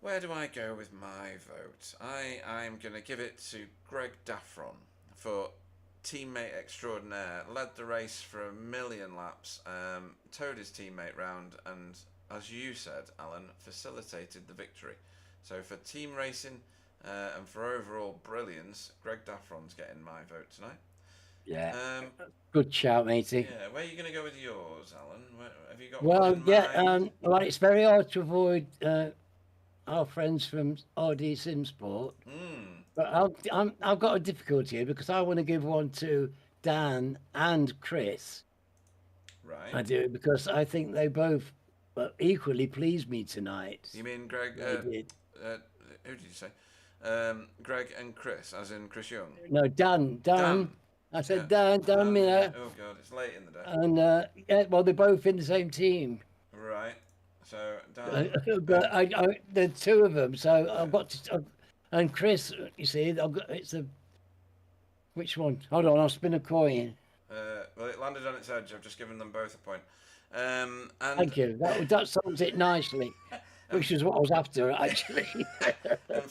Speaker 1: where do I go with my vote? I'm going to give it to Greg Daffron for teammate extraordinaire. Led the race for 1 million laps, towed his teammate round, and as you said, Alan, facilitated the victory. So for team racing, And for overall brilliance, Greg Daffron's getting my vote tonight.
Speaker 2: Yeah.
Speaker 1: Um,
Speaker 2: Good shout, matey.
Speaker 1: yeah, where are you going to go with yours, Alan? Have you got
Speaker 2: Well,
Speaker 1: one in
Speaker 2: yeah,
Speaker 1: mind?
Speaker 2: well, it's very hard to avoid our friends from RD Simsport, but I've got a difficulty here because I want to give one to Dan and Chris.
Speaker 1: Right.
Speaker 2: I do, because I think they both equally pleased me tonight.
Speaker 1: You mean Greg?
Speaker 2: They did.
Speaker 1: Who did you say? Greg and Chris, as in Chris Young.
Speaker 2: No, Dan.
Speaker 1: Dan.
Speaker 2: I said
Speaker 1: Yeah.
Speaker 2: Dan
Speaker 1: Yeah.
Speaker 2: Miller.
Speaker 1: Oh God, it's late in the day.
Speaker 2: And yeah, well, they're both in the same team.
Speaker 1: Right. So Dan.
Speaker 2: But the two of them. So I've got to. And Chris, you see, it's a. Which one? Hold on, I'll spin a coin.
Speaker 1: Well, it landed on its edge. I've just given them both a point. And
Speaker 2: Thank you. That sums it nicely, which is what I was after, actually.
Speaker 1: and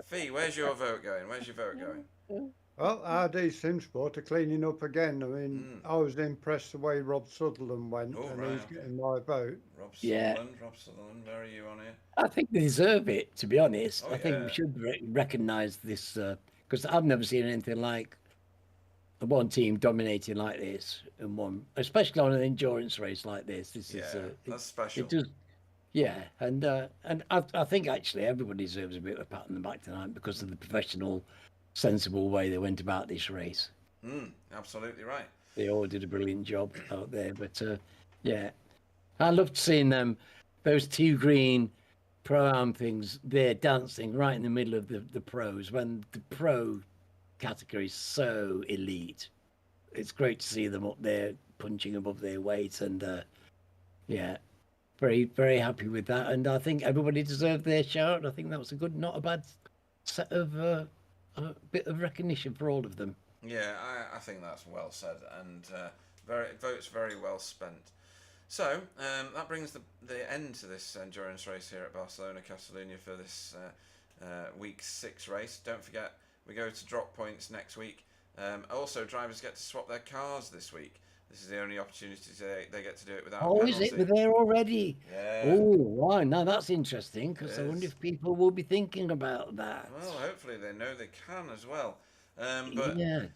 Speaker 1: Fee, where's your vote going? Where's your vote going?
Speaker 3: Well, RD Simsport are cleaning up again. I mean, I was impressed the way Rob Sutherland went,
Speaker 1: Oh,
Speaker 3: and
Speaker 1: right,
Speaker 3: he's getting my vote.
Speaker 1: Rob
Speaker 2: Yeah.
Speaker 1: Sutherland, where are you on here?
Speaker 2: I think they deserve it, to be honest.
Speaker 1: Oh,
Speaker 2: I think
Speaker 1: yeah.
Speaker 2: we should recognise this, because I've never seen anything like one team dominating like this in one, especially on an endurance race like this. This
Speaker 1: Yeah,
Speaker 2: is
Speaker 1: that's special.
Speaker 2: it just, yeah, and I think actually everybody deserves a bit of a pat on the back tonight because of the professional, sensible way they went about this race.
Speaker 1: Absolutely right.
Speaker 2: They all did a brilliant job out there. But yeah, I loved seeing them, those two green pro-am things there dancing right in the middle of the pros when the pro category is so elite. It's great to see them up there punching above their weight, and yeah, very, very happy with that. And I think everybody deserved their shout. I think that was not a bad set of a bit of recognition for all of them.
Speaker 1: Yeah, I think that's well said, and votes very well spent. So that brings the end to this endurance race here at Barcelona Catalunya for this week 6 race. Don't forget, we go to drop points next week. Also, drivers get to swap their cars this week. This is the only opportunity they get to do it without a penalty.
Speaker 2: Is it? We're there already?
Speaker 1: Yeah.
Speaker 2: Oh, wow. Now that's interesting, because I wonder if people will be thinking about that.
Speaker 1: Well, hopefully they know they can as well. But
Speaker 2: yes.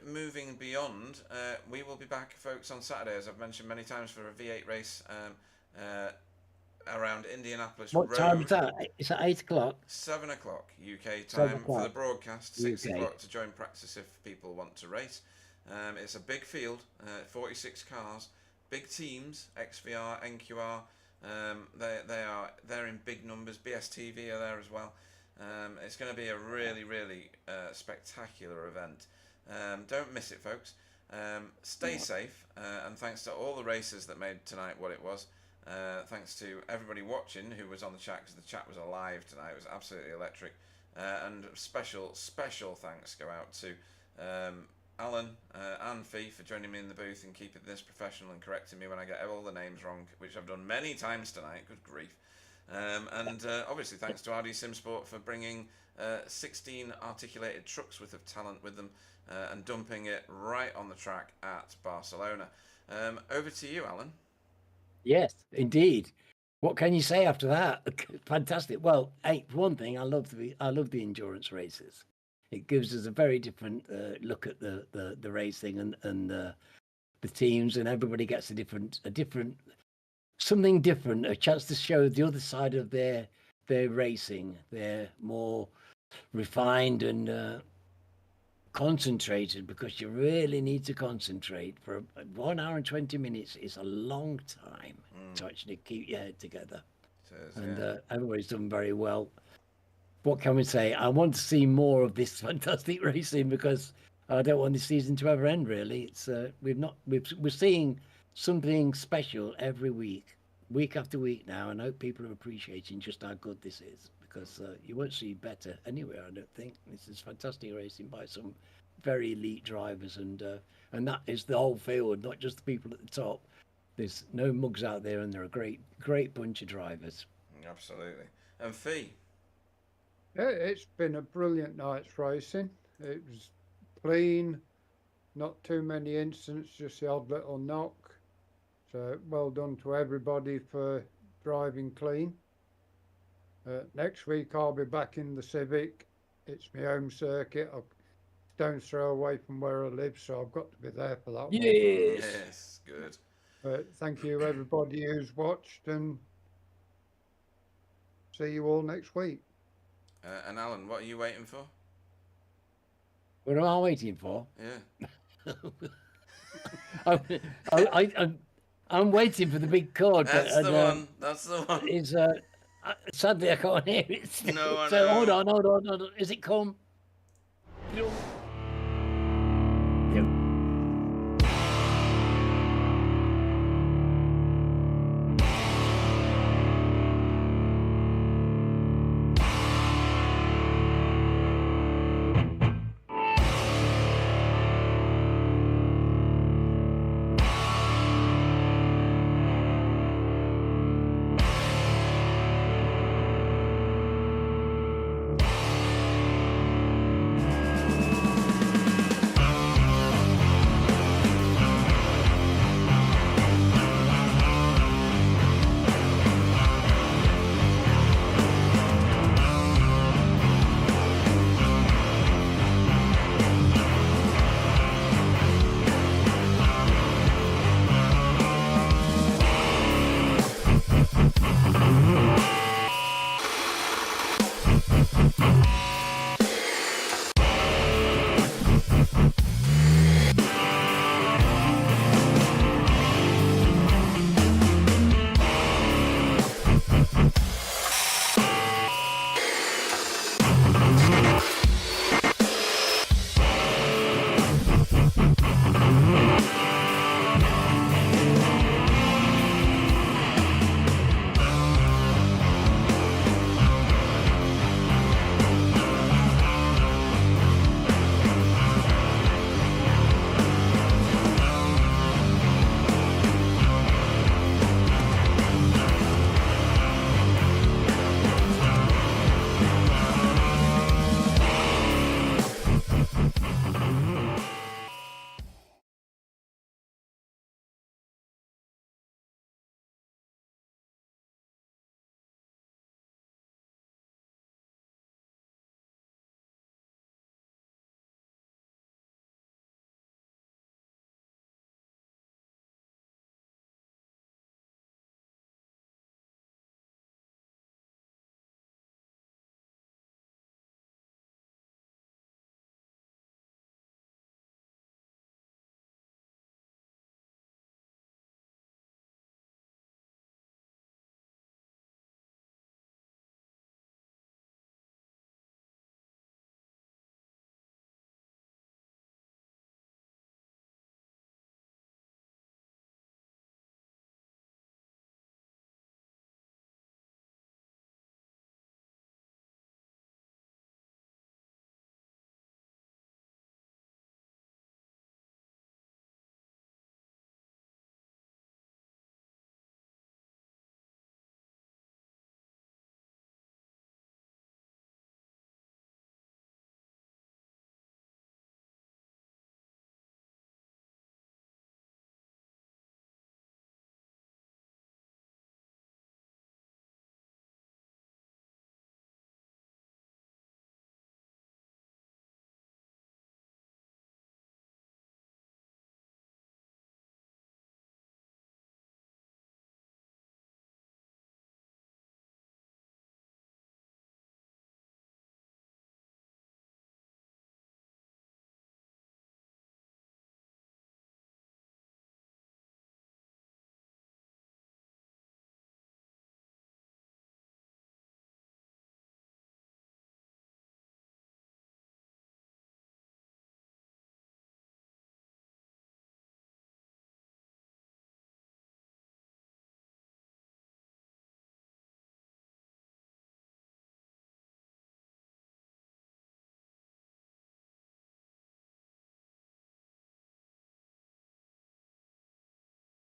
Speaker 1: Moving beyond, we will be back, folks, on Saturday, as I've mentioned many times, for a V8 race around Indianapolis
Speaker 2: What
Speaker 1: Road.
Speaker 2: time is that? It's at 8 o'clock.
Speaker 1: 7 o'clock UK
Speaker 2: 7
Speaker 1: time for the broadcast. 6
Speaker 2: UK.
Speaker 1: o'clock to join practice if people want to race. It's a big field, 46 cars, big teams, XVR, NQR. They're in big numbers. BSTV are there as well. It's going to be a really, really spectacular event. Don't miss it, folks. Stay safe, and thanks to all the racers that made tonight what it was. Thanks to everybody watching who was on the chat, because the chat was alive tonight. It was absolutely electric. And special thanks go out to Alan and Fee for joining me in the booth and keeping this professional and correcting me when I get all the names wrong, which I've done many times tonight. Good grief. And obviously thanks to RD Simsport for bringing 16 articulated trucks worth of talent with them and dumping it right on the track at Barcelona. Over to you, Alan.
Speaker 2: Yes, indeed. What can you say after that? Fantastic. Well, one thing, I love the endurance races. It gives us a very different look at the racing and the teams, and everybody gets something different, a chance to show the other side of their racing. They're more refined and concentrated, because you really need to concentrate. For 1 hour and 20 minutes is a long time to actually keep your head together. Everybody's done very well. What can we say? I want to see more of this fantastic racing, because I don't want this season to ever end. Really, it's we're seeing something special every week after week now, and I hope people are appreciating just how good this is, because you won't see better anywhere, I don't think. This is fantastic racing by some very elite drivers, and that is the whole field, not just the people at the top. There's no mugs out there, and they're a great bunch of drivers.
Speaker 1: Absolutely. And Fee?
Speaker 3: Yeah, it's been a brilliant night's racing. It was clean, not too many incidents, just the odd little knock. So well done to everybody for driving clean. Next week I'll be back in the Civic It's my home circuit. I stone's throw away from where I live, so I've got to be there for that one.
Speaker 2: Yes.
Speaker 1: Yes, good.
Speaker 3: But thank you everybody who's watched, and see you all next week.
Speaker 1: And Alan, what are you waiting for?
Speaker 2: What am I waiting for?
Speaker 1: Yeah.
Speaker 2: I'm waiting for the big chord.
Speaker 1: That's the one. That's the one.
Speaker 2: Sadly, I can't hear it. Still.
Speaker 1: No, I
Speaker 2: So
Speaker 1: know.
Speaker 2: hold on. Is it come?